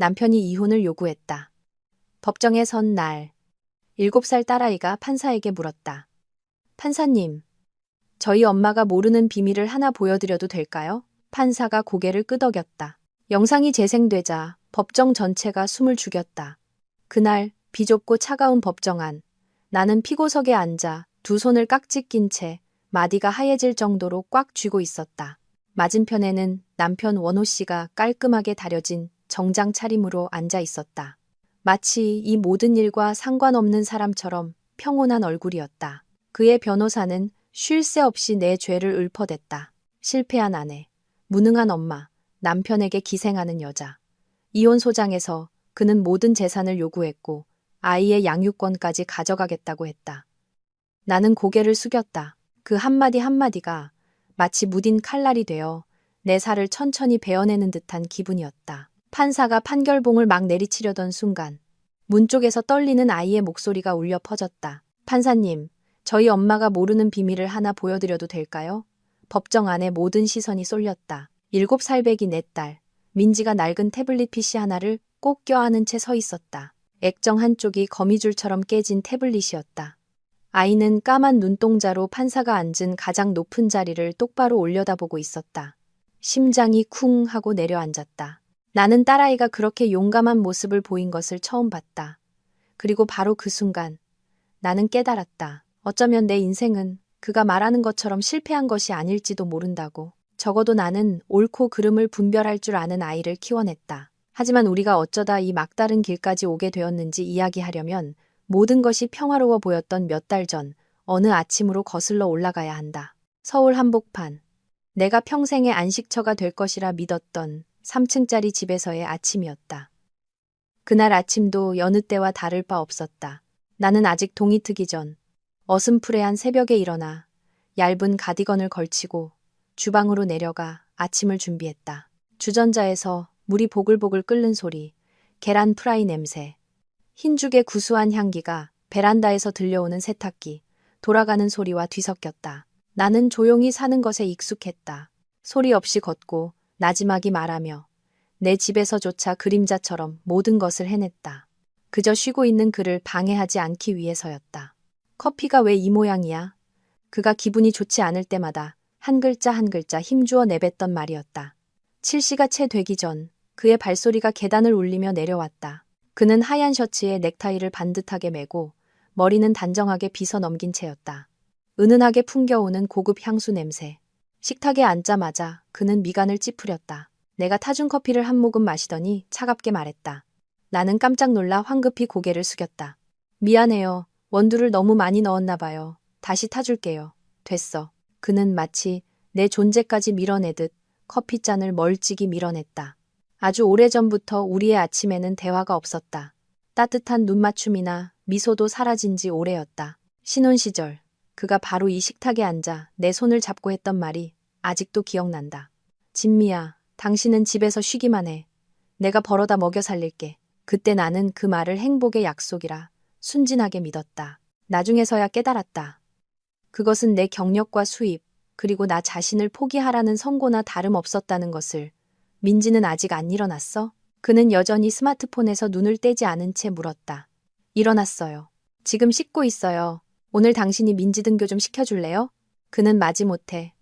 남편이 이혼을 요구했다. 법정에 선 날, 7살 딸아이가 판사에게 물었다. 판사님, 저희 엄마가 모르는 비밀을 하나 보여드려도 될까요? 판사가 고개를 끄덕였다. 영상이 재생되자 법정 전체가 숨을 죽였다. 그날 비좁고 차가운 법정 안. 나는 피고석에 앉아 두 손을 깍지 낀 채 마디가 하얘질 정도로 꽉 쥐고 있었다. 맞은편에는 남편 원호 씨가 깔끔하게 다려진 정장 차림으로 앉아 있었다. 마치 이 모든 일과 상관없는 사람처럼 평온한 얼굴이었다. 그의 변호사는 쉴 새 없이 내 죄를 읊어댔다. 실패한 아내, 무능한 엄마, 남편에게 기생하는 여자. 이혼 소장에서 그는 모든 재산을 요구했고 아이의 양육권까지 가져가겠다고 했다. 나는 고개를 숙였다. 그 한마디 한마디가 마치 무딘 칼날이 되어 내 살을 천천히 베어내는 듯한 기분이었다. 판사가 판결봉을 막 내리치려던 순간 문 쪽에서 떨리는 아이의 목소리가 울려 퍼졌다. 판사님, 저희 엄마가 모르는 비밀을 하나 보여드려도 될까요? 법정 안에 모든 시선이 쏠렸다. 7살배기 내 딸, 민지가 낡은 태블릿 PC 하나를 꼭 껴안은 채 서 있었다. 액정 한쪽이 거미줄처럼 깨진 태블릿이었다. 아이는 까만 눈동자로 판사가 앉은 가장 높은 자리를 똑바로 올려다보고 있었다. 심장이 쿵 하고 내려앉았다. 나는 딸아이가 그렇게 용감한 모습을 보인 것을 처음 봤다. 그리고 바로 그 순간 나는 깨달았다. 어쩌면 내 인생은 그가 말하는 것처럼 실패한 것이 아닐지도 모른다고. 적어도 나는 옳고 그름을 분별할 줄 아는 아이를 키워냈다. 하지만 우리가 어쩌다 이 막다른 길까지 오게 되었는지 이야기하려면 모든 것이 평화로워 보였던 몇 달 전 어느 아침으로 거슬러 올라가야 한다. 서울 한복판. 내가 평생의 안식처가 될 것이라 믿었던 3층짜리 집에서의 아침이었다. 그날 아침도 여느 때와 다를 바 없었다. 나는 아직 동이 트기 전 어슴푸레한 새벽에 일어나 얇은 가디건을 걸치고 주방으로 내려가 아침을 준비했다. 주전자에서 물이 보글보글 끓는 소리, 계란 프라이 냄새, 흰죽의 구수한 향기가 베란다에서 들려오는 세탁기, 돌아가는 소리와 뒤섞였다. 나는 조용히 사는 것에 익숙했다. 소리 없이 걷고 나지막이 말하며 내 집에서조차 그림자처럼 모든 것을 해냈다. 그저 쉬고 있는 그를 방해하지 않기 위해서였다. 커피가 왜 이 모양이야? 그가 기분이 좋지 않을 때마다 한 글자 한 글자 힘주어 내뱉던 말이었다. 7시가 채 되기 전 그의 발소리가 계단을 울리며 내려왔다. 그는 하얀 셔츠에 넥타이를 반듯하게 매고 머리는 단정하게 빗어 넘긴 채였다. 은은하게 풍겨오는 고급 향수 냄새. 식탁에 앉자마자 그는 미간을 찌푸렸다. 내가 타준 커피를 한 모금 마시더니 차갑게 말했다. 나는 깜짝 놀라 황급히 고개를 숙였다. 미안해요. 원두를 너무 많이 넣었나 봐요. 다시 타줄게요. 됐어. 그는 마치 내 존재까지 밀어내듯 커피잔을 멀찍이 밀어냈다. 아주 오래전부터 우리의 아침에는 대화가 없었다. 따뜻한 눈맞춤이나 미소도 사라진 지 오래였다. 신혼 시절 그가 바로 이 식탁에 앉아 내 손을 잡고 했던 말이 아직도 기억난다. 진미야, 당신은 집에서 쉬기만 해. 내가 벌어다 먹여 살릴게. 그때 나는 그 말을 행복의 약속이라 순진하게 믿었다. 나중에서야 깨달았다. 그것은 내 경력과 수입, 그리고 나 자신을 포기하라는 선고나 다름없었다는 것을. 민지는 아직 안 일어났어? 그는 여전히 스마트폰에서 눈을 떼지 않은 채 물었다. 일어났어요. 지금 씻고 있어요. 오늘 당신이 민지 등교 좀 시켜줄래요? 그는 마지못해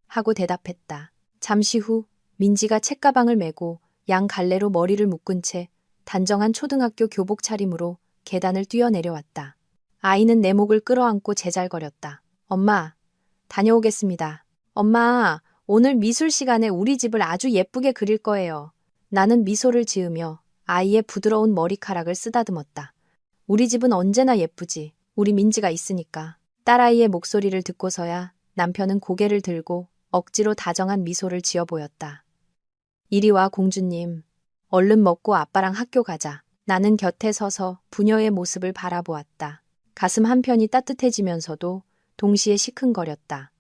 하고 대답했다. 잠시 후 민지가 책가방을 메고 양 갈래로 머리를 묶은 채 단정한 초등학교 교복 차림으로 계단을 뛰어내려왔다. 아이는 내 목을 끌어안고 제잘거렸다. 엄마, 다녀오겠습니다. 엄마, 오늘 미술 시간에 우리 집을 아주 예쁘게 그릴 거예요. 나는 미소를 지으며 아이의 부드러운 머리카락을 쓰다듬었다. 우리 집은 언제나 예쁘지. 우리 민지가 있으니까. 딸아이의 목소리를 듣고서야 남편은 고개를 들고 억지로 다정한 미소를 지어 보였다. 이리 와, 공주님. 얼른 먹고 아빠랑 학교 가자. 나는 곁에 서서 부녀의 모습을 바라보았다. 가슴 한편이 따뜻해지면서도 동시에 시큰거렸다.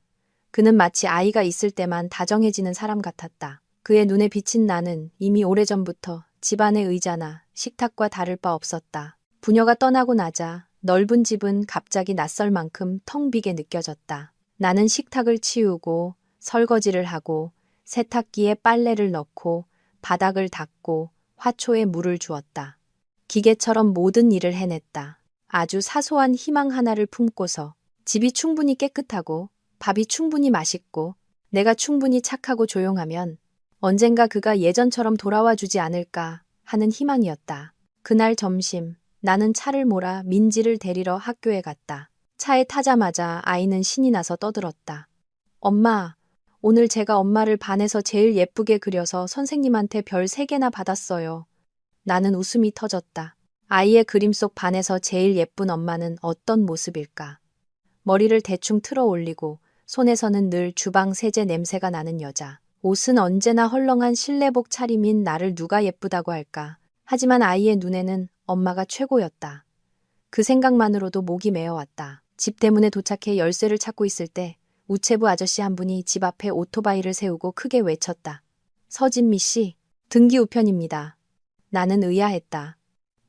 그는 마치 아이가 있을 때만 다정해지는 사람 같았다. 그의 눈에 비친 나는 이미 오래전부터 집안의 의자나 식탁과 다를 바 없었다. 부녀가 떠나고 나자 넓은 집은 갑자기 낯설 만큼 텅 비게 느껴졌다. 나는 식탁을 치우고 설거지를 하고 세탁기에 빨래를 넣고 바닥을 닦고 화초에 물을 주었다. 기계처럼 모든 일을 해냈다. 아주 사소한 희망 하나를 품고서 집이 충분히 깨끗하고 밥이 충분히 맛있고 내가 충분히 착하고 조용하면 언젠가 그가 예전처럼 돌아와 주지 않을까 하는 희망이었다. 그날 점심 나는 차를 몰아 민지를 데리러 학교에 갔다. 차에 타자마자 아이는 신이 나서 떠들었다. 엄마, 오늘 제가 엄마를 반에서 제일 예쁘게 그려서 선생님한테 별 3개나 받았어요. 나는 웃음이 터졌다. 아이의 그림 속 반에서 제일 예쁜 엄마는 어떤 모습일까? 머리를 대충 틀어 올리고 손에서는 늘 주방 세제 냄새가 나는 여자. 옷은 언제나 헐렁한 실내복 차림인 나를 누가 예쁘다고 할까? 하지만 아이의 눈에는 엄마가 최고였다. 그 생각만으로도 목이 메어왔다. 집 대문에 도착해 열쇠를 찾고 있을 때 우체부 아저씨 한 분이 집 앞에 오토바이를 세우고 크게 외쳤다. 서진미 씨, 등기 우편입니다. 나는 의아했다.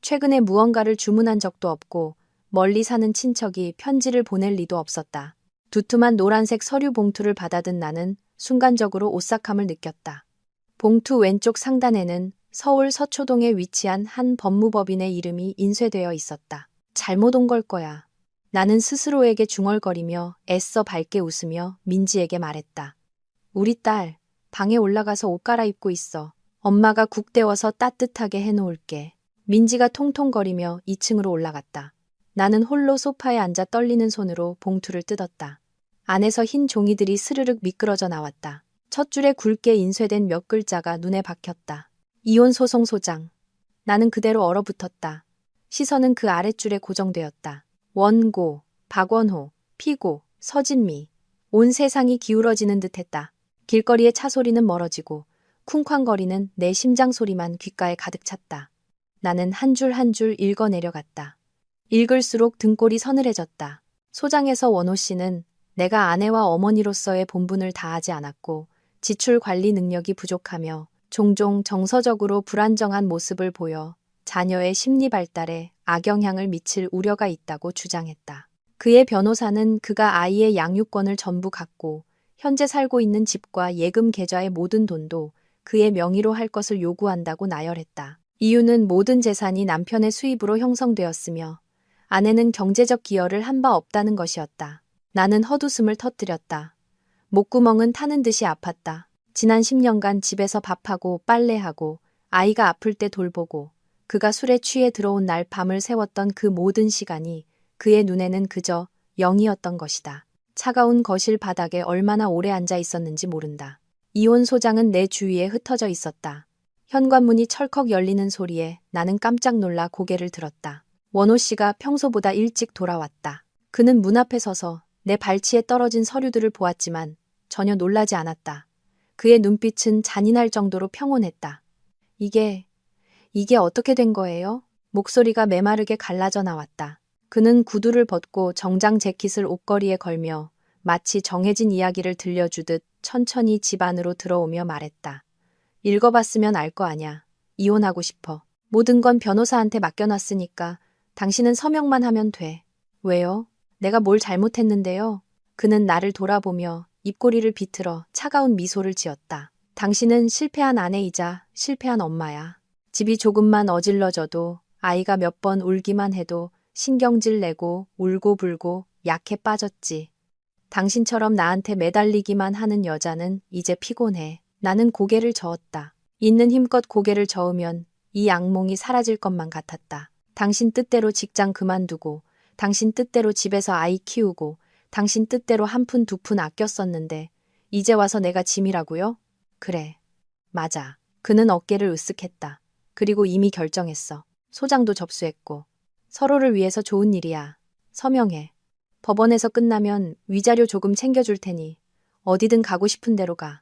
최근에 무언가를 주문한 적도 없고 멀리 사는 친척이 편지를 보낼 리도 없었다. 두툼한 노란색 서류 봉투를 받아든 나는 순간적으로 오싹함을 느꼈다. 봉투 왼쪽 상단에는 서울 서초동에 위치한 한 법무법인의 이름이 인쇄되어 있었다. 잘못 온 걸 거야. 나는 스스로에게 중얼거리며 애써 밝게 웃으며 민지에게 말했다. 우리 딸, 방에 올라가서 옷 갈아입고 있어. 엄마가 국 데워서 따뜻하게 해놓을게. 민지가 통통거리며 2층으로 올라갔다. 나는 홀로 소파에 앉아 떨리는 손으로 봉투를 뜯었다. 안에서 흰 종이들이 스르륵 미끄러져 나왔다. 첫 줄에 굵게 인쇄된 몇 글자가 눈에 박혔다. 이혼 소송 소장. 나는 그대로 얼어붙었다. 시선은 그 아랫줄에 고정되었다. 원고, 박원호, 피고, 서진미. 온 세상이 기울어지는 듯했다. 길거리의 차 소리는 멀어지고 쿵쾅거리는 내 심장 소리만 귓가에 가득 찼다. 나는 한 줄 한 줄 읽어 내려갔다. 읽을수록 등골이 서늘해졌다. 소장에서 원호 씨는 내가 아내와 어머니로서의 본분을 다하지 않았고 지출 관리 능력이 부족하며 종종 정서적으로 불안정한 모습을 보여 자녀의 심리 발달에 악영향을 미칠 우려가 있다고 주장했다. 그의 변호사는 그가 아이의 양육권을 전부 갖고 현재 살고 있는 집과 예금 계좌의 모든 돈도 그의 명의로 할 것을 요구한다고 나열했다. 이유는 모든 재산이 남편의 수입으로 형성되었으며 아내는 경제적 기여를 한 바 없다는 것이었다. 나는 헛웃음을 터뜨렸다. 목구멍은 타는 듯이 아팠다. 지난 10년간 집에서 밥하고 빨래하고 아이가 아플 때 돌보고 그가 술에 취해 들어온 날 밤을 새웠던 그 모든 시간이 그의 눈에는 그저 0이었던 것이다. 차가운 거실 바닥에 얼마나 오래 앉아 있었는지 모른다. 이혼 소장은 내 주위에 흩어져 있었다. 현관문이 철컥 열리는 소리에 나는 깜짝 놀라 고개를 들었다. 원호 씨가 평소보다 일찍 돌아왔다. 그는 문 앞에 서서 내 발치에 떨어진 서류들을 보았지만 전혀 놀라지 않았다. 그의 눈빛은 잔인할 정도로 평온했다. 이게 어떻게 된 거예요? 목소리가 메마르게 갈라져 나왔다. 그는 구두를 벗고 정장 재킷을 옷걸이에 걸며 마치 정해진 이야기를 들려주듯 천천히 집 안으로 들어오며 말했다. 읽어봤으면 알 거 아냐. 이혼하고 싶어. 모든 건 변호사한테 맡겨놨으니까 당신은 서명만 하면 돼. 왜요? 내가 뭘 잘못했는데요? 그는 나를 돌아보며 입꼬리를 비틀어 차가운 미소를 지었다. 당신은 실패한 아내이자 실패한 엄마야. 집이 조금만 어질러져도 아이가 몇 번 울기만 해도 신경질 내고 울고 불고 약해 빠졌지. 당신처럼 나한테 매달리기만 하는 여자는 이제 피곤해. 나는 고개를 저었다. 있는 힘껏 고개를 저으면 이 악몽이 사라질 것만 같았다. 당신 뜻대로 직장 그만두고 당신 뜻대로 집에서 아이 키우고 당신 뜻대로 한 푼 두 푼 아껴 썼는데 이제 와서 내가 짐이라고요? 그래. 맞아. 그는 어깨를 으쓱했다. 그리고 이미 결정했어. 소장도 접수했고. 서로를 위해서 좋은 일이야. 서명해. 법원에서 끝나면 위자료 조금 챙겨줄 테니 어디든 가고 싶은 대로 가.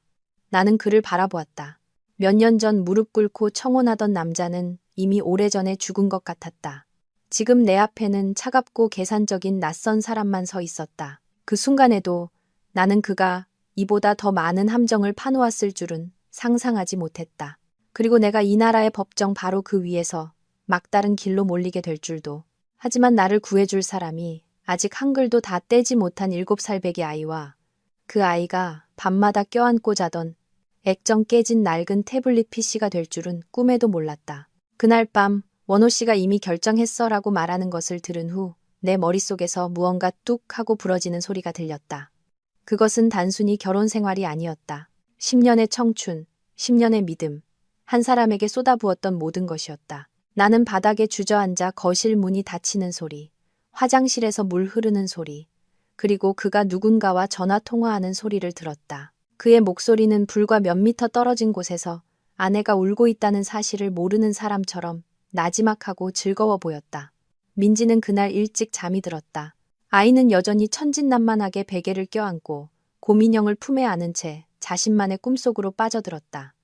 나는 그를 바라보았다. 몇 년 전 무릎 꿇고 청혼하던 남자는 이미 오래전에 죽은 것 같았다. 지금 내 앞에는 차갑고 계산적인 낯선 사람만 서 있었다. 그 순간에도 나는 그가 이보다 더 많은 함정을 파놓았을 줄은 상상하지 못했다. 그리고 내가 이 나라의 법정 바로 그 위에서 막다른 길로 몰리게 될 줄도. 하지만 나를 구해줄 사람이 아직 한글도 다 떼지 못한 7살 배기 아이와 그 아이가 밤마다 껴안고 자던 액정 깨진 낡은 태블릿 PC가 될 줄은 꿈에도 몰랐다. 그날 밤 원호 씨가 이미 결정했어라고 말하는 것을 들은 후 내 머릿속에서 무언가 뚝 하고 부러지는 소리가 들렸다. 그것은 단순히 결혼 생활이 아니었다. 10년의 청춘, 10년의 믿음, 한 사람에게 쏟아부었던 모든 것이었다. 나는 바닥에 주저앉아 거실 문이 닫히는 소리, 화장실에서 물 흐르는 소리, 그리고 그가 누군가와 전화 통화하는 소리를 들었다. 그의 목소리는 불과 몇 미터 떨어진 곳에서 아내가 울고 있다는 사실을 모르는 사람처럼 나지막하고 즐거워 보였다. 민지는 그날 일찍 잠이 들었다. 아이는 여전히 천진난만하게 베개를 껴안고 고민형을 품에 안은 채 자신만의 꿈속으로 빠져들었다.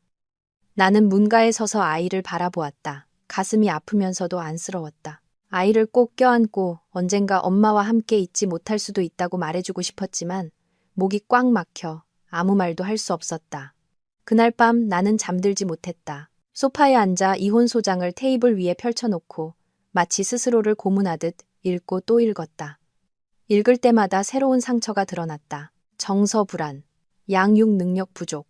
나는 문가에 서서 아이를 바라보았다. 가슴이 아프면서도 안쓰러웠다. 아이를 꼭 껴안고 언젠가 엄마와 함께 있지 못할 수도 있다고 말해주고 싶었지만 목이 꽉 막혀 아무 말도 할 수 없었다. 그날 밤 나는 잠들지 못했다. 소파에 앉아 이혼 소장을 테이블 위에 펼쳐놓고 마치 스스로를 고문하듯 읽고 또 읽었다. 읽을 때마다 새로운 상처가 드러났다. 정서 불안, 양육 능력 부족,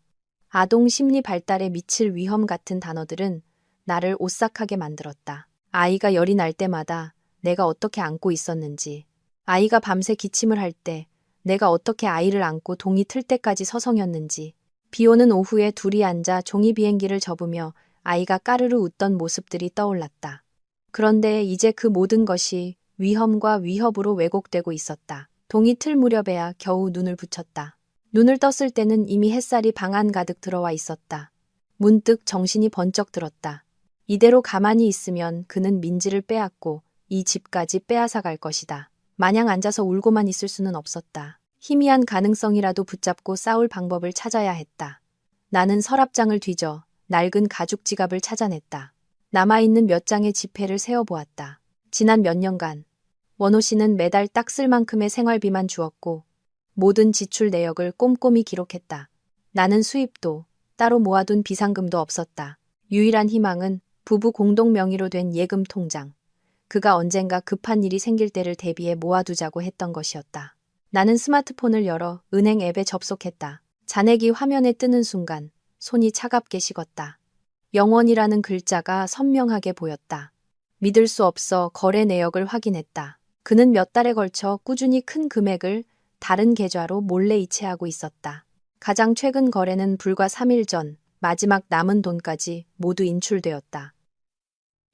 아동 심리 발달에 미칠 위험 같은 단어들은 나를 오싹하게 만들었다. 아이가 열이 날 때마다 내가 어떻게 안고 있었는지, 아이가 밤새 기침을 할 때 내가 어떻게 아이를 안고 동이 틀 때까지 서성였는지, 비 오는 오후에 둘이 앉아 종이 비행기를 접으며 아이가 까르르 웃던 모습들이 떠올랐다. 그런데 이제 그 모든 것이 위험과 위협으로 왜곡되고 있었다. 동이 틀 무렵에야 겨우 눈을 붙였다. 눈을 떴을 때는 이미 햇살이 방 안 가득 들어와 있었다. 문득 정신이 번쩍 들었다. 이대로 가만히 있으면 그는 민지를 빼앗고 이 집까지 빼앗아 갈 것이다. 마냥 앉아서 울고만 있을 수는 없었다. 희미한 가능성이라도 붙잡고 싸울 방법을 찾아야 했다. 나는 서랍장을 뒤져 낡은 가죽 지갑을 찾아냈다. 남아있는 몇 장의 지폐를 세어보았다. 지난 몇 년간 원호 씨는 매달 딱 쓸 만큼의 생활비만 주었고 모든 지출 내역을 꼼꼼히 기록했다. 나는 수입도 따로 모아둔 비상금도 없었다. 유일한 희망은 부부 공동 명의로 된 예금 통장. 그가 언젠가 급한 일이 생길 때를 대비해 모아두자고 했던 것이었다. 나는 스마트폰을 열어 은행 앱에 접속했다. 잔액이 화면에 뜨는 순간 손이 차갑게 식었다. 영원이라는 글자가 선명하게 보였다. 믿을 수 없어 거래 내역을 확인했다. 그는 몇 달에 걸쳐 꾸준히 큰 금액을 다른 계좌로 몰래 이체하고 있었다. 가장 최근 거래는 불과 3일 전 마지막 남은 돈까지 모두 인출되었다.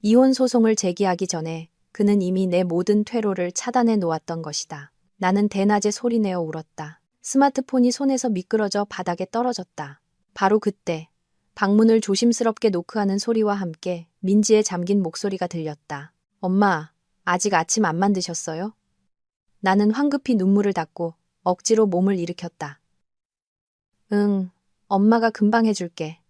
이혼 소송을 제기하기 전에 그는 이미 내 모든 퇴로를 차단해 놓았던 것이다. 나는 대낮에 소리내어 울었다. 스마트폰이 손에서 미끄러져 바닥에 떨어졌다. 바로 그때 방문을 조심스럽게 노크하는 소리와 함께 민지의 잠긴 목소리가 들렸다. 엄마, 아직 아침 안 만드셨어요? 나는 황급히 눈물을 닦고 억지로 몸을 일으켰다. 응, 엄마가 금방 해줄게.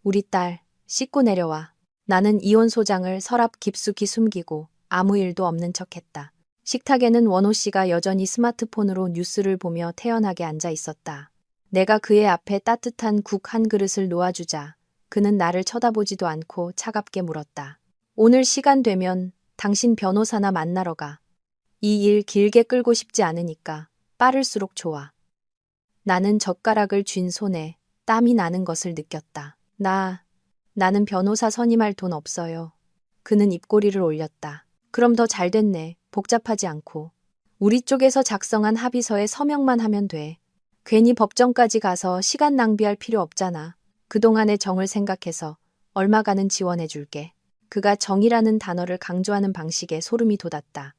우리 딸, 씻고 내려와. 나는 이혼 소장을 서랍 깊숙이 숨기고 아무 일도 없는 척했다. 식탁에는 원호 씨가 여전히 스마트폰으로 뉴스를 보며 태연하게 앉아 있었다. 내가 그의 앞에 따뜻한 국 한 그릇을 놓아주자 그는 나를 쳐다보지도 않고 차갑게 물었다. 오늘 시간 되면 당신 변호사나 만나러 가. 이 일 길게 끌고 싶지 않으니까 빠를수록 좋아. 나는 젓가락을 쥔 손에 땀이 나는 것을 느꼈다. 나는 변호사 선임할 돈 없어요. 그는 입꼬리를 올렸다. 그럼 더 잘 됐네. 복잡하지 않고. 우리 쪽에서 작성한 합의서에 서명만 하면 돼. 괜히 법정까지 가서 시간 낭비할 필요 없잖아. 그동안의 정을 생각해서 얼마가는 지원해줄게. 그가 정이라는 단어를 강조하는 방식에 소름이 돋았다.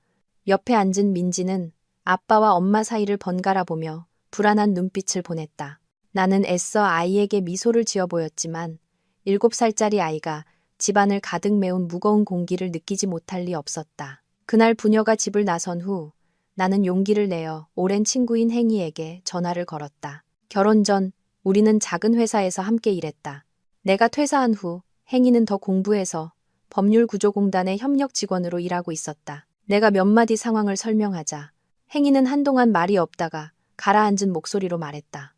옆에 앉은 민지는 아빠와 엄마 사이를 번갈아 보며 불안한 눈빛을 보냈다. 나는 애써 아이에게 미소를 지어 보였지만 7살짜리 아이가 집안을 가득 메운 무거운 공기를 느끼지 못할 리 없었다. 그날 부녀가 집을 나선 후 나는 용기를 내어 오랜 친구인 행이에게 전화를 걸었다. 결혼 전 우리는 작은 회사에서 함께 일했다. 내가 퇴사한 후 행이는 더 공부해서 법률구조공단의 협력 직원으로 일하고 있었다. 내가 몇 마디 상황을 설명하자 행이는 한동안 말이 없다가 가라앉은 목소리로 말했다.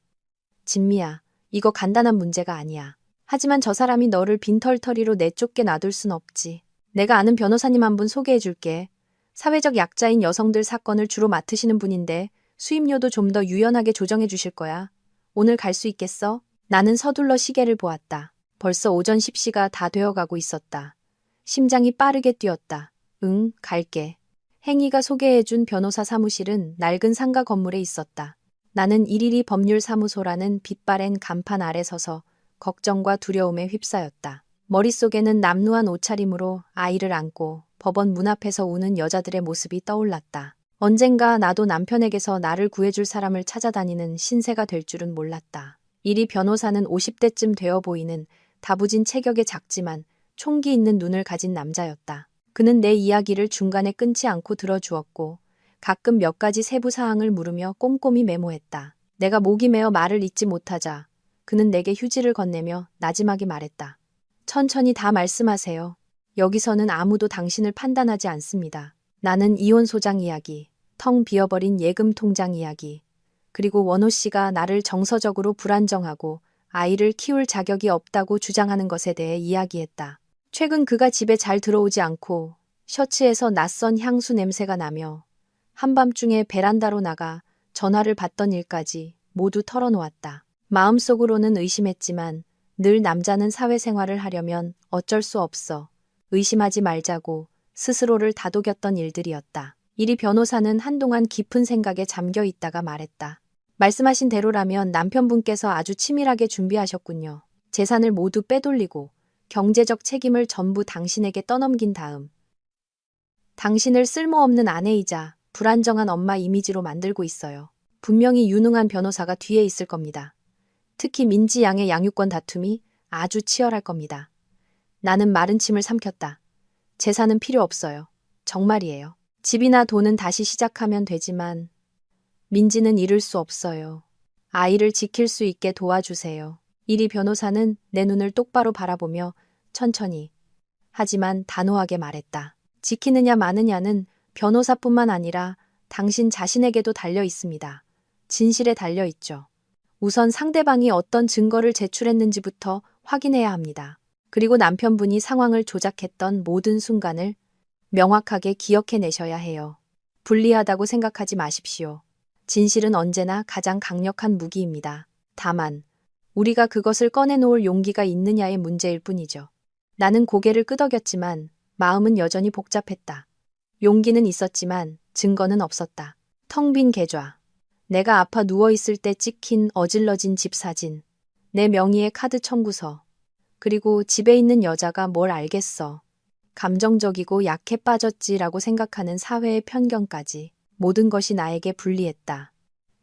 진미야, 이거 간단한 문제가 아니야. 하지만 저 사람이 너를 빈털터리로 내쫓게 놔둘 순 없지. 내가 아는 변호사님 한 분 소개해줄게. 사회적 약자인 여성들 사건을 주로 맡으시는 분인데 수임료도 좀 더 유연하게 조정해 주실 거야. 오늘 갈 수 있겠어? 나는 서둘러 시계를 보았다. 벌써 오전 10시가 다 되어가고 있었다. 심장이 빠르게 뛰었다. 응, 갈게. 행이가 소개해준 변호사 사무실은 낡은 상가 건물에 있었다. 나는 일일이 법률사무소라는 빛바랜 간판 아래 서서 걱정과 두려움에 휩싸였다. 머릿속에는 남루한 옷차림으로 아이를 안고 법원 문 앞에서 우는 여자들의 모습이 떠올랐다. 언젠가 나도 남편에게서 나를 구해줄 사람을 찾아다니는 신세가 될 줄은 몰랐다. 이리 변호사는 50대쯤 되어 보이는 다부진 체격의 작지만 총기 있는 눈을 가진 남자였다. 그는 내 이야기를 중간에 끊지 않고 들어주었고 가끔 몇 가지 세부 사항을 물으며 꼼꼼히 메모했다. 내가 목이 메어 말을 잇지 못하자 그는 내게 휴지를 건네며 나지막이 말했다. 천천히 다 말씀하세요. 여기서는 아무도 당신을 판단하지 않습니다. 나는 이혼 소장 이야기, 텅 비어버린 예금 통장 이야기, 그리고 원호 씨가 나를 정서적으로 불안정하고 아이를 키울 자격이 없다고 주장하는 것에 대해 이야기했다. 최근 그가 집에 잘 들어오지 않고 셔츠에서 낯선 향수 냄새가 나며 한밤중에 베란다로 나가 전화를 받던 일까지 모두 털어놓았다. 마음속으로는 의심했지만 늘 남자는 사회생활을 하려면 어쩔 수 없어. 의심하지 말자고 스스로를 다독였던 일들이었다. 이리 변호사는 한동안 깊은 생각에 잠겨 있다가 말했다. 말씀하신 대로라면 남편분께서 아주 치밀하게 준비하셨군요. 재산을 모두 빼돌리고 경제적 책임을 전부 당신에게 떠넘긴 다음 당신을 쓸모없는 아내이자 불안정한 엄마 이미지로 만들고 있어요. 분명히 유능한 변호사가 뒤에 있을 겁니다. 특히 민지 양의 양육권 다툼이 아주 치열할 겁니다. 나는 마른 침을 삼켰다. 재산은 필요 없어요. 정말이에요. 집이나 돈은 다시 시작하면 되지만 민지는 잃을 수 없어요. 아이를 지킬 수 있게 도와주세요. 이리 변호사는 내 눈을 똑바로 바라보며 천천히 하지만 단호하게 말했다. 지키느냐 마느냐는 변호사뿐만 아니라 당신 자신에게도 달려 있습니다. 진실에 달려 있죠. 우선 상대방이 어떤 증거를 제출했는지부터 확인해야 합니다. 그리고 남편분이 상황을 조작했던 모든 순간을 명확하게 기억해내셔야 해요. 불리하다고 생각하지 마십시오. 진실은 언제나 가장 강력한 무기입니다. 다만 우리가 그것을 꺼내놓을 용기가 있느냐의 문제일 뿐이죠. 나는 고개를 끄덕였지만 마음은 여전히 복잡했다. 용기는 있었지만 증거는 없었다. 텅 빈 계좌. 내가 아파 누워있을 때 찍힌 어질러진 집 사진. 내 명의의 카드 청구서. 그리고 집에 있는 여자가 뭘 알겠어. 감정적이고 약해 빠졌지라고 생각하는 사회의 편견까지. 모든 것이 나에게 불리했다.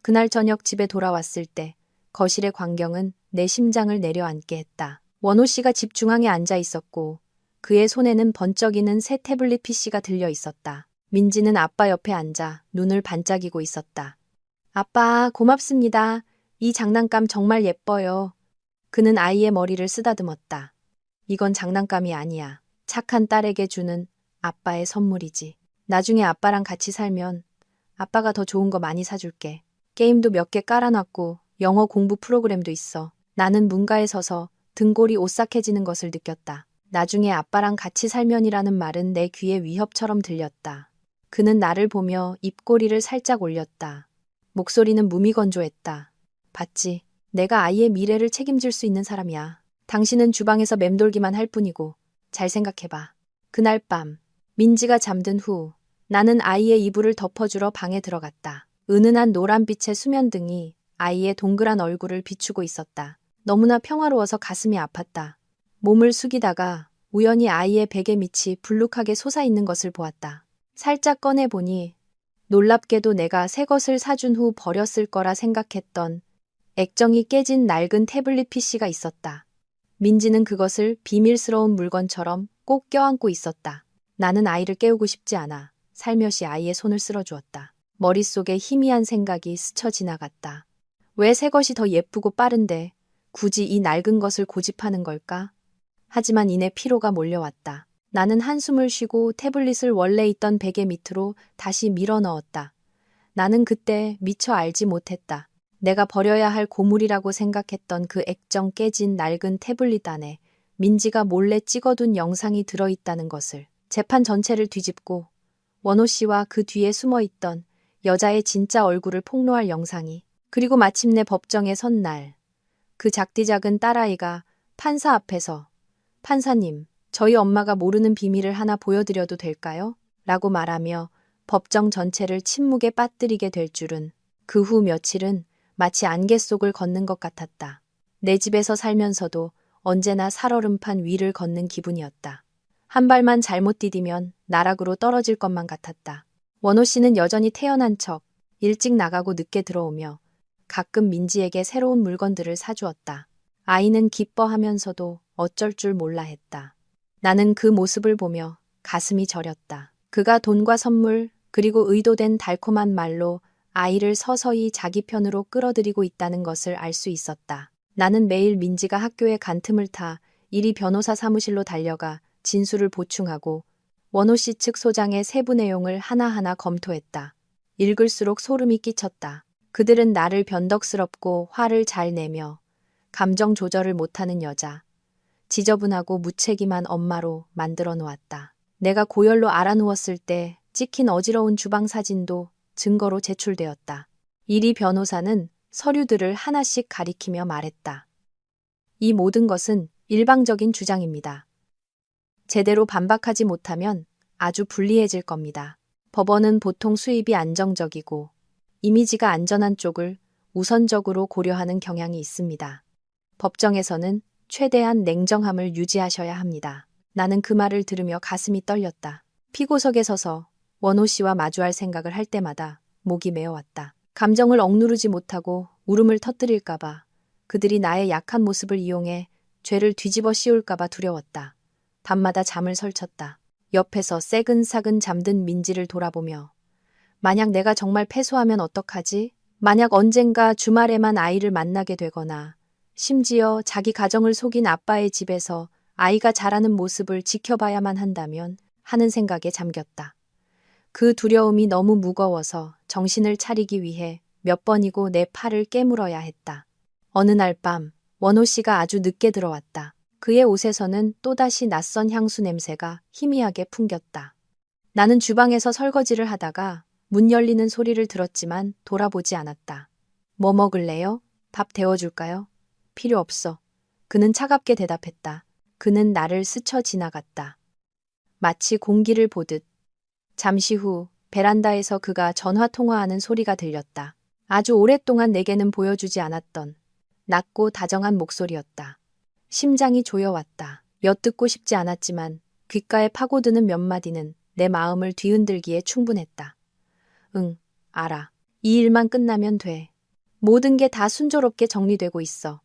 그날 저녁 집에 돌아왔을 때 거실의 광경은 내 심장을 내려앉게 했다. 원호 씨가 집 중앙에 앉아 있었고 그의 손에는 번쩍이는 새 태블릿 PC가 들려 있었다. 민지는 아빠 옆에 앉아 눈을 반짝이고 있었다. 아빠, 고맙습니다. 이 장난감 정말 예뻐요. 그는 아이의 머리를 쓰다듬었다. 이건 장난감이 아니야. 착한 딸에게 주는 아빠의 선물이지. 나중에 아빠랑 같이 살면 아빠가 더 좋은 거 많이 사줄게. 게임도 몇 개 깔아놨고 영어 공부 프로그램도 있어. 나는 문가에 서서 등골이 오싹해지는 것을 느꼈다. 나중에 아빠랑 같이 살면이라는 말은 내 귀에 위협처럼 들렸다. 그는 나를 보며 입꼬리를 살짝 올렸다. 목소리는 무미건조했다. 봤지? 내가 아이의 미래를 책임질 수 있는 사람이야. 당신은 주방에서 맴돌기만 할 뿐이고 잘 생각해봐. 그날 밤 민지가 잠든 후 나는 아이의 이불을 덮어주러 방에 들어갔다. 은은한 노란빛의 수면등이 아이의 동그란 얼굴을 비추고 있었다. 너무나 평화로워서 가슴이 아팠다. 몸을 숙이다가 우연히 아이의 베개 밑이 불룩하게 솟아있는 것을 보았다. 살짝 꺼내보니 놀랍게도 내가 새 것을 사준 후 버렸을 거라 생각했던 액정이 깨진 낡은 태블릿 PC가 있었다. 민지는 그것을 비밀스러운 물건처럼 꼭 껴안고 있었다. 나는 아이를 깨우고 싶지 않아 살며시 아이의 손을 쓸어주었다. 머릿속에 희미한 생각이 스쳐 지나갔다. 왜 새 것이 더 예쁘고 빠른데 굳이 이 낡은 것을 고집하는 걸까? 하지만 이내 피로가 몰려왔다. 나는 한숨을 쉬고 태블릿을 원래 있던 베개 밑으로 다시 밀어 넣었다. 나는 그때 미처 알지 못했다. 내가 버려야 할 고물이라고 생각했던 그 액정 깨진 낡은 태블릿 안에 민지가 몰래 찍어둔 영상이 들어있다는 것을. 재판 전체를 뒤집고 원호 씨와 그 뒤에 숨어있던 여자의 진짜 얼굴을 폭로할 영상이. 그리고 마침내 법정에 선 날 그 작디작은 딸아이가 판사 앞에서 판사님, 저희 엄마가 모르는 비밀을 하나 보여드려도 될까요? 라고 말하며 법정 전체를 침묵에 빠뜨리게 될 줄은. 그 후 며칠은 마치 안개 속을 걷는 것 같았다. 내 집에서 살면서도 언제나 살얼음판 위를 걷는 기분이었다. 한 발만 잘못 디디면 나락으로 떨어질 것만 같았다. 원호 씨는 여전히 태어난 척 일찍 나가고 늦게 들어오며 가끔 민지에게 새로운 물건들을 사주었다. 아이는 기뻐하면서도 어쩔 줄 몰라 했다. 나는 그 모습을 보며 가슴이 저렸다. 그가 돈과 선물 그리고 의도된 달콤한 말로 아이를 서서히 자기 편으로 끌어들이고 있다는 것을 알 수 있었다. 나는 매일 민지가 학교에 간 틈을 타 이리 변호사 사무실로 달려가 진술을 보충하고 원호 씨 측 소장의 세부 내용을 하나하나 검토했다. 읽을수록 소름이 끼쳤다. 그들은 나를 변덕스럽고 화를 잘 내며 감정 조절을 못하는 여자, 지저분하고 무책임한 엄마로 만들어 놓았다. 내가 고열로 알아누웠을 때 찍힌 어지러운 주방 사진도 증거로 제출되었다. 이리 변호사는 서류들을 하나씩 가리키며 말했다. 이 모든 것은 일방적인 주장입니다. 제대로 반박하지 못하면 아주 불리해질 겁니다. 법원은 보통 수입이 안정적이고 이미지가 안전한 쪽을 우선적으로 고려하는 경향이 있습니다. 법정에서는 최대한 냉정함을 유지하셔야 합니다. 나는 그 말을 들으며 가슴이 떨렸다. 피고석에 서서 원호 씨와 마주할 생각을 할 때마다 목이 메어왔다. 감정을 억누르지 못하고 울음을 터뜨릴까봐, 그들이 나의 약한 모습을 이용해 죄를 뒤집어 씌울까봐 두려웠다. 밤마다 잠을 설쳤다. 옆에서 새근사근 잠든 민지를 돌아보며 만약 내가 정말 패소하면 어떡하지? 만약 언젠가 주말에만 아이를 만나게 되거나 심지어 자기 가정을 속인 아빠의 집에서 아이가 자라는 모습을 지켜봐야만 한다면 하는 생각에 잠겼다. 그 두려움이 너무 무거워서 정신을 차리기 위해 몇 번이고 내 팔을 깨물어야 했다. 어느 날 밤 원호 씨가 아주 늦게 들어왔다. 그의 옷에서는 또다시 낯선 향수 냄새가 희미하게 풍겼다. 나는 주방에서 설거지를 하다가 문 열리는 소리를 들었지만 돌아보지 않았다. 뭐 먹을래요? 밥 데워줄까요? 필요 없어. 그는 차갑게 대답했다. 그는 나를 스쳐 지나갔다. 마치 공기를 보듯. 잠시 후 베란다에서 그가 전화 통화하는 소리가 들렸다. 아주 오랫동안 내게는 보여주지 않았던 낮고 다정한 목소리였다. 심장이 조여왔다. 엿듣고 싶지 않았지만 귓가에 파고드는 몇 마디는 내 마음을 뒤흔들기에 충분했다. 응, 알아. 이 일만 끝나면 돼. 모든 게 다 순조롭게 정리되고 있어.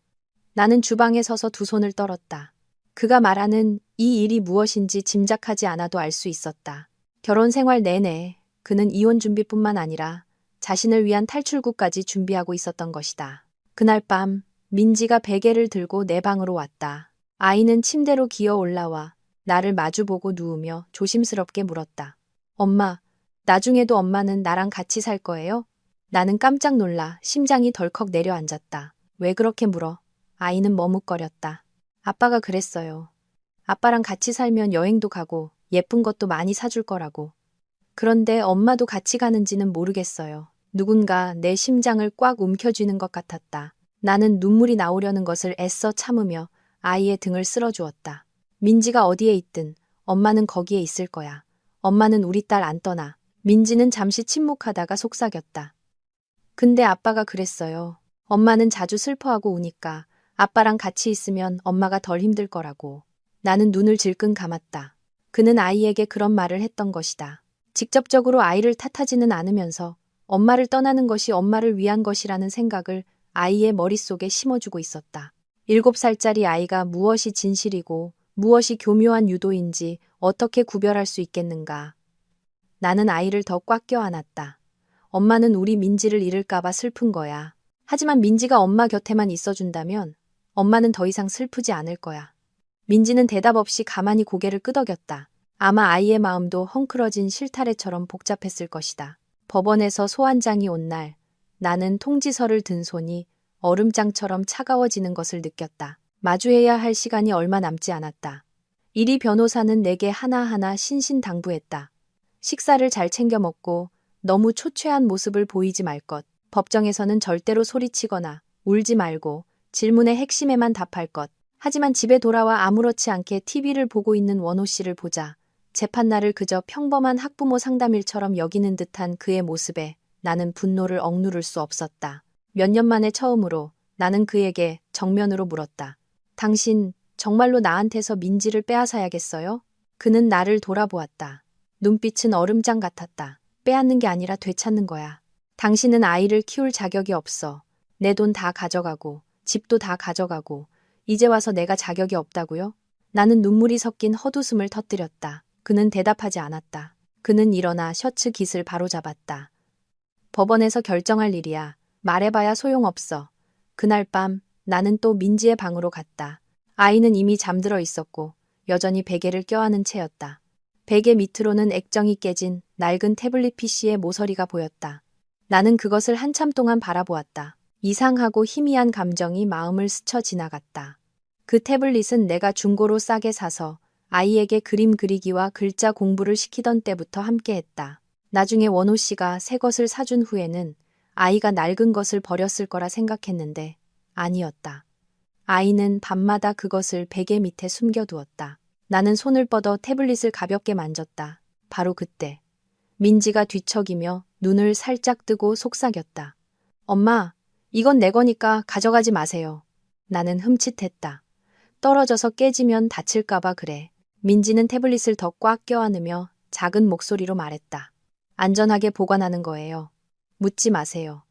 나는 주방에 서서 두 손을 떨었다. 그가 말하는 이 일이 무엇인지 짐작하지 않아도 알 수 있었다. 결혼 생활 내내 그는 이혼 준비뿐만 아니라 자신을 위한 탈출구까지 준비하고 있었던 것이다. 그날 밤 민지가 베개를 들고 내 방으로 왔다. 아이는 침대로 기어 올라와 나를 마주보고 누우며 조심스럽게 물었다. 엄마, 나중에도 엄마는 나랑 같이 살 거예요? 나는 깜짝 놀라 심장이 덜컥 내려앉았다. 왜 그렇게 물어? 아이는 머뭇거렸다. 아빠가 그랬어요. 아빠랑 같이 살면 여행도 가고 예쁜 것도 많이 사줄 거라고. 그런데 엄마도 같이 가는지는 모르겠어요. 누군가 내 심장을 꽉 움켜쥐는 것 같았다. 나는 눈물이 나오려는 것을 애써 참으며 아이의 등을 쓸어주었다. 민지가 어디에 있든 엄마는 거기에 있을 거야. 엄마는 우리 딸 안 떠나. 민지는 잠시 침묵하다가 속삭였다. 근데 아빠가 그랬어요. 엄마는 자주 슬퍼하고 우니까 아빠랑 같이 있으면 엄마가 덜 힘들 거라고. 나는 눈을 질끈 감았다. 그는 아이에게 그런 말을 했던 것이다. 직접적으로 아이를 탓하지는 않으면서 엄마를 떠나는 것이 엄마를 위한 것이라는 생각을 아이의 머릿속에 심어주고 있었다. 7살짜리 아이가 무엇이 진실이고 무엇이 교묘한 유도인지 어떻게 구별할 수 있겠는가. 나는 아이를 더 꽉 껴안았다. 엄마는 우리 민지를 잃을까봐 슬픈 거야. 하지만 민지가 엄마 곁에만 있어준다면 엄마는 더 이상 슬프지 않을 거야. 민지는 대답 없이 가만히 고개를 끄덕였다. 아마 아이의 마음도 헝클어진 실타래처럼 복잡했을 것이다. 법원에서 소환장이 온 날, 나는 통지서를 든 손이 얼음장처럼 차가워지는 것을 느꼈다. 마주해야 할 시간이 얼마 남지 않았다. 이리 변호사는 내게 하나하나 신신당부했다. 식사를 잘 챙겨 먹고 너무 초췌한 모습을 보이지 말 것. 법정에서는 절대로 소리치거나 울지 말고 질문의 핵심에만 답할 것. 하지만 집에 돌아와 아무렇지 않게 TV를 보고 있는 원호 씨를 보자 재판날을 그저 평범한 학부모 상담일처럼 여기는 듯한 그의 모습에 나는 분노를 억누를 수 없었다. 몇 년 만에 처음으로 나는 그에게 정면으로 물었다. 당신 정말로 나한테서 민지를 빼앗아야겠어요? 그는 나를 돌아보았다. 눈빛은 얼음장 같았다. 빼앗는 게 아니라 되찾는 거야. 당신은 아이를 키울 자격이 없어. 내 돈 다 가져가고 집도 다 가져가고 이제 와서 내가 자격이 없다고요? 나는 눈물이 섞인 헛웃음을 터뜨렸다. 그는 대답하지 않았다. 그는 일어나 셔츠 깃을 바로잡았다. 법원에서 결정할 일이야. 말해봐야 소용없어. 그날 밤 나는 또 민지의 방으로 갔다. 아이는 이미 잠들어 있었고 여전히 베개를 껴안은 채였다. 베개 밑으로는 액정이 깨진 낡은 태블릿 PC의 모서리가 보였다. 나는 그것을 한참 동안 바라보았다. 이상하고 희미한 감정이 마음을 스쳐 지나갔다. 그 태블릿은 내가 중고로 싸게 사서 아이에게 그림 그리기와 글자 공부를 시키던 때부터 함께했다. 나중에 원호 씨가 새 것을 사준 후에는 아이가 낡은 것을 버렸을 거라 생각했는데 아니었다. 아이는 밤마다 그것을 베개 밑에 숨겨두었다. 나는 손을 뻗어 태블릿을 가볍게 만졌다. 바로 그때 민지가 뒤척이며 눈을 살짝 뜨고 속삭였다. 엄마, 이건 내 거니까 가져가지 마세요. 나는 흠칫했다. 떨어져서 깨지면 다칠까봐 그래. 민지는 태블릿을 더 꽉 껴안으며 작은 목소리로 말했다. 안전하게 보관하는 거예요. 묻지 마세요.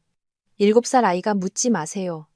7살 아이가 묻지 마세요.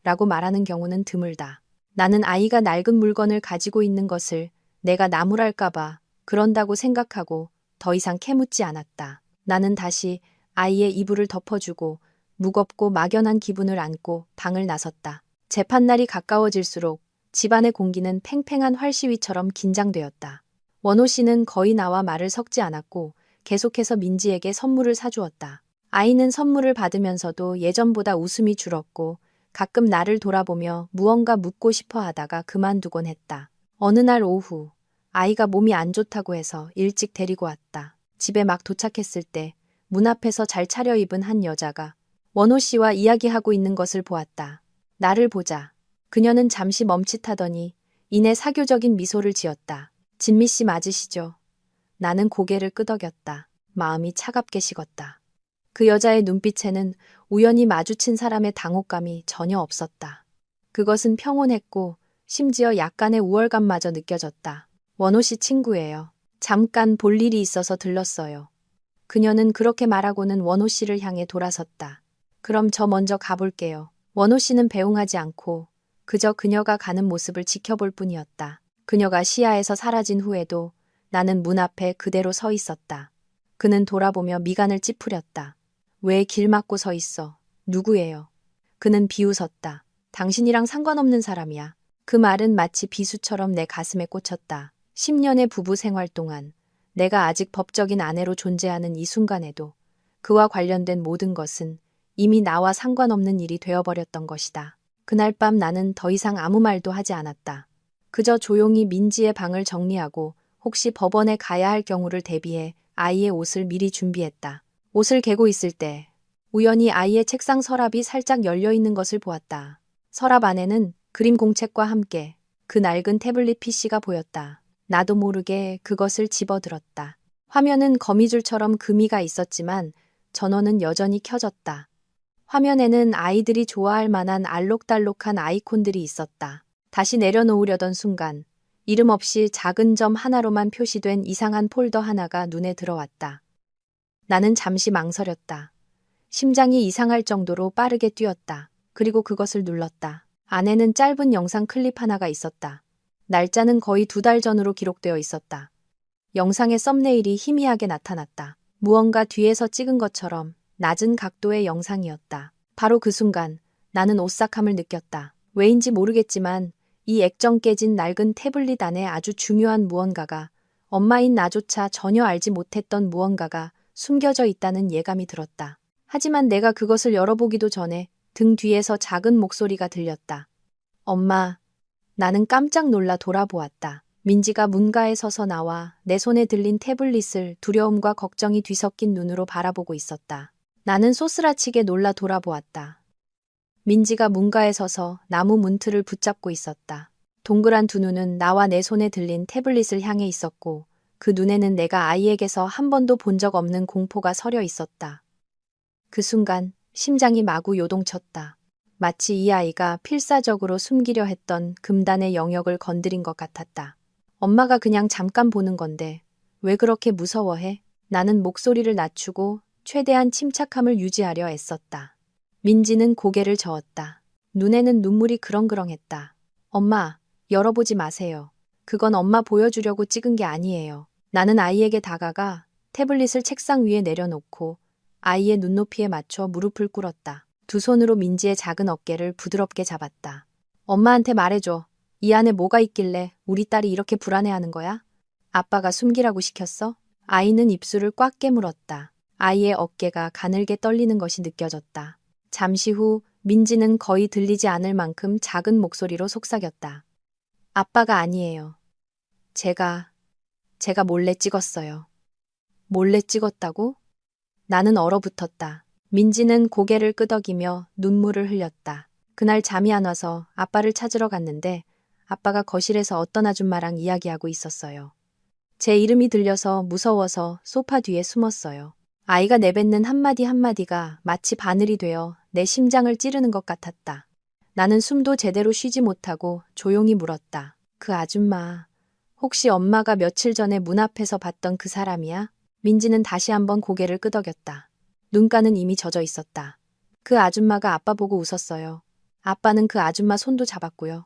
라고 말하는 경우는 드물다. 나는 아이가 낡은 물건을 가지고 있는 것을 내가 나무랄까봐 그런다고 생각하고 더 이상 캐묻지 않았다. 나는 다시 아이의 이불을 덮어주고 무겁고 막연한 기분을 안고 방을 나섰다. 재판날이 가까워질수록 집안의 공기는 팽팽한 활시위처럼 긴장되었다. 원호 씨는 거의 나와 말을 섞지 않았고 계속해서 민지에게 선물을 사주었다. 아이는 선물을 받으면서도 예전보다 웃음이 줄었고 가끔 나를 돌아보며 무언가 묻고 싶어 하다가 그만두곤 했다. 어느 날 오후 아이가 몸이 안 좋다고 해서 일찍 데리고 왔다. 집에 막 도착했을 때 문 앞에서 잘 차려입은 한 여자가 원호 씨와 이야기하고 있는 것을 보았다. 나를 보자 그녀는 잠시 멈칫하더니 이내 사교적인 미소를 지었다. 진미 씨 맞으시죠? 나는 고개를 끄덕였다. 마음이 차갑게 식었다. 그 여자의 눈빛에는 우연히 마주친 사람의 당혹감이 전혀 없었다. 그것은 평온했고 심지어 약간의 우월감마저 느껴졌다. 원호 씨 친구예요. 잠깐 볼 일이 있어서 들렀어요. 그녀는 그렇게 말하고는 원호 씨를 향해 돌아섰다. 그럼 저 먼저 가볼게요. 원호 씨는 배웅하지 않고 그저 그녀가 가는 모습을 지켜볼 뿐이었다. 그녀가 시야에서 사라진 후에도 나는 문 앞에 그대로 서 있었다. 그는 돌아보며 미간을 찌푸렸다. 왜 길 막고 서 있어? 누구예요? 그는 비웃었다. 당신이랑 상관없는 사람이야. 그 말은 마치 비수처럼 내 가슴에 꽂혔다. 10년의 부부 생활 동안 내가 아직 법적인 아내로 존재하는 이 순간에도 그와 관련된 모든 것은 이미 나와 상관없는 일이 되어버렸던 것이다. 그날 밤 나는 더 이상 아무 말도 하지 않았다. 그저 조용히 민지의 방을 정리하고 혹시 법원에 가야 할 경우를 대비해 아이의 옷을 미리 준비했다. 옷을 개고 있을 때 우연히 아이의 책상 서랍이 살짝 열려 있는 것을 보았다. 서랍 안에는 그림 공책과 함께 그 낡은 태블릿 PC가 보였다. 나도 모르게 그것을 집어들었다. 화면은 거미줄처럼 금이가 있었지만 전원은 여전히 켜졌다. 화면에는 아이들이 좋아할 만한 알록달록한 아이콘들이 있었다. 다시 내려놓으려던 순간 이름 없이 작은 점 하나로만 표시된 이상한 폴더 하나가 눈에 들어왔다. 나는 잠시 망설였다. 심장이 이상할 정도로 빠르게 뛰었다. 그리고 그것을 눌렀다. 안에는 짧은 영상 클립 하나가 있었다. 날짜는 거의 2달 전으로 기록되어 있었다. 영상의 썸네일이 희미하게 나타났다. 무언가 뒤에서 찍은 것처럼 낮은 각도의 영상이었다. 바로 그 순간 나는 오싹함을 느꼈다. 왜인지 모르겠지만 이 액정 깨진 낡은 태블릿 안에 아주 중요한 무언가가, 엄마인 나조차 전혀 알지 못했던 무언가가 숨겨져 있다는 예감이 들었다. 하지만 내가 그것을 열어보기도 전에 등 뒤에서 작은 목소리가 들렸다. 엄마. 나는 깜짝 놀라 돌아보았다. 민지가 문가에 서서 나와 내 손에 들린 태블릿을 두려움과 걱정이 뒤섞인 눈으로 바라보고 있었다. 나는 소스라치게 놀라 돌아보았다. 민지가 문가에 서서 나무 문틀을 붙잡고 있었다. 동그란 두 눈은 나와 내 손에 들린 태블릿을 향해 있었고 그 눈에는 내가 아이에게서 한 번도 본 적 없는 공포가 서려 있었다. 그 순간 심장이 마구 요동쳤다. 마치 이 아이가 필사적으로 숨기려 했던 금단의 영역을 건드린 것 같았다. 엄마가 그냥 잠깐 보는 건데 왜 그렇게 무서워해? 나는 목소리를 낮추고 최대한 침착함을 유지하려 애썼다. 민지는 고개를 저었다. 눈에는 눈물이 그렁그렁했다. 엄마, 열어보지 마세요. 그건 엄마 보여주려고 찍은 게 아니에요. 나는 아이에게 다가가 태블릿을 책상 위에 내려놓고 아이의 눈높이에 맞춰 무릎을 꿇었다. 두 손으로 민지의 작은 어깨를 부드럽게 잡았다. 엄마한테 말해줘. 이 안에 뭐가 있길래 우리 딸이 이렇게 불안해하는 거야? 아빠가 숨기라고 시켰어? 아이는 입술을 꽉 깨물었다. 아이의 어깨가 가늘게 떨리는 것이 느껴졌다. 잠시 후 민지는 거의 들리지 않을 만큼 작은 목소리로 속삭였다. 아빠가 아니에요. 제가 몰래 찍었어요. 몰래 찍었다고? 나는 얼어붙었다. 민지는 고개를 끄덕이며 눈물을 흘렸다. 그날 잠이 안 와서 아빠를 찾으러 갔는데 아빠가 거실에서 어떤 아줌마랑 이야기하고 있었어요. 제 이름이 들려서 무서워서 소파 뒤에 숨었어요. 아이가 내뱉는 한마디 한마디가 마치 바늘이 되어 내 심장을 찌르는 것 같았다. 나는 숨도 제대로 쉬지 못하고 조용히 물었다. 그 아줌마, 혹시 엄마가 며칠 전에 문 앞에서 봤던 그 사람이야? 민지는 다시 한번 고개를 끄덕였다. 눈가는 이미 젖어 있었다. 그 아줌마가 아빠 보고 웃었어요. 아빠는 그 아줌마 손도 잡았고요.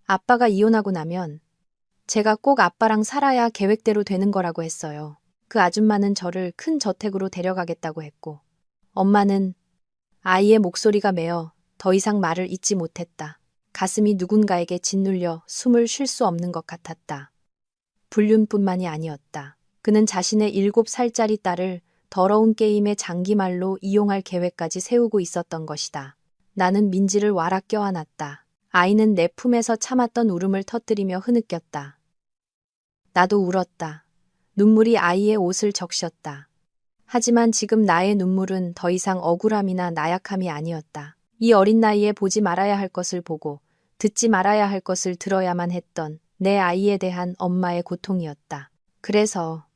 아빠가 이혼하고 나면 제가 꼭 아빠랑 살아야 계획대로 되는 거라고 했어요. 그 아줌마는 저를 큰 저택으로 데려가겠다고 했고, 엄마는 아이의 목소리가 메어 더 이상 말을 잇지 못했다. 가슴이 누군가에게 짓눌려 숨을 쉴 수 없는 것 같았다. 불륜뿐만이 아니었다. 그는 자신의 7살짜리 딸을 더러운 게임의 장기말로 이용할 계획까지 세우고 있었던 것이다. 나는 민지를 와락 껴안았다. 아이는 내 품에서 참았던 울음을 터뜨리며 흐느꼈다. 나도 울었다. 눈물이 아이의 옷을 적셨다. 하지만 지금 나의 눈물은 더 이상 억울함이나 나약함이 아니었다. 이 어린 나이에 보지 말아야 할 것을 보고 듣지 말아야 할 것을 들어야만 했던 내 아이에 대한 엄마의 고통이었다. 그래서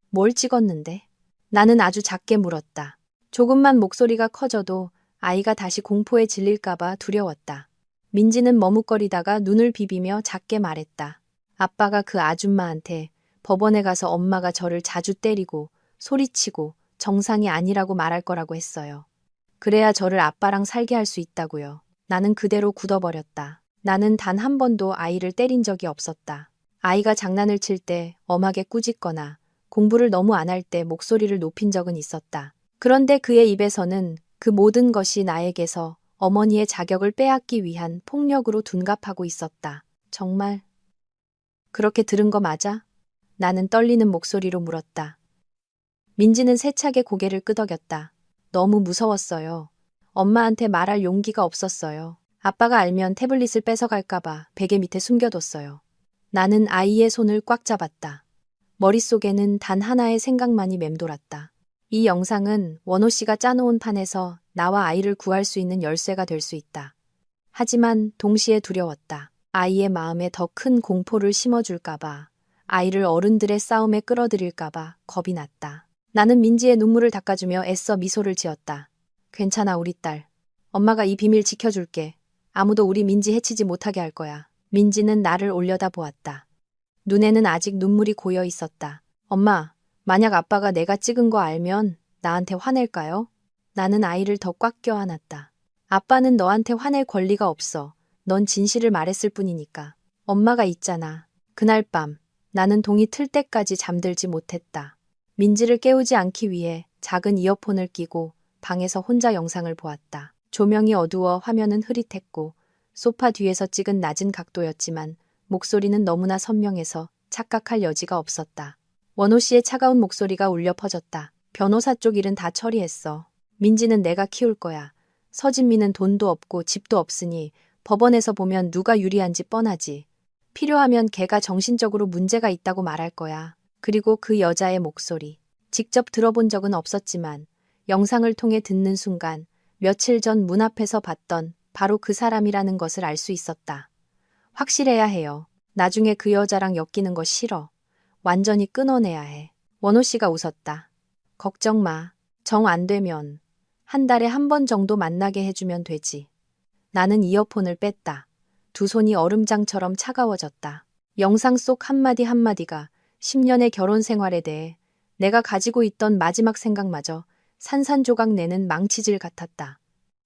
뭘 찍었는데? 나는 아주 작게 물었다. 조금만 목소리가 커져도 아이가 다시 공포에 질릴까봐 두려웠다. 민지는 머뭇거리다가 눈을 비비며 작게 말했다. 아빠가 그 아줌마한테 법원에 가서 엄마가 저를 자주 때리고 소리치고 정상이 아니라고 말할 거라고 했어요. 그래야 저를 아빠랑 살게 할 수 있다고요. 나는 그대로 굳어버렸다. 나는 단 한 번도 아이를 때린 적이 없었다. 아이가 장난을 칠 때 엄하게 꾸짖거나 공부를 너무 안 할 때 목소리를 높인 적은 있었다. 그런데 그의 입에서는 그 모든 것이 나에게서 어머니의 자격을 빼앗기 위한 폭력으로 둔갑하고 있었다. 정말 그렇게 들은 거 맞아? 나는 떨리는 목소리로 물었다. 민지는 세차게 고개를 끄덕였다. 너무 무서웠어요. 엄마한테 말할 용기가 없었어요. 아빠가 알면 태블릿을 뺏어갈까봐 베개 밑에 숨겨뒀어요. 나는 아이의 손을 꽉 잡았다. 머릿속에는 단 하나의 생각만이 맴돌았다. 이 영상은 원호 씨가 짜놓은 판에서 나와 아이를 구할 수 있는 열쇠가 될 수 있다. 하지만 동시에 두려웠다. 아이의 마음에 더 큰 공포를 심어줄까봐, 아이를 어른들의 싸움에 끌어들일까봐 겁이 났다. 나는 민지의 눈물을 닦아주며 애써 미소를 지었다. 괜찮아, 우리 딸. 엄마가 이 비밀 지켜줄게. 아무도 우리 민지 해치지 못하게 할 거야. 민지는 나를 올려다보았다. 눈에는 아직 눈물이 고여 있었다. 엄마, 만약 아빠가 내가 찍은 거 알면 나한테 화낼까요? 나는 아이를 더 꽉 껴안았다. 아빠는 너한테 화낼 권리가 없어. 넌 진실을 말했을 뿐이니까. 엄마가 있잖아. 그날 밤 나는 동이 틀 때까지 잠들지 못했다. 민지를 깨우지 않기 위해 작은 이어폰을 끼고 방에서 혼자 영상을 보았다. 조명이 어두워 화면은 흐릿했고 소파 뒤에서 찍은 낮은 각도였지만 목소리는 너무나 선명해서 착각할 여지가 없었다. 원호 씨의 차가운 목소리가 울려 퍼졌다. 변호사 쪽 일은 다 처리했어. 민지는 내가 키울 거야. 서진미는 돈도 없고 집도 없으니 법원에서 보면 누가 유리한지 뻔하지. 필요하면 걔가 정신적으로 문제가 있다고 말할 거야. 그리고 그 여자의 목소리. 직접 들어본 적은 없었지만 영상을 통해 듣는 순간 며칠 전 문 앞에서 봤던 바로 그 사람이라는 것을 알 수 있었다. 확실해야 해요. 나중에 그 여자랑 엮이는 거 싫어. 완전히 끊어내야 해. 원호 씨가 웃었다. 걱정 마. 정 안 되면 한 달에 한 번 정도 만나게 해주면 되지. 나는 이어폰을 뺐다. 두 손이 얼음장처럼 차가워졌다. 영상 속 한마디 한마디가 10년의 결혼 생활에 대해 내가 가지고 있던 마지막 생각마저 산산조각 내는 망치질 같았다.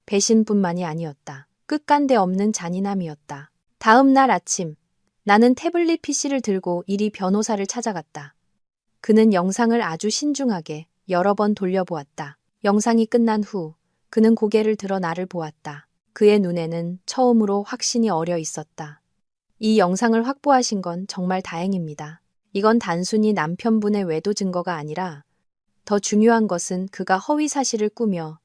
배신뿐만이 아니었다. 끝간데 없는 잔인함이었다. 다음 날 아침, 나는 태블릿 PC를 들고 이리 변호사를 찾아갔다. 그는 영상을 아주 신중하게 여러 번 돌려보았다. 영상이 끝난 후 그는 고개를 들어 나를 보았다. 그의 눈에는 처음으로 확신이 어려 있었다. 이 영상을 확보하신 건 정말 다행입니다. 이건 단순히 남편분의 외도 증거가 아니라 더 중요한 것은 그가 허위 사실을 꾸며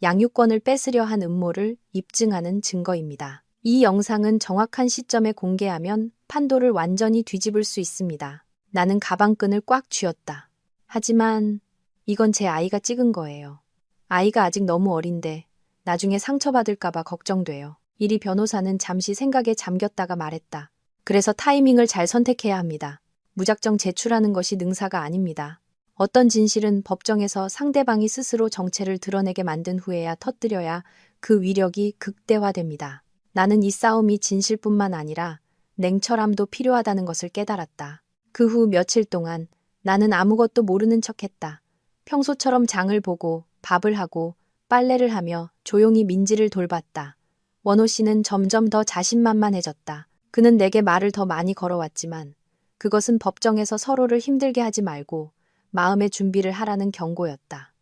양육권을 뺏으려 한 음모를 입증하는 증거입니다. 이 영상은 정확한 시점에 공개하면 판도를 완전히 뒤집을 수 있습니다. 나는 가방끈을 꽉 쥐었다. 하지만 이건 제 아이가 찍은 거예요. 아이가 아직 너무 어린데 나중에 상처받을까봐 걱정돼요. 이리 변호사는 잠시 생각에 잠겼다가 말했다. 그래서 타이밍을 잘 선택해야 합니다. 무작정 제출하는 것이 능사가 아닙니다. 어떤 진실은 법정에서 상대방이 스스로 정체를 드러내게 만든 후에야 터뜨려야 그 위력이 극대화됩니다. 나는 이 싸움이 진실뿐만 아니라 냉철함도 필요하다는 것을 깨달았다. 그 후 며칠 동안 나는 아무것도 모르는 척했다. 평소처럼 장을 보고 밥을 하고 빨래를 하며 조용히 민지를 돌봤다. 원호 씨는 점점 더 자신만만해졌다. 그는 내게 말을 더 많이 걸어왔지만 그것은 법정에서 서로를 힘들게 하지 말고 마음의 준비를 하라는 경고였다.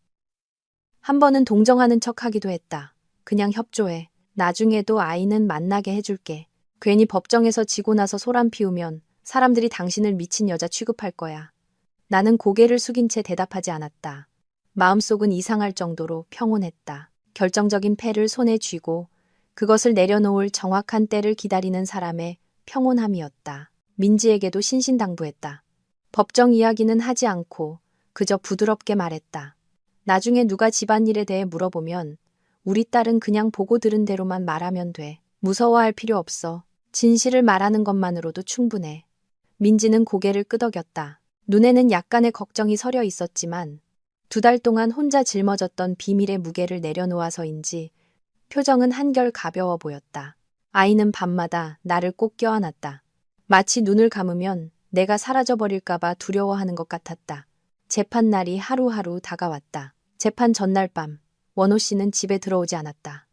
한 번은 동정하는 척하기도 했다. 그냥 협조해. 나중에도 아이는 만나게 해줄게. 괜히 법정에서 지고 나서 소란 피우면 사람들이 당신을 미친 여자 취급할 거야. 나는 고개를 숙인 채 대답하지 않았다. 마음속은 이상할 정도로 평온했다. 결정적인 패를 손에 쥐고 그것을 내려놓을 정확한 때를 기다리는 사람의 평온함이었다. 민지에게도 신신당부했다. 법정 이야기는 하지 않고 그저 부드럽게 말했다. 나중에 누가 집안일에 대해 물어보면 우리 딸은 그냥 보고 들은 대로만 말하면 돼. 무서워할 필요 없어. 진실을 말하는 것만으로도 충분해. 민지는 고개를 끄덕였다. 눈에는 약간의 걱정이 서려 있었지만 2달 동안 혼자 짊어졌던 비밀의 무게를 내려놓아서인지 표정은 한결 가벼워 보였다. 아이는 밤마다 나를 꼭 껴안았다. 마치 눈을 감으면 내가 사라져버릴까봐 두려워하는 것 같았다. 재판 날이 하루하루 다가왔다. 재판 전날 밤, 원호 씨는 집에 들어오지 않았다.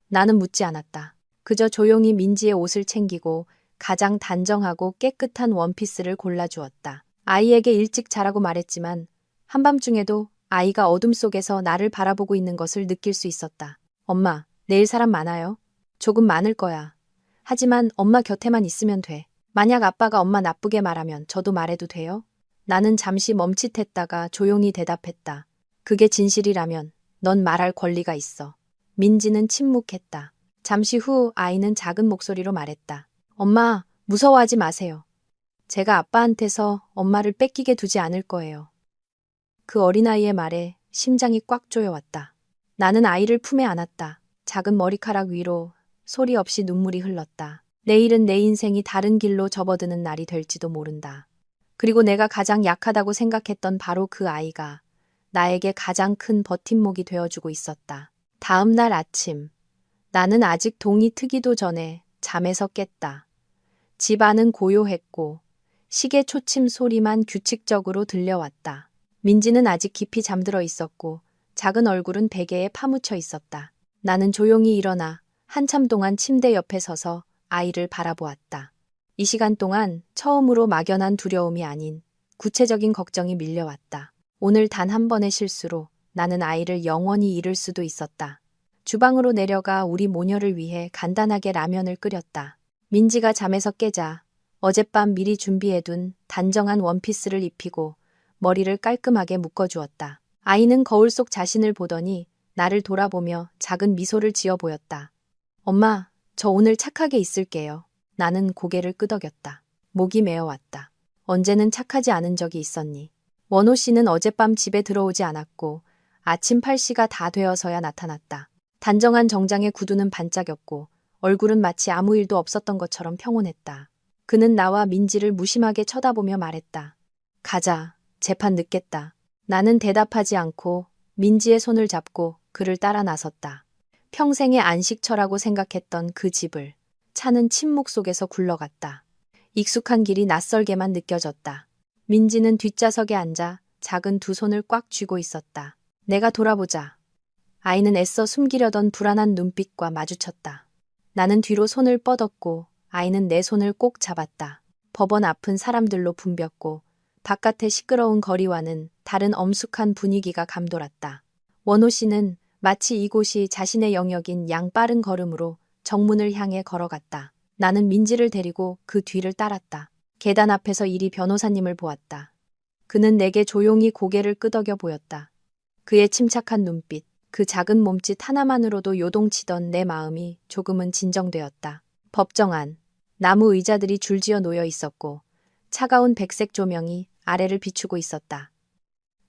나는 묻지 않았다. 그저 조용히 민지의 옷을 챙기고 가장 단정하고 깨끗한 원피스를 골라주었다. 아이에게 일찍 자라고 말했지만 한밤중에도 아이가 어둠 속에서 나를 바라보고 있는 것을 느낄 수 있었다. 엄마, 내일 사람 많아요? 조금 많을 거야. 하지만 엄마 곁에만 있으면 돼. 만약 아빠가 엄마 나쁘게 말하면 저도 말해도 돼요? 나는 잠시 멈칫했다가 조용히 대답했다. 그게 진실이라면 넌 말할 권리가 있어. 민지는 침묵했다. 잠시 후 아이는 작은 목소리로 말했다. 엄마, 무서워하지 마세요. 제가 아빠한테서 엄마를 뺏기게 두지 않을 거예요. 그 어린아이의 말에 심장이 꽉 조여왔다. 나는 아이를 품에 안았다. 작은 머리카락 위로 소리 없이 눈물이 흘렀다. 내일은 내 인생이 다른 길로 접어드는 날이 될지도 모른다. 그리고 내가 가장 약하다고 생각했던 바로 그 아이가 나에게 가장 큰 버팀목이 되어주고 있었다. 다음 날 아침, 나는 아직 동이 트기도 전에 잠에서 깼다. 집 안은 고요했고 시계 초침 소리만 규칙적으로 들려왔다. 민지는 아직 깊이 잠들어 있었고 작은 얼굴은 베개에 파묻혀 있었다. 나는 조용히 일어나 한참 동안 침대 옆에 서서 아이를 바라보았다. 이 시간 동안 처음으로 막연한 두려움이 아닌 구체적인 걱정이 밀려왔다. 오늘 단 한 번의 실수로 나는 아이를 영원히 잃을 수도 있었다. 주방으로 내려가 우리 모녀를 위해 간단하게 라면을 끓였다. 민지가 잠에서 깨자 어젯밤 미리 준비해둔 단정한 원피스를 입히고 머리를 깔끔하게 묶어주었다. 아이는 거울 속 자신을 보더니 나를 돌아보며 작은 미소를 지어 보였다. 엄마, 저 오늘 착하게 있을게요. 나는 고개를 끄덕였다. 목이 메어왔다. 언제는 착하지 않은 적이 있었니? 원호 씨는 어젯밤 집에 들어오지 않았고 아침 8시가 다 되어서야 나타났다. 단정한 정장의 구두는 반짝였고 얼굴은 마치 아무 일도 없었던 것처럼 평온했다. 그는 나와 민지를 무심하게 쳐다보며 말했다. 가자. 재판 늦겠다. 나는 대답하지 않고 민지의 손을 잡고 그를 따라 나섰다. 평생의 안식처라고 생각했던 그 집을 차는 침묵 속에서 굴러갔다. 익숙한 길이 낯설게만 느껴졌다. 민지는 뒷좌석에 앉아 작은 두 손을 꽉 쥐고 있었다. 내가 돌아보자. 아이는 애써 숨기려던 불안한 눈빛과 마주쳤다. 나는 뒤로 손을 뻗었고 아이는 내 손을 꼭 잡았다. 법원 앞은 사람들로 붐볐고 바깥의 시끄러운 거리와는 다른 엄숙한 분위기가 감돌았다. 원호 씨는 마치 이곳이 자신의 영역인 양빠른 걸음으로 정문을 향해 걸어갔다. 나는 민지를 데리고 그 뒤를 따랐다. 계단 앞에서 이리 변호사님을 보았다. 그는 내게 조용히 고개를 끄덕여 보였다. 그의 침착한 눈빛, 그 작은 몸짓 하나만으로도 요동치던 내 마음이 조금은 진정되었다. 법정 안, 나무 의자들이 줄지어 놓여 있었고 차가운 백색 조명이 아래를 비추고 있었다.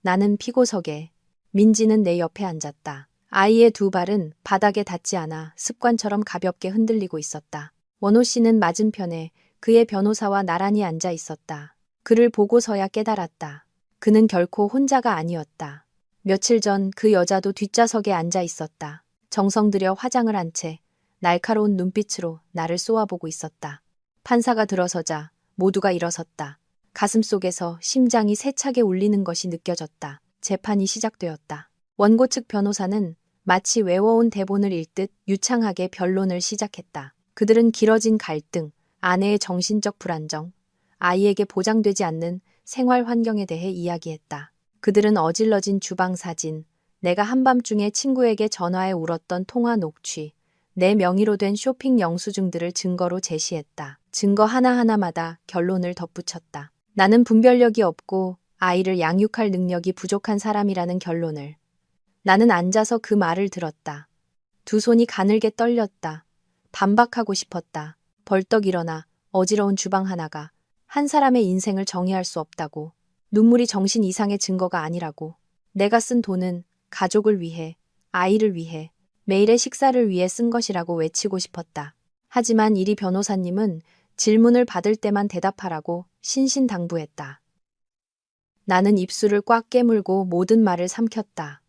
나는 피고석에, 민지는 내 옆에 앉았다. 아이의 두 발은 바닥에 닿지 않아 습관처럼 가볍게 흔들리고 있었다. 원호 씨는 맞은편에 그의 변호사와 나란히 앉아 있었다. 그를 보고서야 깨달았다. 그는 결코 혼자가 아니었다. 며칠 전 그 여자도 뒷좌석에 앉아 있었다. 정성 들여 화장을 한 채 날카로운 눈빛으로 나를 쏘아보고 있었다. 판사가 들어서자 모두가 일어섰다. 가슴속에서 심장이 세차게 울리는 것이 느껴졌다. 재판이 시작되었다. 원고 측 변호사는 마치 외워온 대본을 읽듯 유창하게 변론을 시작했다. 그들은 길어진 갈등, 아내의 정신적 불안정, 아이에게 보장되지 않는 생활 환경에 대해 이야기했다. 그들은 어질러진 주방 사진, 내가 한밤중에 친구에게 전화해 울었던 통화 녹취, 내 명의로 된 쇼핑 영수증들을 증거로 제시했다. 증거 하나하나마다 결론을 덧붙였다. 나는 분별력이 없고 아이를 양육할 능력이 부족한 사람이라는 결론을. 나는 앉아서 그 말을 들었다. 두 손이 가늘게 떨렸다. 반박하고 싶었다. 벌떡 일어나 어지러운 주방 하나가 한 사람의 인생을 정의할 수 없다고. 눈물이 정신 이상의 증거가 아니라고. 내가 쓴 돈은 가족을 위해, 아이를 위해, 매일의 식사를 위해 쓴 것이라고 외치고 싶었다. 하지만 이리 변호사님은 질문을 받을 때만 대답하라고 신신당부했다. 나는 입술을 꽉 깨물고 모든 말을 삼켰다.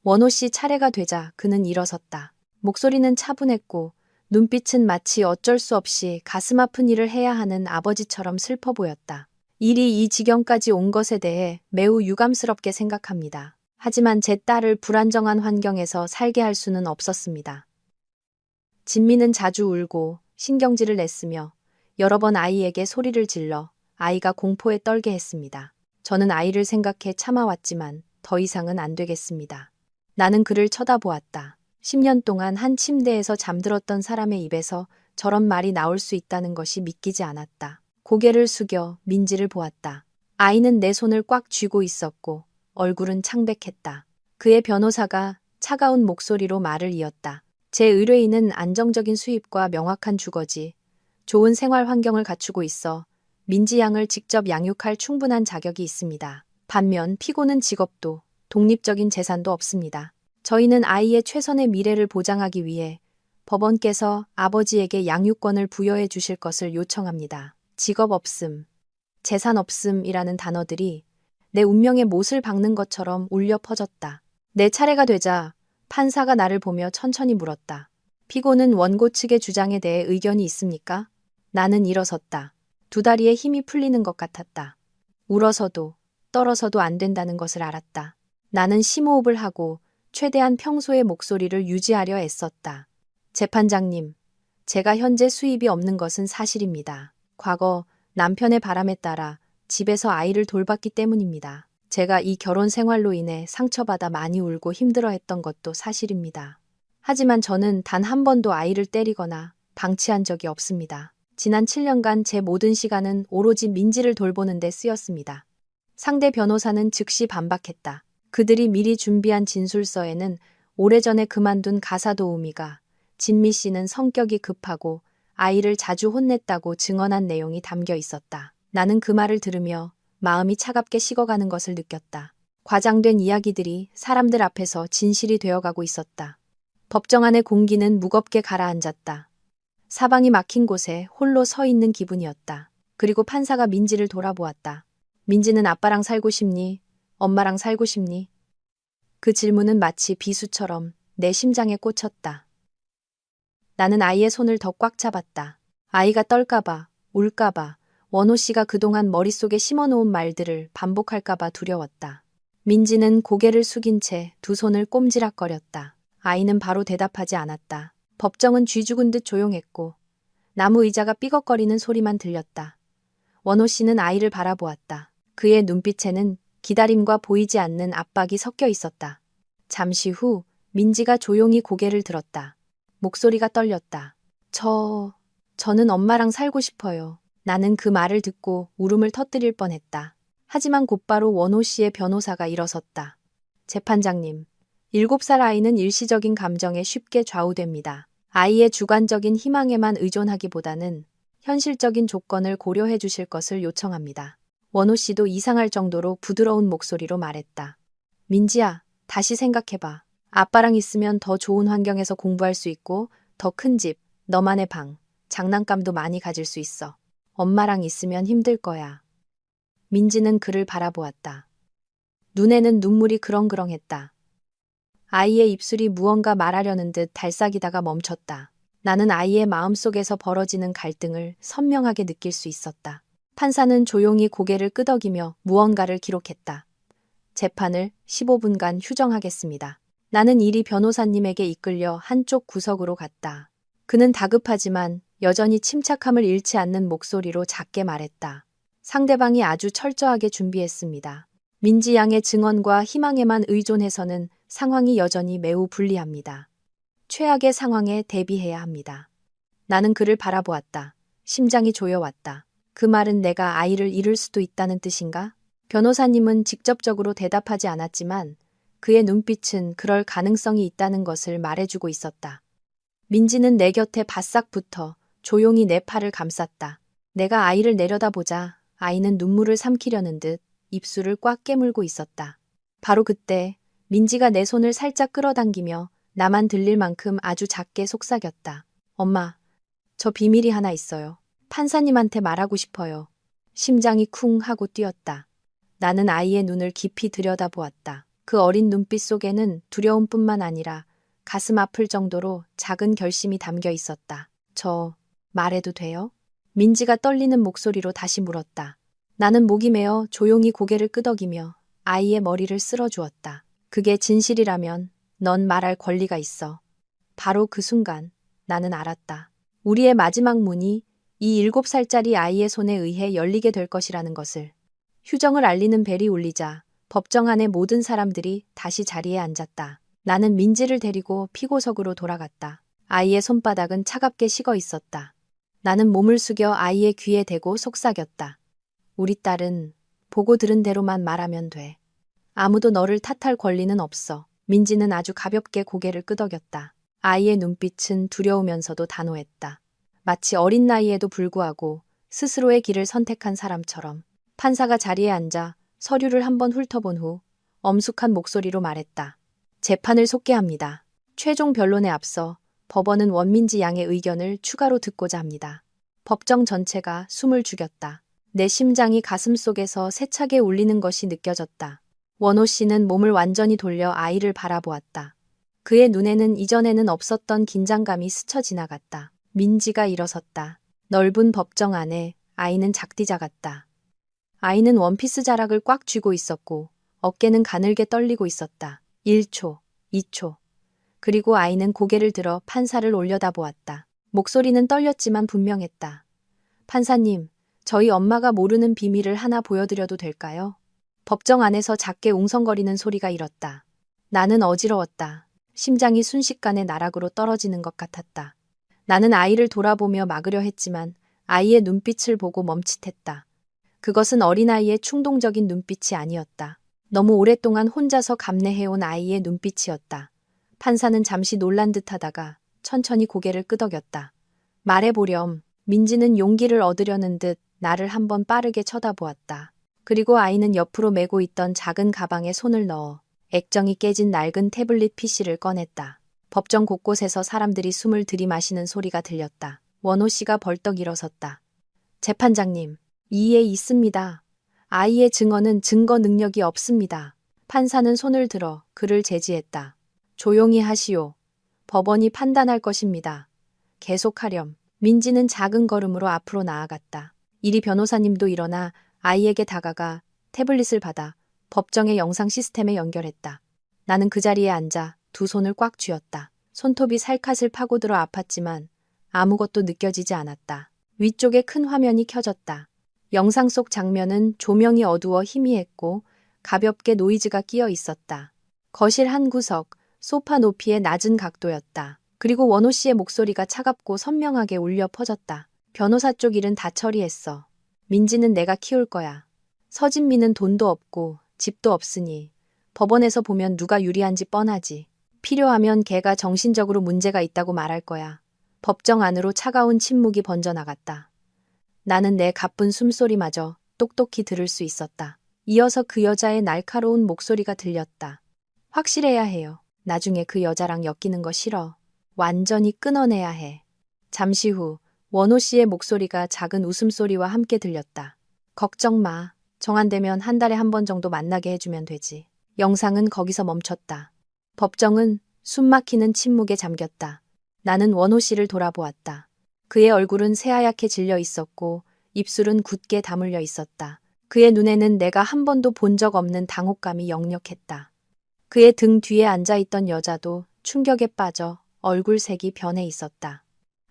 원호 씨 차례가 되자 그는 일어섰다. 목소리는 차분했고 눈빛은 마치 어쩔 수 없이 가슴 아픈 일을 해야 하는 아버지처럼 슬퍼 보였다. 일이 이 지경까지 온 것에 대해 매우 유감스럽게 생각합니다. 하지만 제 딸을 불안정한 환경에서 살게 할 수는 없었습니다. 진미는 자주 울고 신경질을 냈으며 여러 번 아이에게 소리를 질러 아이가 공포에 떨게 했습니다. 저는 아이를 생각해 참아왔지만 더 이상은 안 되겠습니다. 나는 그를 쳐다보았다. 10년 동안 한 침대에서 잠들었던 사람의 입에서 저런 말이 나올 수 있다는 것이 믿기지 않았다. 고개를 숙여 민지를 보았다. 아이는 내 손을 꽉 쥐고 있었고 얼굴은 창백했다. 그의 변호사가 차가운 목소리로 말을 이었다. 제 의뢰인은 안정적인 수입과 명확한 주거지, 좋은 생활 환경을 갖추고 있어 민지 양을 직접 양육할 충분한 자격이 있습니다. 반면 피고는 직업도 독립적인 재산도 없습니다. 저희는 아이의 최선의 미래를 보장하기 위해 법원께서 아버지에게 양육권을 부여해 주실 것을 요청합니다. 직업 없음, 재산 없음이라는 단어들이 내 운명에 못을 박는 것처럼 울려 퍼졌다. 내 차례가 되자 판사가 나를 보며 천천히 물었다. 피고는 원고 측의 주장에 대해 의견이 있습니까? 나는 일어섰다. 두 다리에 힘이 풀리는 것 같았다. 울어서도 떨어서도 안 된다는 것을 알았다. 나는 심호흡을 하고 최대한 평소의 목소리를 유지하려 애썼다. 재판장님, 제가 현재 수입이 없는 것은 사실입니다. 과거 남편의 바람에 따라 집에서 아이를 돌봤기 때문입니다. 제가 이 결혼 생활로 인해 상처받아 많이 울고 힘들어했던 것도 사실입니다. 하지만 저는 단 한 번도 아이를 때리거나 방치한 적이 없습니다. 지난 7년간 제 모든 시간은 오로지 민지를 돌보는 데 쓰였습니다. 상대 변호사는 즉시 반박했다. 그들이 미리 준비한 진술서에는 오래전에 그만둔 가사도우미가 진미 씨는 성격이 급하고 아이를 자주 혼냈다고 증언한 내용이 담겨 있었다. 나는 그 말을 들으며 마음이 차갑게 식어가는 것을 느꼈다. 과장된 이야기들이 사람들 앞에서 진실이 되어가고 있었다. 법정 안의 공기는 무겁게 가라앉았다. 사방이 막힌 곳에 홀로 서 있는 기분이었다. 그리고 판사가 민지를 돌아보았다. 민지는 아빠랑 살고 싶니? 엄마랑 살고 싶니? 그 질문은 마치 비수처럼 내 심장에 꽂혔다. 나는 아이의 손을 더 꽉 잡았다. 아이가 떨까봐, 울까봐, 원호 씨가 그동안 머릿속에 심어놓은 말들을 반복할까봐 두려웠다. 민지는 고개를 숙인 채 두 손을 꼼지락거렸다. 아이는 바로 대답하지 않았다. 법정은 쥐 죽은 듯 조용했고 나무 의자가 삐걱거리는 소리만 들렸다. 원호 씨는 아이를 바라보았다. 그의 눈빛에는 기다림과 보이지 않는 압박이 섞여 있었다. 잠시 후 민지가 조용히 고개를 들었다. 목소리가 떨렸다. 저는 엄마랑 살고 싶어요. 나는 그 말을 듣고 울음을 터뜨릴 뻔했다. 하지만 곧바로 원호 씨의 변호사가 일어섰다. 재판장님, 7살 아이는 일시적인 감정에 쉽게 좌우됩니다. 아이의 주관적인 희망에만 의존하기보다는 현실적인 조건을 고려해 주실 것을 요청합니다. 원호 씨도 이상할 정도로 부드러운 목소리로 말했다. 민지야, 다시 생각해봐. 아빠랑 있으면 더 좋은 환경에서 공부할 수 있고 더 큰 집, 너만의 방, 장난감도 많이 가질 수 있어. 엄마랑 있으면 힘들 거야. 민지는 그를 바라보았다. 눈에는 눈물이 그렁그렁했다. 아이의 입술이 무언가 말하려는 듯 달싹이다가 멈췄다. 나는 아이의 마음속에서 벌어지는 갈등을 선명하게 느낄 수 있었다. 판사는 조용히 고개를 끄덕이며 무언가를 기록했다. 재판을 15분간 휴정하겠습니다. 나는 이리 변호사님에게 이끌려 한쪽 구석으로 갔다. 그는 다급하지만 여전히 침착함을 잃지 않는 목소리로 작게 말했다. 상대방이 아주 철저하게 준비했습니다. 민지 양의 증언과 희망에만 의존해서는 상황이 여전히 매우 불리합니다. 최악의 상황에 대비해야 합니다. 나는 그를 바라보았다. 심장이 조여왔다. 그 말은 내가 아이를 잃을 수도 있다는 뜻인가? 변호사님은 직접적으로 대답하지 않았지만 그의 눈빛은 그럴 가능성이 있다는 것을 말해주고 있었다. 민지는 내 곁에 바싹 붙어 조용히 내 팔을 감쌌다. 내가 아이를 내려다보자 아이는 눈물을 삼키려는 듯 입술을 꽉 깨물고 있었다. 바로 그때 민지가 내 손을 살짝 끌어당기며 나만 들릴 만큼 아주 작게 속삭였다. 엄마, 저 비밀이 하나 있어요. 판사님한테 말하고 싶어요. 심장이 쿵 하고 뛰었다. 나는 아이의 눈을 깊이 들여다보았다. 그 어린 눈빛 속에는 두려움뿐만 아니라 가슴 아플 정도로 작은 결심이 담겨 있었다. 저 말해도 돼요? 민지가 떨리는 목소리로 다시 물었다. 나는 목이 메어 조용히 고개를 끄덕이며 아이의 머리를 쓸어주었다. 그게 진실이라면 넌 말할 권리가 있어. 바로 그 순간 나는 알았다. 우리의 마지막 문이 이 7살짜리 아이의 손에 의해 열리게 될 것이라는 것을. 휴정을 알리는 벨이 울리자 법정 안의 모든 사람들이 다시 자리에 앉았다. 나는 민지를 데리고 피고석으로 돌아갔다. 아이의 손바닥은 차갑게 식어 있었다. 나는 몸을 숙여 아이의 귀에 대고 속삭였다. 우리 딸은 보고 들은 대로만 말하면 돼. 아무도 너를 탓할 권리는 없어. 민지는 아주 가볍게 고개를 끄덕였다. 아이의 눈빛은 두려우면서도 단호했다. 마치 어린 나이에도 불구하고 스스로의 길을 선택한 사람처럼. 판사가 자리에 앉아 서류를 한번 훑어본 후 엄숙한 목소리로 말했다. 재판을 속개합니다. 최종 변론에 앞서 법원은 원민지 양의 의견을 추가로 듣고자 합니다. 법정 전체가 숨을 죽였다. 내 심장이 가슴속에서 세차게 울리는 것이 느껴졌다. 원호 씨는 몸을 완전히 돌려 아이를 바라보았다. 그의 눈에는 이전에는 없었던 긴장감이 스쳐 지나갔다. 민지가 일어섰다. 넓은 법정 안에 아이는 작디 작았다. 아이는 원피스 자락을 꽉 쥐고 있었고 어깨는 가늘게 떨리고 있었다. 1초, 2초. 그리고 아이는 고개를 들어 판사를 올려다보았다. 목소리는 떨렸지만 분명했다. 판사님, 저희 엄마가 모르는 비밀을 하나 보여드려도 될까요? 법정 안에서 작게 웅성거리는 소리가 일었다. 나는 어지러웠다. 심장이 순식간에 나락으로 떨어지는 것 같았다. 나는 아이를 돌아보며 막으려 했지만 아이의 눈빛을 보고 멈칫했다. 그것은 어린아이의 충동적인 눈빛이 아니었다. 너무 오랫동안 혼자서 감내해온 아이의 눈빛이었다. 판사는 잠시 놀란 듯하다가 천천히 고개를 끄덕였다. 말해보렴. 민지는 용기를 얻으려는 듯 나를 한번 빠르게 쳐다보았다. 그리고 아이는 옆으로 메고 있던 작은 가방에 손을 넣어 액정이 깨진 낡은 태블릿 PC를 꺼냈다. 법정 곳곳에서 사람들이 숨을 들이마시는 소리가 들렸다. 원호 씨가 벌떡 일어섰다. 재판장님, 이에 있습니다. 아이의 증언은 증거 능력이 없습니다. 판사는 손을 들어 그를 제지했다. 조용히 하시오. 법원이 판단할 것입니다. 계속하렴. 민지는 작은 걸음으로 앞으로 나아갔다. 이리 변호사님도 일어나 아이에게 다가가 태블릿을 받아 법정의 영상 시스템에 연결했다. 나는 그 자리에 앉아 두 손을 꽉 쥐었다. 손톱이 살갗을 파고들어 아팠지만 아무것도 느껴지지 않았다. 위쪽에 큰 화면이 켜졌다. 영상 속 장면은 조명이 어두워 희미했고 가볍게 노이즈가 끼어 있었다. 거실 한 구석, 소파 높이의 낮은 각도였다. 그리고 원호 씨의 목소리가 차갑고 선명하게 울려 퍼졌다. 변호사 쪽 일은 다 처리했어. 민지는 내가 키울 거야. 서진미는 돈도 없고 집도 없으니 법원에서 보면 누가 유리한지 뻔하지. 필요하면 걔가 정신적으로 문제가 있다고 말할 거야. 법정 안으로 차가운 침묵이 번져나갔다. 나는 내 가쁜 숨소리마저 똑똑히 들을 수 있었다. 이어서 그 여자의 날카로운 목소리가 들렸다. 확실해야 해요. 나중에 그 여자랑 엮이는 거 싫어. 완전히 끊어내야 해. 잠시 후 원호 씨의 목소리가 작은 웃음소리와 함께 들렸다. 걱정 마. 정안되면 한 달에 한 번 정도 만나게 해주면 되지. 영상은 거기서 멈췄다. 법정은 숨막히는 침묵에 잠겼다. 나는 원호 씨를 돌아보았다. 그의 얼굴은 새하얗게 질려 있었고 입술은 굳게 다물려 있었다. 그의 눈에는 내가 한 번도 본 적 없는 당혹감이 역력했다. 그의 등 뒤에 앉아있던 여자도 충격에 빠져 얼굴색이 변해 있었다.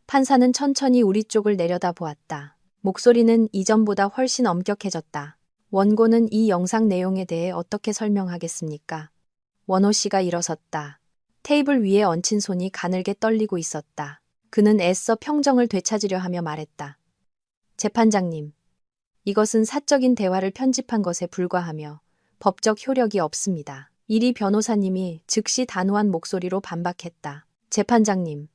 판사는 천천히 우리 쪽을 내려다보았다. 목소리는 이전보다 훨씬 엄격해졌다. 원고는 이 영상 내용에 대해 어떻게 설명하겠습니까? 원호 씨가 일어섰다. 테이블 위에 얹힌 손이 가늘게 떨리고 있었다. 그는 애써 평정을 되찾으려 하며 말했다. 재판장님, 이것은 사적인 대화를 편집한 것에 불과하며 법적 효력이 없습니다. 이리 변호사님이 즉시 단호한 목소리로 반박했다. 재판장님,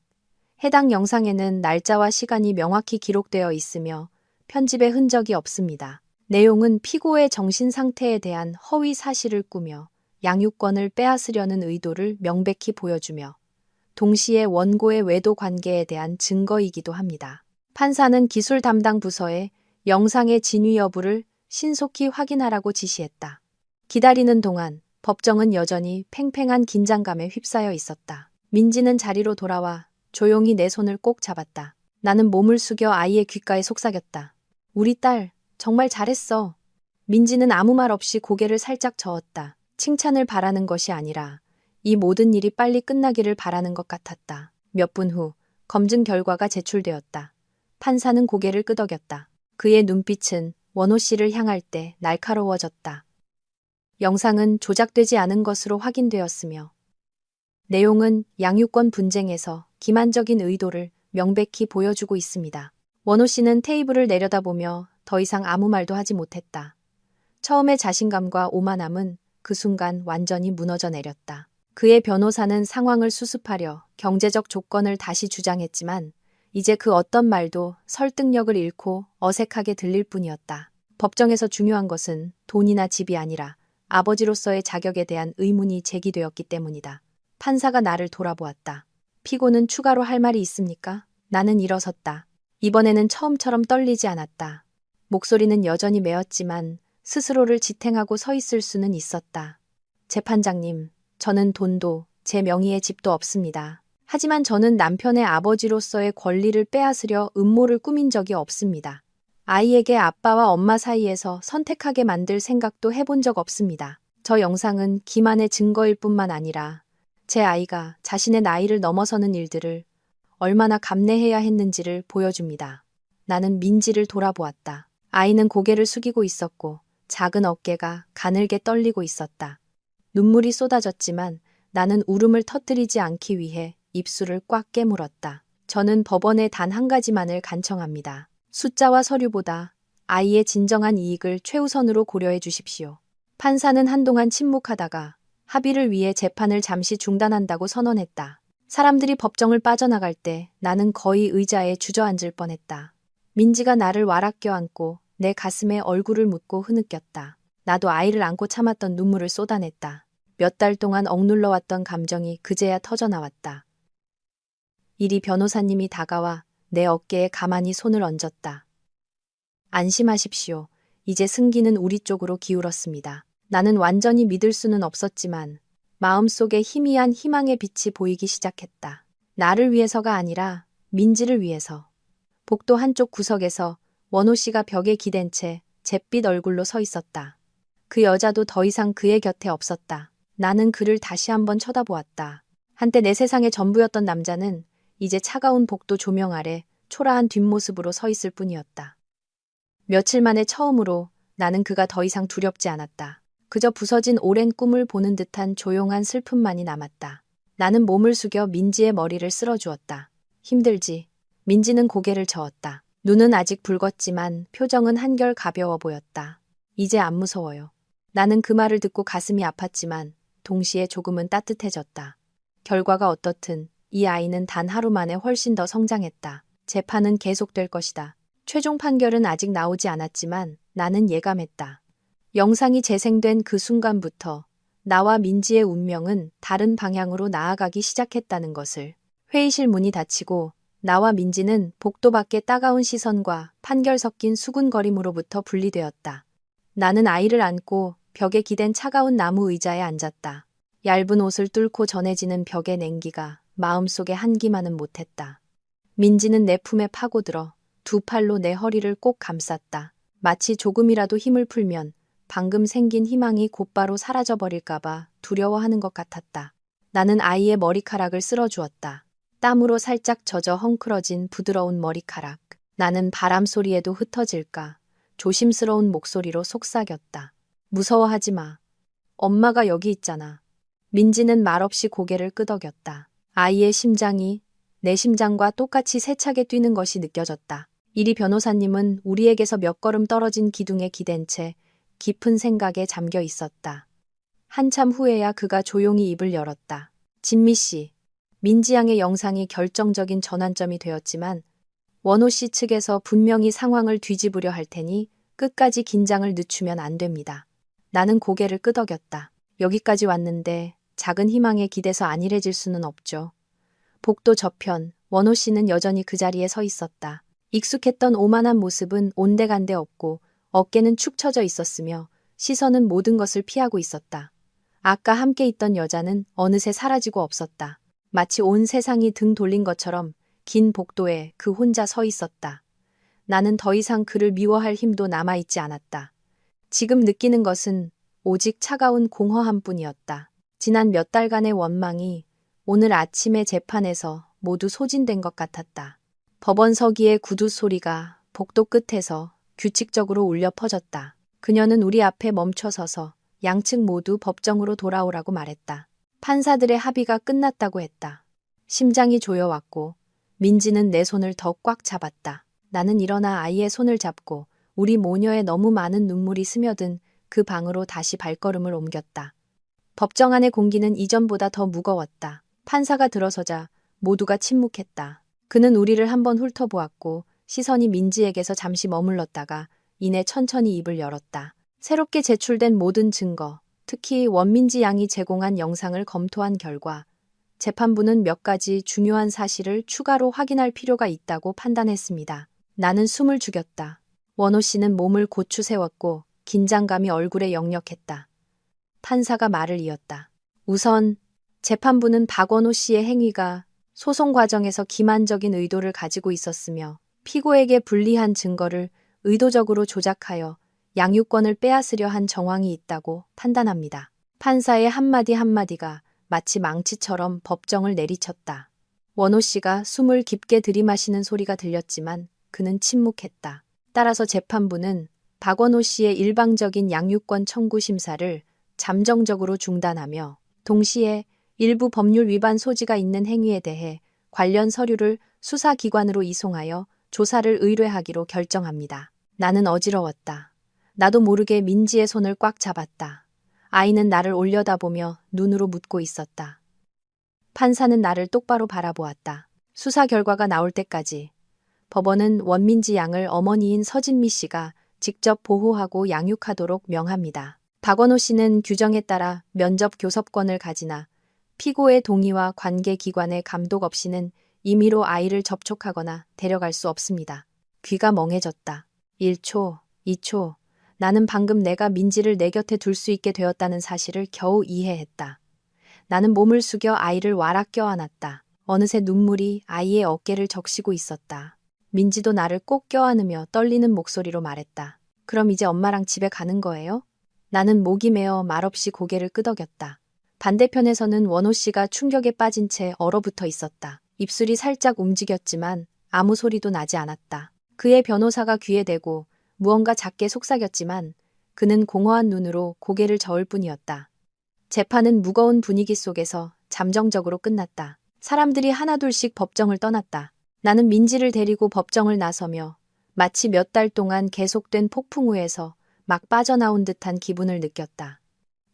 해당 영상에는 날짜와 시간이 명확히 기록되어 있으며 편집의 흔적이 없습니다. 내용은 피고의 정신 상태에 대한 허위 사실을 꾸며 양육권을 빼앗으려는 의도를 명백히 보여주며 동시에 원고의 외도 관계에 대한 증거이기도 합니다. 판사는 기술 담당 부서에 영상의 진위 여부를 신속히 확인하라고 지시했다. 기다리는 동안 법정은 여전히 팽팽한 긴장감에 휩싸여 있었다. 민지는 자리로 돌아와 조용히 내 손을 꼭 잡았다. 나는 몸을 숙여 아이의 귓가에 속삭였다. 우리 딸, 정말 잘했어. 민지는 아무 말 없이 고개를 살짝 저었다. 칭찬을 바라는 것이 아니라 이 모든 일이 빨리 끝나기를 바라는 것 같았다. 몇 분 후 검증 결과가 제출되었다. 판사는 고개를 끄덕였다. 그의 눈빛은 원호 씨를 향할 때 날카로워졌다. 영상은 조작되지 않은 것으로 확인되었으며 내용은 양육권 분쟁에서 기만적인 의도를 명백히 보여주고 있습니다. 원호 씨는 테이블을 내려다보며 더 이상 아무 말도 하지 못했다. 처음의 자신감과 오만함은 그 순간 완전히 무너져 내렸다. 그의 변호사는 상황을 수습하려 경제적 조건을 다시 주장했지만 이제 그 어떤 말도 설득력을 잃고 어색하게 들릴 뿐이었다. 법정에서 중요한 것은 돈이나 집이 아니라 아버지로서의 자격에 대한 의문이 제기되었기 때문이다. 판사가 나를 돌아보았다. 피고는 추가로 할 말이 있습니까? 나는 일어섰다. 이번에는 처음처럼 떨리지 않았다. 목소리는 여전히 메었지만 스스로를 지탱하고 서 있을 수는 있었다. 재판장님, 저는 돈도 제 명의의 집도 없습니다. 하지만 저는 남편의 아버지로서의 권리를 빼앗으려 음모를 꾸민 적이 없습니다. 아이에게 아빠와 엄마 사이에서 선택하게 만들 생각도 해본 적 없습니다. 저 영상은 기만의 증거일 뿐만 아니라 제 아이가 자신의 나이를 넘어서는 일들을 얼마나 감내해야 했는지를 보여줍니다. 나는 민지를 돌아보았다. 아이는 고개를 숙이고 있었고 작은 어깨가 가늘게 떨리고 있었다. 눈물이 쏟아졌지만 나는 울음을 터뜨리지 않기 위해 입술을 꽉 깨물었다. 저는 법원에 단 한 가지만을 간청합니다. 숫자와 서류보다 아이의 진정한 이익을 최우선으로 고려해 주십시오. 판사는 한동안 침묵하다가 합의를 위해 재판을 잠시 중단한다고 선언했다. 사람들이 법정을 빠져나갈 때 나는 거의 의자에 주저앉을 뻔했다. 민지가 나를 와락 껴안고 내 가슴에 얼굴을 묻고 흐느꼈다. 나도 아이를 안고 참았던 눈물을 쏟아냈다. 몇 달 동안 억눌러왔던 감정이 그제야 터져나왔다. 이리 변호사님이 다가와 내 어깨에 가만히 손을 얹었다. 안심하십시오. 이제 승기는 우리 쪽으로 기울었습니다. 나는 완전히 믿을 수는 없었지만 마음속에 희미한 희망의 빛이 보이기 시작했다. 나를 위해서가 아니라 민지를 위해서. 복도 한쪽 구석에서 원호 씨가 벽에 기댄 채 잿빛 얼굴로 서 있었다. 그 여자도 더 이상 그의 곁에 없었다. 나는 그를 다시 한번 쳐다보았다. 한때 내 세상의 전부였던 남자는 이제 차가운 복도 조명 아래 초라한 뒷모습으로 서 있을 뿐이었다. 며칠 만에 처음으로 나는 그가 더 이상 두렵지 않았다. 그저 부서진 오랜 꿈을 보는 듯한 조용한 슬픔만이 남았다. 나는 몸을 숙여 민지의 머리를 쓸어주었다. 힘들지? 민지는 고개를 저었다. 눈은 아직 붉었지만 표정은 한결 가벼워 보였다. 이제 안 무서워요. 나는 그 말을 듣고 가슴이 아팠지만 동시에 조금은 따뜻해졌다. 결과가 어떻든 이 아이는 단 하루 만에 훨씬 더 성장했다. 재판은 계속될 것이다. 최종 판결은 아직 나오지 않았지만 나는 예감했다. 영상이 재생된 그 순간부터 나와 민지의 운명은 다른 방향으로 나아가기 시작했다는 것을. 회의실 문이 닫히고 나와 민지는 복도 밖의 따가운 시선과 판결 섞인 수군거림으로부터 분리되었다. 나는 아이를 안고 벽에 기댄 차가운 나무 의자에 앉았다. 얇은 옷을 뚫고 전해지는 벽의 냉기가 마음속에 한기만은 못했다. 민지는 내 품에 파고들어 두 팔로 내 허리를 꼭 감쌌다. 마치 조금이라도 힘을 풀면 방금 생긴 희망이 곧바로 사라져버릴까봐 두려워하는 것 같았다. 나는 아이의 머리카락을 쓸어주었다. 땀으로 살짝 젖어 헝클어진 부드러운 머리카락. 나는 바람 소리에도 흩어질까 조심스러운 목소리로 속삭였다. 무서워하지 마. 엄마가 여기 있잖아. 민지는 말없이 고개를 끄덕였다. 아이의 심장이 내 심장과 똑같이 세차게 뛰는 것이 느껴졌다. 이리 변호사님은 우리에게서 몇 걸음 떨어진 기둥에 기댄 채 깊은 생각에 잠겨 있었다. 한참 후에야 그가 조용히 입을 열었다. 진미 씨, 민지 양의 영상이 결정적인 전환점이 되었지만 원호 씨 측에서 분명히 상황을 뒤집으려 할 테니 끝까지 긴장을 늦추면 안 됩니다. 나는 고개를 끄덕였다. 여기까지 왔는데 작은 희망에 기대서 안일해질 수는 없죠. 복도 저편, 원호 씨는 여전히 그 자리에 서 있었다. 익숙했던 오만한 모습은 온데간데 없고 어깨는 축 처져 있었으며 시선은 모든 것을 피하고 있었다. 아까 함께 있던 여자는 어느새 사라지고 없었다. 마치 온 세상이 등 돌린 것처럼 긴 복도에 그 혼자 서 있었다. 나는 더 이상 그를 미워할 힘도 남아있지 않았다. 지금 느끼는 것은 오직 차가운 공허함 뿐이었다. 지난 몇 달간의 원망이 오늘 아침의 재판에서 모두 소진된 것 같았다. 법원 서기의 구두 소리가 복도 끝에서 규칙적으로 울려 퍼졌다. 그녀는 우리 앞에 멈춰서서 양측 모두 법정으로 돌아오라고 말했다. 판사들의 합의가 끝났다고 했다. 심장이 조여왔고 민지는 내 손을 더 꽉 잡았다. 나는 일어나 아이의 손을 잡고 우리 모녀의 너무 많은 눈물이 스며든 그 방으로 다시 발걸음을 옮겼다. 법정 안의 공기는 이전보다 더 무거웠다. 판사가 들어서자 모두가 침묵했다. 그는 우리를 한번 훑어보았고 시선이 민지에게서 잠시 머물렀다가 이내 천천히 입을 열었다. 새롭게 제출된 모든 증거, 특히 원민지 양이 제공한 영상을 검토한 결과 재판부는 몇 가지 중요한 사실을 추가로 확인할 필요가 있다고 판단했습니다. 나는 숨을 죽였다. 원호 씨는 몸을 고추 세웠고 긴장감이 얼굴에 역력했다. 판사가 말을 이었다. 우선 재판부는 박원호 씨의 행위가 소송 과정에서 기만적인 의도를 가지고 있었으며 피고에게 불리한 증거를 의도적으로 조작하여 양육권을 빼앗으려 한 정황이 있다고 판단합니다. 판사의 한마디 한마디가 마치 망치처럼 법정을 내리쳤다. 원호 씨가 숨을 깊게 들이마시는 소리가 들렸지만 그는 침묵했다. 따라서 재판부는 박원호 씨의 일방적인 양육권 청구 심사를 잠정적으로 중단하며 동시에 일부 법률 위반 소지가 있는 행위에 대해 관련 서류를 수사기관으로 이송하여 조사를 의뢰하기로 결정합니다. 나는 어지러웠다. 나도 모르게 민지의 손을 꽉 잡았다. 아이는 나를 올려다보며 눈으로 묻고 있었다. 판사는 나를 똑바로 바라보았다. 수사 결과가 나올 때까지 법원은 원민지 양을 어머니인 서진미 씨가 직접 보호하고 양육하도록 명합니다. 박원호 씨는 규정에 따라 면접 교섭권을 가지나 피고의 동의와 관계기관의 감독 없이는 임의로 아이를 접촉하거나 데려갈 수 없습니다. 귀가 멍해졌다. 1초, 2초. 나는 방금 내가 민지를 내 곁에 둘 수 있게 되었다는 사실을 겨우 이해했다. 나는 몸을 숙여 아이를 와락 껴안았다. 어느새 눈물이 아이의 어깨를 적시고 있었다. 민지도 나를 꼭 껴안으며 떨리는 목소리로 말했다. 그럼 이제 엄마랑 집에 가는 거예요? 나는 목이 메어 말없이 고개를 끄덕였다. 반대편에서는 원호 씨가 충격에 빠진 채 얼어붙어 있었다. 입술이 살짝 움직였지만 아무 소리도 나지 않았다. 그의 변호사가 귀에 대고 무언가 작게 속삭였지만 그는 공허한 눈으로 고개를 저을 뿐이었다. 재판은 무거운 분위기 속에서 잠정적으로 끝났다. 사람들이 하나둘씩 법정을 떠났다. 나는 민지를 데리고 법정을 나서며 마치 몇 달 동안 계속된 폭풍 후에서 막 빠져나온 듯한 기분을 느꼈다.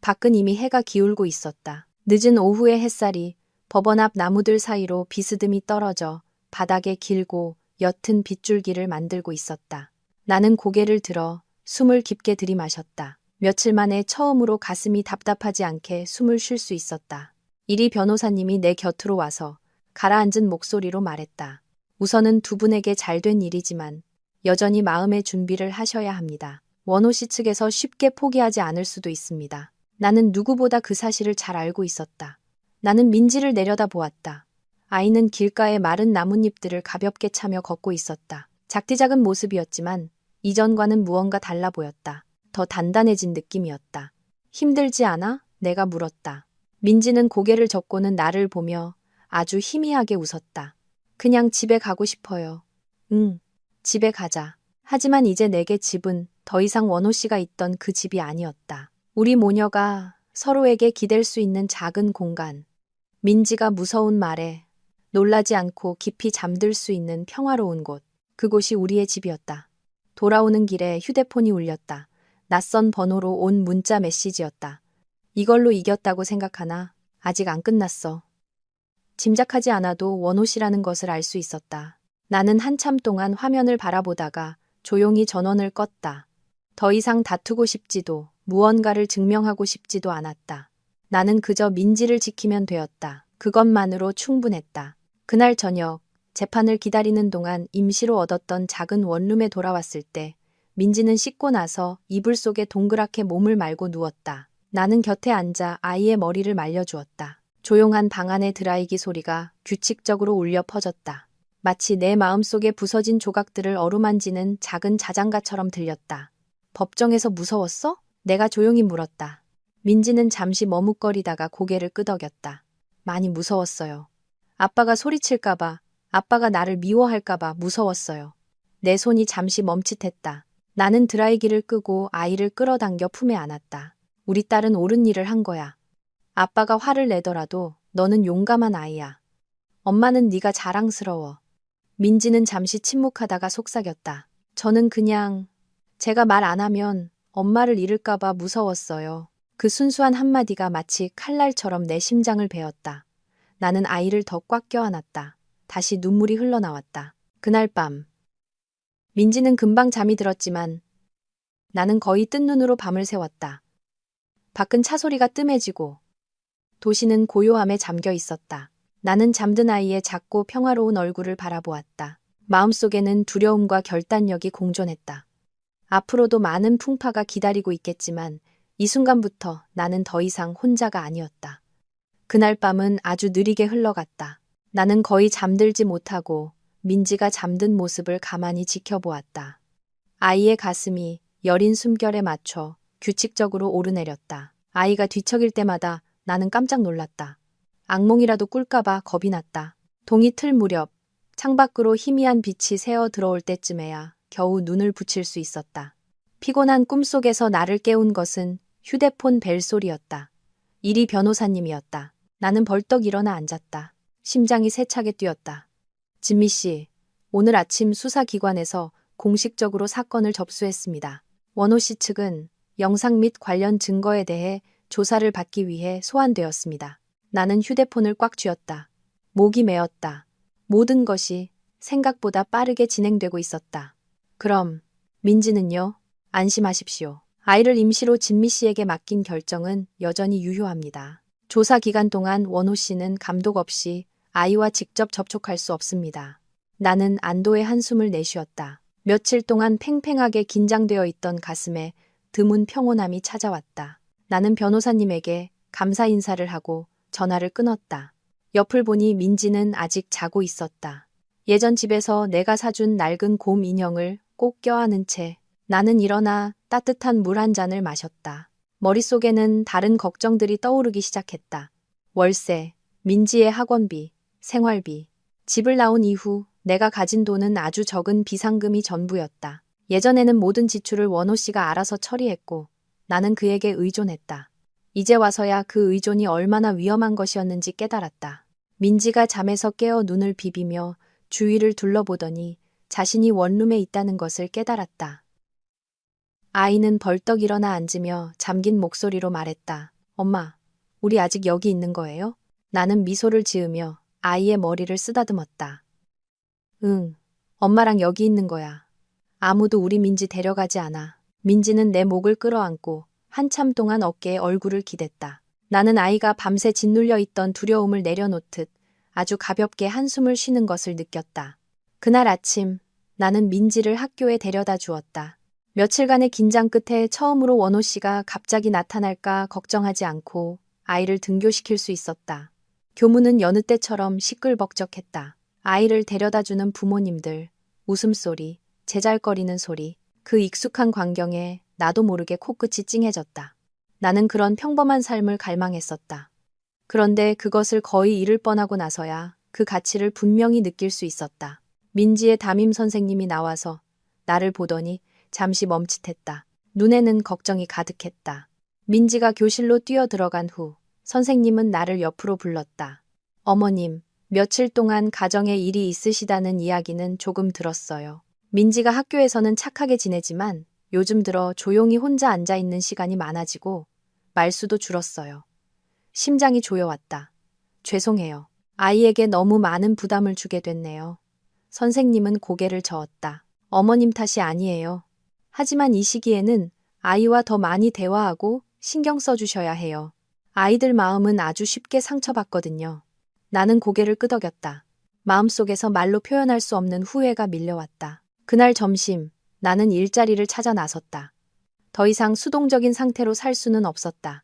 밖은 이미 해가 기울고 있었다. 늦은 오후의 햇살이 법원 앞 나무들 사이로 비스듬히 떨어져 바닥에 길고 옅은 빗줄기를 만들고 있었다. 나는 고개를 들어 숨을 깊게 들이마셨다. 며칠 만에 처음으로 가슴이 답답하지 않게 숨을 쉴 수 있었다. 이리 변호사님이 내 곁으로 와서 가라앉은 목소리로 말했다. 우선은 두 분에게 잘된 일이지만 여전히 마음의 준비를 하셔야 합니다. 원호 씨 측에서 쉽게 포기하지 않을 수도 있습니다. 나는 누구보다 그 사실을 잘 알고 있었다. 나는 민지를 내려다보았다. 아이는 길가의 마른 나뭇잎들을 가볍게 차며 걷고 있었다. 작디작은 모습이었지만 이전과는 무언가 달라 보였다. 더 단단해진 느낌이었다. 힘들지 않아? 내가 물었다. 민지는 고개를 젓고는 나를 보며 아주 희미하게 웃었다. 그냥 집에 가고 싶어요. 응, 집에 가자. 하지만 이제 내게 집은 더 이상 원호 씨가 있던 그 집이 아니었다. 우리 모녀가 서로에게 기댈 수 있는 작은 공간. 민지가 무서운 말에 놀라지 않고 깊이 잠들 수 있는 평화로운 곳. 그곳이 우리의 집이었다. 돌아오는 길에 휴대폰이 울렸다. 낯선 번호로 온 문자 메시지였다. 이걸로 이겼다고 생각하나? 아직 안 끝났어. 짐작하지 않아도 원호 씨라는 것을 알 수 있었다. 나는 한참 동안 화면을 바라보다가 조용히 전원을 껐다. 더 이상 다투고 싶지도 무언가를 증명하고 싶지도 않았다. 나는 그저 민지를 지키면 되었다. 그것만으로 충분했다. 그날 저녁 재판을 기다리는 동안 임시로 얻었던 작은 원룸에 돌아왔을 때 민지는 씻고 나서 이불 속에 동그랗게 몸을 말고 누웠다. 나는 곁에 앉아 아이의 머리를 말려주었다. 조용한 방 안의 드라이기 소리가 규칙적으로 울려 퍼졌다. 마치 내 마음속에 부서진 조각들을 어루만지는 작은 자장가처럼 들렸다. 법정에서 무서웠어? 내가 조용히 물었다. 민지는 잠시 머뭇거리다가 고개를 끄덕였다. 많이 무서웠어요. 아빠가 소리칠까봐, 아빠가 나를 미워할까봐 무서웠어요. 내 손이 잠시 멈칫했다. 나는 드라이기를 끄고 아이를 끌어당겨 품에 안았다. 우리 딸은 옳은 일을 한 거야. 아빠가 화를 내더라도 너는 용감한 아이야. 엄마는 네가 자랑스러워. 민지는 잠시 침묵하다가 속삭였다. 저는 그냥 제가 말 안 하면 엄마를 잃을까봐 무서웠어요. 그 순수한 한마디가 마치 칼날처럼 내 심장을 베었다. 나는 아이를 더 꽉 껴안았다. 다시 눈물이 흘러나왔다. 그날 밤 민지는 금방 잠이 들었지만 나는 거의 뜬 눈으로 밤을 새웠다. 밖은 차 소리가 뜸해지고 도시는 고요함에 잠겨 있었다. 나는 잠든 아이의 작고 평화로운 얼굴을 바라보았다. 마음속에는 두려움과 결단력이 공존했다. 앞으로도 많은 풍파가 기다리고 있겠지만 이 순간부터 나는 더 이상 혼자가 아니었다. 그날 밤은 아주 느리게 흘러갔다. 나는 거의 잠들지 못하고 민지가 잠든 모습을 가만히 지켜보았다. 아이의 가슴이 여린 숨결에 맞춰 규칙적으로 오르내렸다. 아이가 뒤척일 때마다 나는 깜짝 놀랐다. 악몽이라도 꿀까봐 겁이 났다. 동이 틀 무렵 창밖으로 희미한 빛이 새어 들어올 때쯤에야 겨우 눈을 붙일 수 있었다. 피곤한 꿈속에서 나를 깨운 것은 휴대폰 벨소리였다. 이리 변호사님이었다. 나는 벌떡 일어나 앉았다. 심장이 세차게 뛰었다. 진미 씨, 오늘 아침 수사기관에서 공식적으로 사건을 접수했습니다. 원호 씨 측은 영상 및 관련 증거에 대해 조사를 받기 위해 소환되었습니다. 나는 휴대폰을 꽉 쥐었다. 목이 메었다. 모든 것이 생각보다 빠르게 진행되고 있었다. 그럼 민지는요? 안심하십시오. 아이를 임시로 진미 씨에게 맡긴 결정은 여전히 유효합니다. 조사 기간 동안 원호 씨는 감독 없이 아이와 직접 접촉할 수 없습니다. 나는 안도의 한숨을 내쉬었다. 며칠 동안 팽팽하게 긴장되어 있던 가슴에 드문 평온함이 찾아왔다. 나는 변호사님에게 감사 인사를 하고 전화를 끊었다. 옆을 보니 민지는 아직 자고 있었다. 예전 집에서 내가 사준 낡은 곰 인형을 꼭 껴안은 채 나는 일어나 따뜻한 물 한 잔을 마셨다. 머릿속에는 다른 걱정들이 떠오르기 시작했다. 월세, 민지의 학원비, 생활비. 집을 나온 이후 내가 가진 돈은 아주 적은 비상금이 전부였다. 예전에는 모든 지출을 원호 씨가 알아서 처리했고 나는 그에게 의존했다. 이제 와서야 그 의존이 얼마나 위험한 것이었는지 깨달았다. 민지가 잠에서 깨어 눈을 비비며 주위를 둘러보더니 자신이 원룸에 있다는 것을 깨달았다. 아이는 벌떡 일어나 앉으며 잠긴 목소리로 말했다. 엄마, 우리 아직 여기 있는 거예요? 나는 미소를 지으며 아이의 머리를 쓰다듬었다. 응, 엄마랑 여기 있는 거야. 아무도 우리 민지 데려가지 않아. 민지는 내 목을 끌어안고 한참 동안 어깨에 얼굴을 기댔다. 나는 아이가 밤새 짓눌려 있던 두려움을 내려놓듯 아주 가볍게 한숨을 쉬는 것을 느꼈다. 그날 아침 나는 민지를 학교에 데려다 주었다. 며칠간의 긴장 끝에 처음으로 원호 씨가 갑자기 나타날까 걱정하지 않고 아이를 등교시킬 수 있었다. 교문은 여느 때처럼 시끌벅적했다. 아이를 데려다주는 부모님들, 웃음소리, 제잘거리는 소리, 그 익숙한 광경에 나도 모르게 코끝이 찡해졌다. 나는 그런 평범한 삶을 갈망했었다. 그런데 그것을 거의 잃을 뻔하고 나서야 그 가치를 분명히 느낄 수 있었다. 민지의 담임 선생님이 나와서 나를 보더니 잠시 멈칫했다. 눈에는 걱정이 가득했다. 민지가 교실로 뛰어들어간 후 선생님은 나를 옆으로 불렀다. 어머님, 며칠 동안 가정에 일이 있으시다는 이야기는 조금 들었어요. 민지가 학교에서는 착하게 지내지만 요즘 들어 조용히 혼자 앉아있는 시간이 많아지고 말수도 줄었어요. 심장이 조여왔다. 죄송해요. 아이에게 너무 많은 부담을 주게 됐네요. 선생님은 고개를 저었다. 어머님 탓이 아니에요. 하지만 이 시기에는 아이와 더 많이 대화하고 신경 써주셔야 해요. 아이들 마음은 아주 쉽게 상처받거든요. 나는 고개를 끄덕였다. 마음속에서 말로 표현할 수 없는 후회가 밀려왔다. 그날 점심, 나는 일자리를 찾아 나섰다. 더 이상 수동적인 상태로 살 수는 없었다.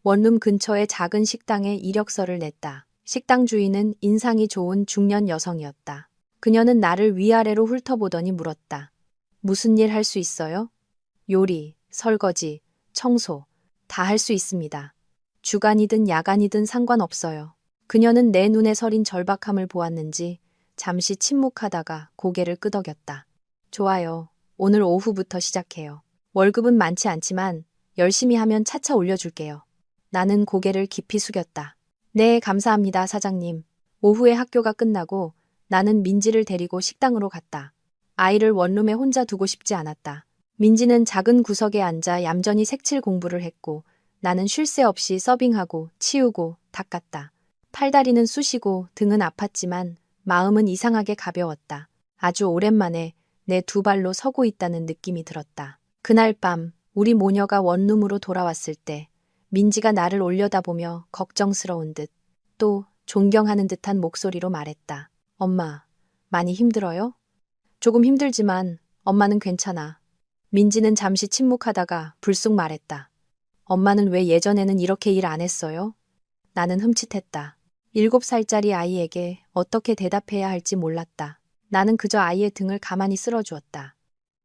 원룸 근처의 작은 식당에 이력서를 냈다. 식당 주인은 인상이 좋은 중년 여성이었다. 그녀는 나를 위아래로 훑어보더니 물었다. 무슨 일 할 수 있어요? 요리, 설거지, 청소, 다 할 수 있습니다. 주간이든 야간이든 상관없어요. 그녀는 내 눈에 서린 절박함을 보았는지 잠시 침묵하다가 고개를 끄덕였다. 좋아요. 오늘 오후부터 시작해요. 월급은 많지 않지만 열심히 하면 차차 올려줄게요. 나는 고개를 깊이 숙였다. 네, 감사합니다, 사장님. 오후에 학교가 끝나고 나는 민지를 데리고 식당으로 갔다. 아이를 원룸에 혼자 두고 싶지 않았다. 민지는 작은 구석에 앉아 얌전히 색칠 공부를 했고 나는 쉴 새 없이 서빙하고 치우고 닦았다. 팔다리는 쑤시고 등은 아팠지만 마음은 이상하게 가벼웠다. 아주 오랜만에 내 두 발로 서고 있다는 느낌이 들었다. 그날 밤 우리 모녀가 원룸으로 돌아왔을 때 민지가 나를 올려다보며 걱정스러운 듯 또 존경하는 듯한 목소리로 말했다. 엄마, 많이 힘들어요? 조금 힘들지만 엄마는 괜찮아. 민지는 잠시 침묵하다가 불쑥 말했다. 엄마는 왜 예전에는 이렇게 일 안 했어요? 나는 흠칫했다. 7살짜리 아이에게 어떻게 대답해야 할지 몰랐다. 나는 그저 아이의 등을 가만히 쓸어주었다.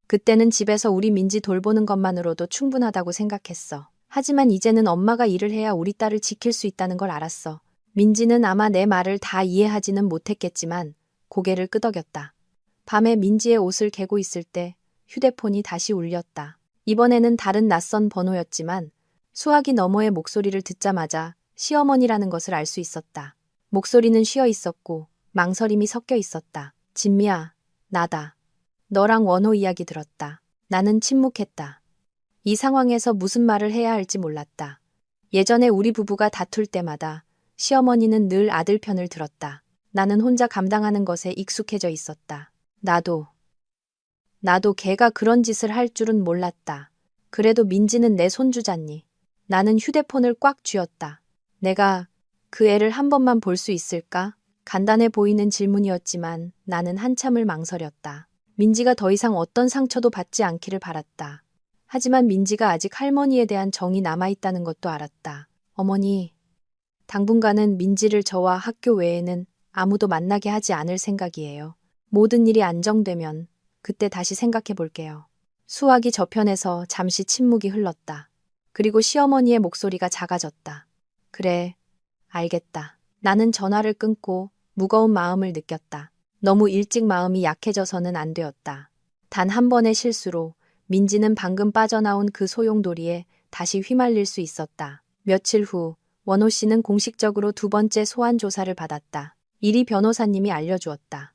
그때는 집에서 우리 민지 돌보는 것만으로도 충분하다고 생각했어. 하지만 이제는 엄마가 일을 해야 우리 딸을 지킬 수 있다는 걸 알았어. 민지는 아마 내 말을 다 이해하지는 못했겠지만 고개를 끄덕였다. 밤에 민지의 옷을 개고 있을 때 휴대폰이 다시 울렸다. 이번에는 다른 낯선 번호였지만 수화기 너머의 목소리를 듣자마자 시어머니라는 것을 알 수 있었다. 목소리는 쉬어 있었고 망설임이 섞여 있었다. 진미야, 나다. 너랑 원호 이야기 들었다. 나는 침묵했다. 이 상황에서 무슨 말을 해야 할지 몰랐다. 예전에 우리 부부가 다툴 때마다 시어머니는 늘 아들 편을 들었다. 나는 혼자 감당하는 것에 익숙해져 있었다. 나도 걔가 그런 짓을 할 줄은 몰랐다. 그래도 민지는 내 손주잖니. 나는 휴대폰을 꽉 쥐었다. 내가 그 애를 한 번만 볼 수 있을까? 간단해 보이는 질문이었지만 나는 한참을 망설였다. 민지가 더 이상 어떤 상처도 받지 않기를 바랐다. 하지만 민지가 아직 할머니에 대한 정이 남아있다는 것도 알았다. 어머니, 당분간은 민지를 저와 학교 외에는 아무도 만나게 하지 않을 생각이에요. 모든 일이 안정되면 그때 다시 생각해 볼게요. 수화기 저편에서 잠시 침묵이 흘렀다. 그리고 시어머니의 목소리가 작아졌다. 그래, 알겠다. 나는 전화를 끊고 무거운 마음을 느꼈다. 너무 일찍 마음이 약해져서는 안 되었다. 단 한 번의 실수로 민지는 방금 빠져나온 그 소용돌이에 다시 휘말릴 수 있었다. 며칠 후 원호 씨는 공식적으로 두 번째 소환 조사를 받았다. 이리 변호사님이 알려주었다.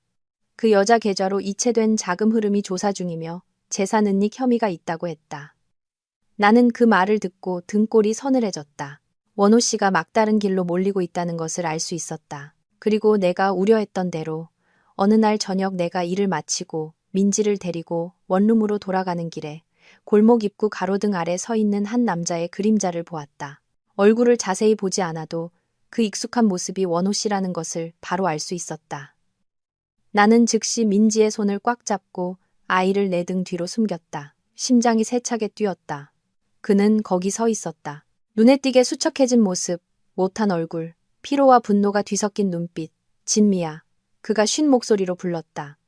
그 여자 계좌로 이체된 자금 흐름이 조사 중이며 재산 은닉 혐의가 있다고 했다. 나는 그 말을 듣고 등골이 서늘해졌다. 원호 씨가 막다른 길로 몰리고 있다는 것을 알 수 있었다. 그리고 내가 우려했던 대로 어느 날 저녁 내가 일을 마치고 민지를 데리고 원룸으로 돌아가는 길에 골목 입구 가로등 아래 서 있는 한 남자의 그림자를 보았다. 얼굴을 자세히 보지 않아도 그 익숙한 모습이 원호 씨라는 것을 바로 알 수 있었다. 나는 즉시 민지의 손을 꽉 잡고 아이를 내 등 뒤로 숨겼다. 심장이 세차게 뛰었다. 그는 거기 서 있었다. 눈에 띄게 수척해진 모습, 못한 얼굴, 피로와 분노가 뒤섞인 눈빛. 진미야. 그가 쉰 목소리로 불렀다.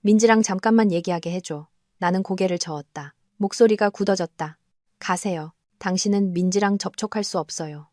민지랑 잠깐만 얘기하게 해줘. 나는 고개를 저었다. 목소리가 굳어졌다. 가세요. 당신은 민지랑 접촉할 수 없어요.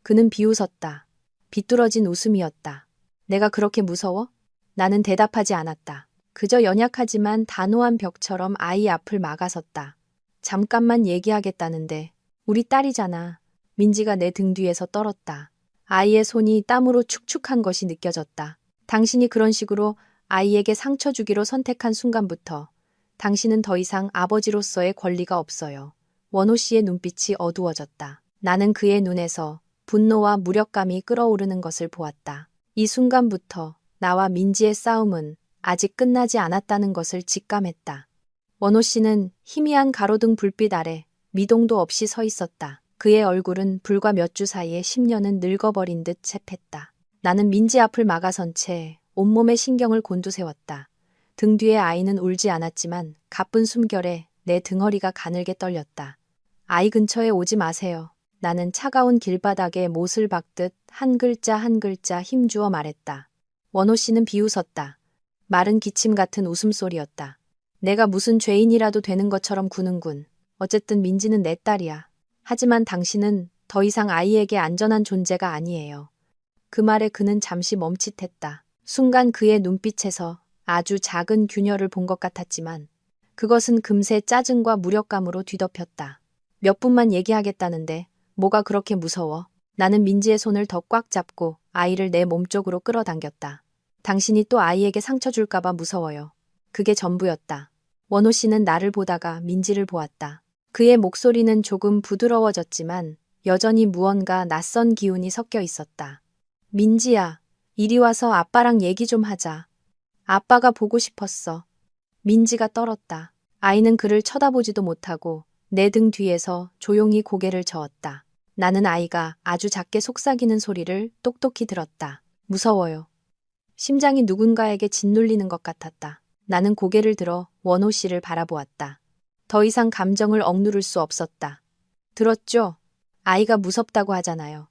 그는 비웃었다. 비뚤어진 웃음이었다. 내가 그렇게 무서워? 나는 대답하지 않았다. 그저 연약하지만 단호한 벽처럼 아이 앞을 막아섰다. 잠깐만 얘기하겠다는데 우리 딸이잖아. 민지가 내 등 뒤에서 떨었다. 아이의 손이 땀으로 축축한 것이 느껴졌다. 당신이 그런 식으로 아이에게 상처 주기로 선택한 순간부터 당신은 더 이상 아버지로서의 권리가 없어요. 원호 씨의 눈빛이 어두워졌다. 나는 그의 눈에서 분노와 무력감이 끓어오르는 것을 보았다. 이 순간부터 나와 민지의 싸움은 아직 끝나지 않았다는 것을 직감했다. 원호 씨는 희미한 가로등 불빛 아래 미동도 없이 서 있었다. 그의 얼굴은 불과 몇 주 사이에 10년은 늙어버린 듯 sep했다. 나는 민지 앞을 막아선 채 온몸의 신경을 곤두세웠다. 등 뒤에 아이는 울지 않았지만 가쁜 숨결에 내 등허리가 가늘게 떨렸다. 아이 근처에 오지 마세요. 나는 차가운 길바닥에 못을 박듯 한 글자 한 글자 힘주어 말했다. 원호 씨는 비웃었다. 마른 기침 같은 웃음소리였다. 내가 무슨 죄인이라도 되는 것처럼 구는군. 어쨌든 민지는 내 딸이야. 하지만 당신은 더 이상 아이에게 안전한 존재가 아니에요. 그 말에 그는 잠시 멈칫했다. 순간 그의 눈빛에서 아주 작은 균열을 본 것 같았지만 그것은 금세 짜증과 무력감으로 뒤덮였다. 몇 분만 얘기하겠다는데 뭐가 그렇게 무서워? 나는 민지의 손을 더 꽉 잡고 아이를 내 몸쪽으로 끌어당겼다. 당신이 또 아이에게 상처 줄까봐 무서워요. 그게 전부였다. 원호 씨는 나를 보다가 민지를 보았다. 그의 목소리는 조금 부드러워졌지만 여전히 무언가 낯선 기운이 섞여 있었다. 민지야, 이리 와서 아빠랑 얘기 좀 하자. 아빠가 보고 싶었어. 민지가 떨었다. 아이는 그를 쳐다보지도 못하고 내 등 뒤에서 조용히 고개를 저었다. 나는 아이가 아주 작게 속삭이는 소리를 똑똑히 들었다. 무서워요. 심장이 누군가에게 짓눌리는 것 같았다. 나는 고개를 들어 원호 씨를 바라보았다. 더 이상 감정을 억누를 수 없었다. 들었죠? 아이가 무섭다고 하잖아요.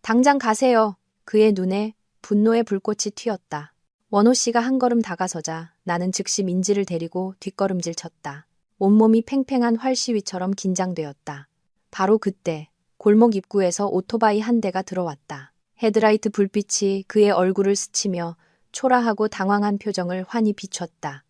당장 가세요. 그의 눈에 분노의 불꽃이 튀었다. 원호 씨가 한 걸음 다가서자 나는 즉시 민지를 데리고 뒷걸음질 쳤다. 온몸이 팽팽한 활시위처럼 긴장되었다. 바로 그때 골목 입구에서 오토바이 한 대가 들어왔다. 헤드라이트 불빛이 그의 얼굴을 스치며 초라하고 당황한 표정을 환히 비췄다.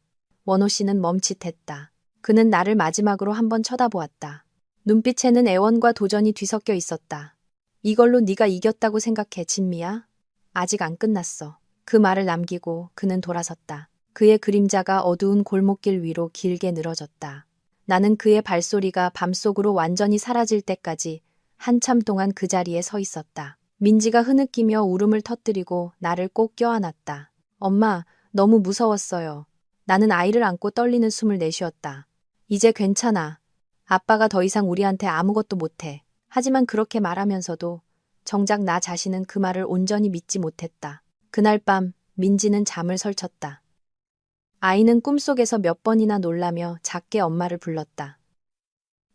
원호 씨는 멈칫했다. 그는 나를 마지막으로 한번 쳐다보았다. 눈빛에는 애원과 도전이 뒤섞여 있었다. 이걸로 네가 이겼다고 생각해, 진미야? 아직 안 끝났어. 그 말을 남기고 그는 돌아섰다. 그의 그림자가 어두운 골목길 위로 길게 늘어졌다. 나는 그의 발소리가 밤속으로 완전히 사라질 때까지 한참 동안 그 자리에 서 있었다. 민지가 흐느끼며 울음을 터뜨리고 나를 꼭 껴안았다. 엄마, 너무 무서웠어요. 나는 아이를 안고 떨리는 숨을 내쉬었다. 이제 괜찮아. 아빠가 더 이상 우리한테 아무것도 못해. 하지만 그렇게 말하면서도 정작 나 자신은 그 말을 온전히 믿지 못했다. 그날 밤 민지는 잠을 설쳤다. 아이는 꿈속에서 몇 번이나 놀라며 작게 엄마를 불렀다.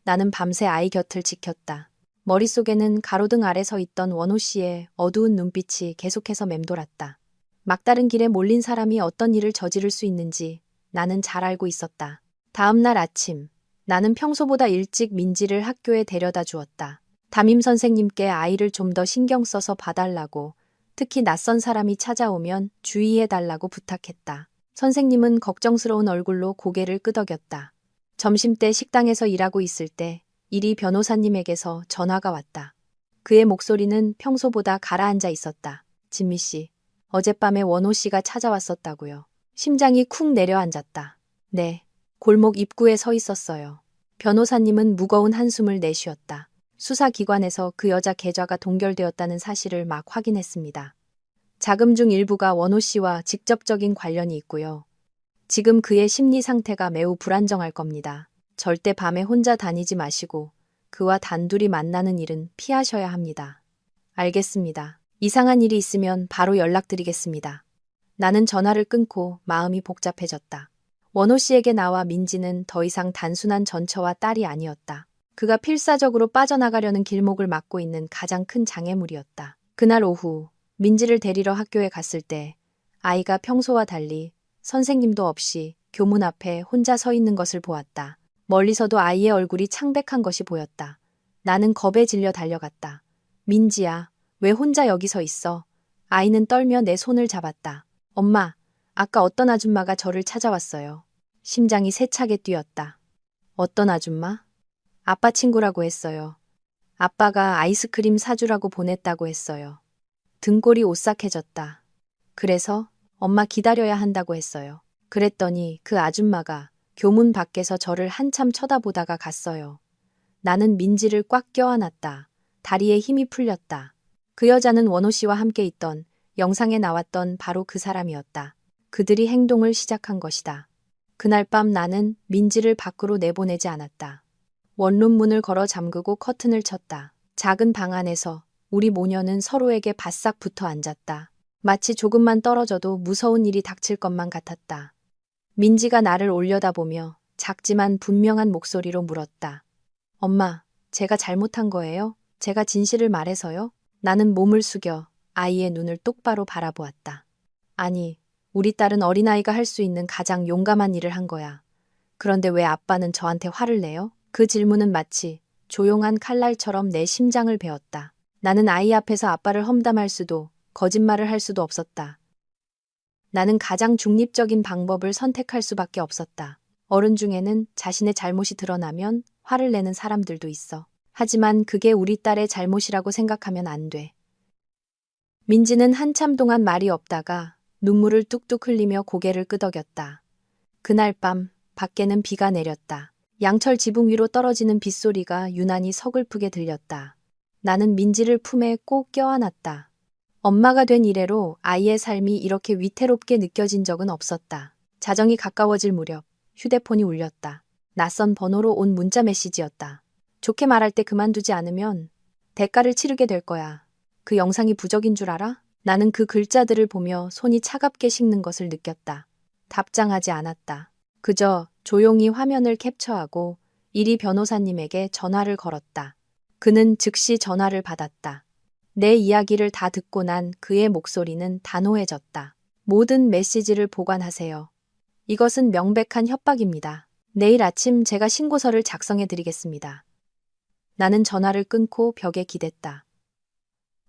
나는 밤새 아이 곁을 지켰다. 머릿속에는 가로등 아래 서 있던 원호 씨의 어두운 눈빛이 계속해서 맴돌았다. 막다른 길에 몰린 사람이 어떤 일을 저지를 수 있는지 나는 잘 알고 있었다. 다음 날 아침, 나는 평소보다 일찍 민지를 학교에 데려다 주었다. 담임 선생님께 아이를 좀 더 신경 써서 봐달라고, 특히 낯선 사람이 찾아오면 주의해달라고 부탁했다. 선생님은 걱정스러운 얼굴로 고개를 끄덕였다. 점심때 식당에서 일하고 있을 때 이리 변호사님에게서 전화가 왔다. 그의 목소리는 평소보다 가라앉아 있었다. 진미 씨, 어젯밤에 원호 씨가 찾아왔었다고요. 심장이 쿵 내려앉았다. 네, 골목 입구에 서 있었어요. 변호사님은 무거운 한숨을 내쉬었다. 수사기관에서 그 여자 계좌가 동결되었다는 사실을 막 확인했습니다. 자금 중 일부가 원호 씨와 직접적인 관련이 있고요. 지금 그의 심리 상태가 매우 불안정할 겁니다. 절대 밤에 혼자 다니지 마시고 그와 단둘이 만나는 일은 피하셔야 합니다. 알겠습니다. 이상한 일이 있으면 바로 연락드리겠습니다. 나는 전화를 끊고 마음이 복잡해졌다. 원호 씨에게 나와 민지는 더 이상 단순한 전처와 딸이 아니었다. 그가 필사적으로 빠져나가려는 길목을 막고 있는 가장 큰 장애물이었다. 그날 오후 민지를 데리러 학교에 갔을 때 아이가 평소와 달리 선생님도 없이 교문 앞에 혼자 서 있는 것을 보았다. 멀리서도 아이의 얼굴이 창백한 것이 보였다. 나는 겁에 질려 달려갔다. 민지야, 왜 혼자 여기 서 있어? 아이는 떨며 내 손을 잡았다. 엄마, 아까 어떤 아줌마가 저를 찾아왔어요. 심장이 세차게 뛰었다. 어떤 아줌마? 아빠 친구라고 했어요. 아빠가 아이스크림 사주라고 보냈다고 했어요. 등골이 오싹해졌다. 그래서 엄마 기다려야 한다고 했어요. 그랬더니 그 아줌마가 교문 밖에서 저를 한참 쳐다보다가 갔어요. 나는 민지를 꽉 껴안았다. 다리에 힘이 풀렸다. 그 여자는 원호 씨와 함께 있던 영상에 나왔던 바로 그 사람이었다. 그들이 행동을 시작한 것이다. 그날 밤 나는 민지를 밖으로 내보내지 않았다. 원룸 문을 걸어 잠그고 커튼을 쳤다. 작은 방 안에서 우리 모녀는 서로에게 바싹 붙어 앉았다. 마치 조금만 떨어져도 무서운 일이 닥칠 것만 같았다. 민지가 나를 올려다보며 작지만 분명한 목소리로 물었다. 엄마, 제가 잘못한 거예요? 제가 진실을 말해서요? 나는 몸을 숙여 아이의 눈을 똑바로 바라보았다. 아니, 우리 딸은 어린아이가 할 수 있는 가장 용감한 일을 한 거야. 그런데 왜 아빠는 저한테 화를 내요? 그 질문은 마치 조용한 칼날처럼 내 심장을 베었다. 나는 아이 앞에서 아빠를 험담할 수도 거짓말을 할 수도 없었다. 나는 가장 중립적인 방법을 선택할 수밖에 없었다. 어른 중에는 자신의 잘못이 드러나면 화를 내는 사람들도 있어. 하지만 그게 우리 딸의 잘못이라고 생각하면 안 돼. 민지는 한참 동안 말이 없다가 눈물을 뚝뚝 흘리며 고개를 끄덕였다. 그날 밤 밖에는 비가 내렸다. 양철 지붕 위로 떨어지는 빗소리가 유난히 서글프게 들렸다. 나는 민지를 품에 꼭 껴안았다. 엄마가 된 이래로 아이의 삶이 이렇게 위태롭게 느껴진 적은 없었다. 자정이 가까워질 무렵 휴대폰이 울렸다. 낯선 번호로 온 문자 메시지였다. 좋게 말할 때 그만두지 않으면 대가를 치르게 될 거야. 그 영상이 부적인 줄 알아? 나는 그 글자들을 보며 손이 차갑게 식는 것을 느꼈다. 답장하지 않았다. 그저 조용히 화면을 캡처하고 이리 변호사님에게 전화를 걸었다. 그는 즉시 전화를 받았다. 내 이야기를 다 듣고 난 그의 목소리는 단호해졌다. 모든 메시지를 보관하세요. 이것은 명백한 협박입니다. 내일 아침 제가 신고서를 작성해 드리겠습니다. 나는 전화를 끊고 벽에 기댔다.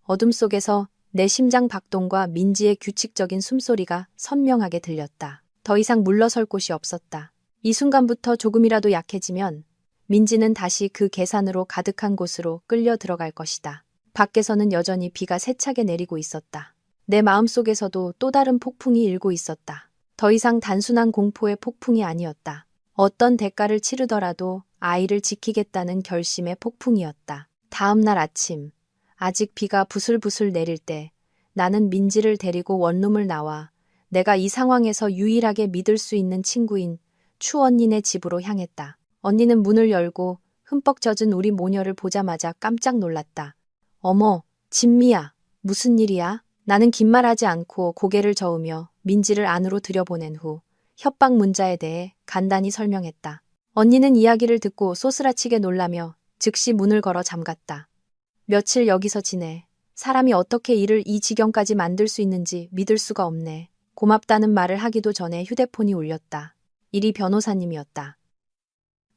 어둠 속에서 내 심장 박동과 민지의 규칙적인 숨소리가 선명하게 들렸다. 더 이상 물러설 곳이 없었다. 이 순간부터 조금이라도 약해지면 민지는 다시 그 계산으로 가득한 곳으로 끌려 들어갈 것이다. 밖에서는 여전히 비가 세차게 내리고 있었다. 내 마음속에서도 또 다른 폭풍이 일고 있었다. 더 이상 단순한 공포의 폭풍이 아니었다. 어떤 대가를 치르더라도 아이를 지키겠다는 결심의 폭풍이었다. 다음 날 아침, 아직 비가 부슬부슬 내릴 때 나는 민지를 데리고 원룸을 나와 내가 이 상황에서 유일하게 믿을 수 있는 친구인 추 언니네 집으로 향했다. 언니는 문을 열고 흠뻑 젖은 우리 모녀를 보자마자 깜짝 놀랐다. 어머, 진미야, 무슨 일이야? 나는 긴 말하지 않고 고개를 저으며 민지를 안으로 들여보낸 후 협박 문자에 대해 간단히 설명했다. 언니는 이야기를 듣고 소스라치게 놀라며 즉시 문을 걸어 잠갔다. 며칠 여기서 지내. 사람이 어떻게 일을 이 지경까지 만들 수 있는지 믿을 수가 없네. 고맙다는 말을 하기도 전에 휴대폰이 울렸다. 이리 변호사님이었다.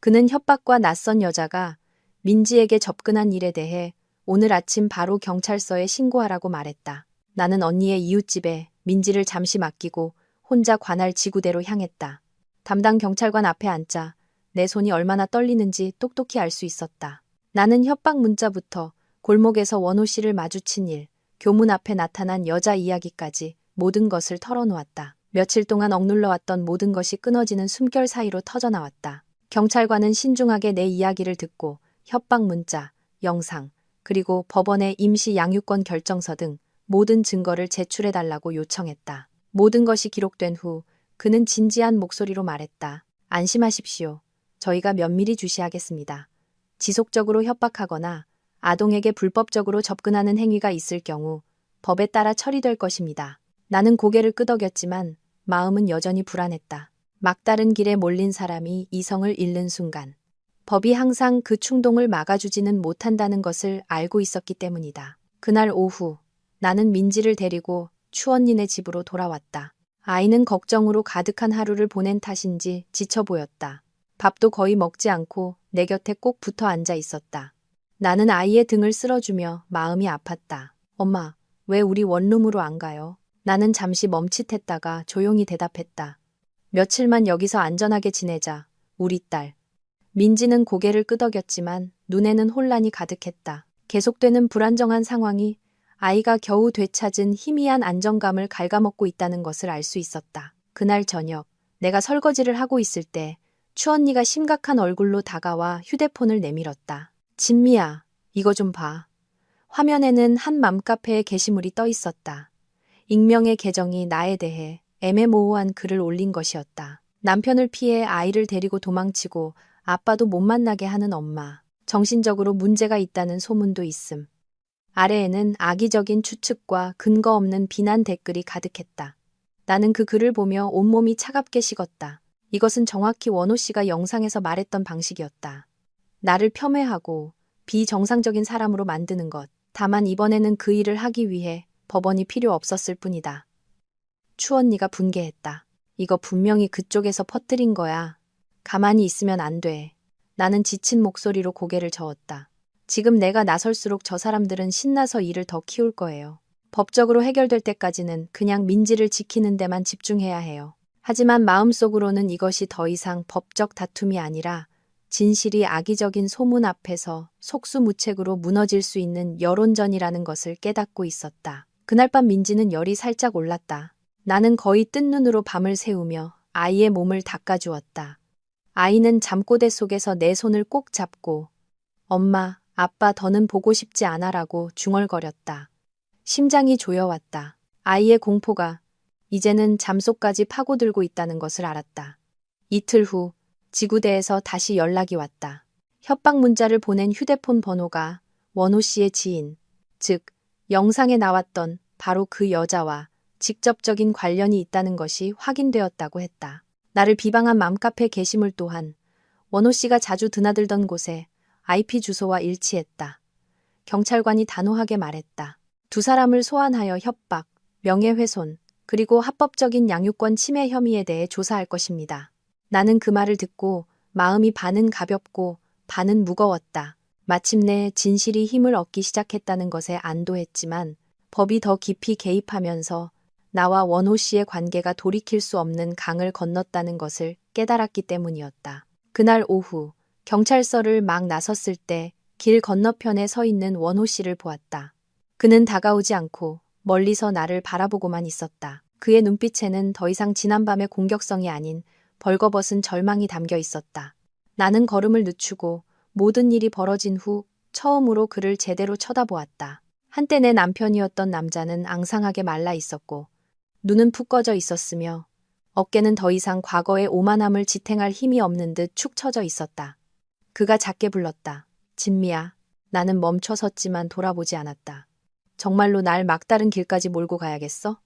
그는 협박과 낯선 여자가 민지에게 접근한 일에 대해 오늘 아침 바로 경찰서에 신고하라고 말했다. 나는 언니의 이웃집에 민지를 잠시 맡기고 혼자 관할 지구대로 향했다. 담당 경찰관 앞에 앉자 내 손이 얼마나 떨리는지 똑똑히 알 수 있었다. 나는 협박 문자부터 골목에서 원호 씨를 마주친 일, 교문 앞에 나타난 여자 이야기까지 모든 것을 털어놓았다. 며칠 동안 억눌러왔던 모든 것이 끊어지는 숨결 사이로 터져나왔다. 경찰관은 신중하게 내 이야기를 듣고 협박 문자, 영상, 그리고 법원의 임시 양육권 결정서 등 모든 증거를 제출해달라고 요청했다. 모든 것이 기록된 후 그는 진지한 목소리로 말했다. 안심하십시오. 저희가 면밀히 주시하겠습니다. 지속적으로 협박하거나 아동에게 불법적으로 접근하는 행위가 있을 경우 법에 따라 처리될 것입니다. 나는 고개를 끄덕였지만 마음은 여전히 불안했다. 막다른 길에 몰린 사람이 이성을 잃는 순간 법이 항상 그 충동을 막아주지는 못한다는 것을 알고 있었기 때문이다. 그날 오후 나는 민지를 데리고 추언니네 집으로 돌아왔다. 아이는 걱정으로 가득한 하루를 보낸 탓인지 지쳐 보였다. 밥도 거의 먹지 않고 내 곁에 꼭 붙어 앉아 있었다. 나는 아이의 등을 쓸어주며 마음이 아팠다. 엄마, 왜 우리 원룸으로 안 가요? 나는 잠시 멈칫했다가 조용히 대답했다. 며칠만 여기서 안전하게 지내자, 우리 딸. 민지는 고개를 끄덕였지만 눈에는 혼란이 가득했다. 계속되는 불안정한 상황이 아이가 겨우 되찾은 희미한 안정감을 갉아먹고 있다는 것을 알 수 있었다. 그날 저녁, 내가 설거지를 하고 있을 때 추언니가 심각한 얼굴로 다가와 휴대폰을 내밀었다. 진미야, 이거 좀 봐. 화면에는 한 맘카페의 게시물이 떠 있었다. 익명의 계정이 나에 대해 애매모호한 글을 올린 것이었다. 남편을 피해 아이를 데리고 도망치고 아빠도 못 만나게 하는 엄마. 정신적으로 문제가 있다는 소문도 있음. 아래에는 악의적인 추측과 근거 없는 비난 댓글이 가득했다. 나는 그 글을 보며 온몸이 차갑게 식었다. 이것은 정확히 원호 씨가 영상에서 말했던 방식이었다. 나를 폄훼하고 비정상적인 사람으로 만드는 것. 다만 이번에는 그 일을 하기 위해 법원이 필요 없었을 뿐이다. 추언니가 분개했다. 이거 분명히 그쪽에서 퍼뜨린 거야. 가만히 있으면 안 돼. 나는 지친 목소리로 고개를 저었다. 지금 내가 나설수록 저 사람들은 신나서 일을 더 키울 거예요. 법적으로 해결될 때까지는 그냥 민지를 지키는 데만 집중해야 해요. 하지만 마음속으로는 이것이 더 이상 법적 다툼이 아니라 진실이 악의적인 소문 앞에서 속수무책으로 무너질 수 있는 여론전이라는 것을 깨닫고 있었다. 그날 밤 민지는 열이 살짝 올랐다. 나는 거의 뜬 눈으로 밤을 새우며 아이의 몸을 닦아주었다. 아이는 잠꼬대 속에서 내 손을 꼭 잡고 엄마, 아빠 더는 보고 싶지 않아라고 중얼거렸다. 심장이 조여왔다. 아이의 공포가 이제는 잠속까지 파고들고 있다는 것을 알았다. 이틀 후 지구대에서 다시 연락이 왔다. 협박 문자를 보낸 휴대폰 번호가 원호 씨의 지인, 즉 영상에 나왔던 바로 그 여자와 직접적인 관련이 있다는 것이 확인되었다고 했다. 나를 비방한 맘카페 게시물 또한 원호 씨가 자주 드나들던 곳에 IP 주소와 일치했다. 경찰관이 단호하게 말했다. 두 사람을 소환하여 협박, 명예훼손, 그리고 합법적인 양육권 침해 혐의에 대해 조사할 것입니다. 나는 그 말을 듣고 마음이 반은 가볍고 반은 무거웠다. 마침내 진실이 힘을 얻기 시작했다는 것에 안도했지만 법이 더 깊이 개입하면서 나와 원호 씨의 관계가 돌이킬 수 없는 강을 건넜다는 것을 깨달았기 때문이었다. 그날 오후 경찰서를 막 나섰을 때 길 건너편에 서 있는 원호 씨를 보았다. 그는 다가오지 않고 멀리서 나를 바라보고만 있었다. 그의 눈빛에는 더 이상 지난밤의 공격성이 아닌 벌거벗은 절망이 담겨 있었다. 나는 걸음을 늦추고 모든 일이 벌어진 후 처음으로 그를 제대로 쳐다보았다. 한때 내 남편이었던 남자는 앙상하게 말라 있었고 눈은 푹 꺼져 있었으며 어깨는 더 이상 과거의 오만함을 지탱할 힘이 없는 듯 축 처져 있었다. 그가 작게 불렀다. 진미야. 나는 멈춰 섰지만 돌아보지 않았다. 정말로 날 막다른 길까지 몰고 가야겠어?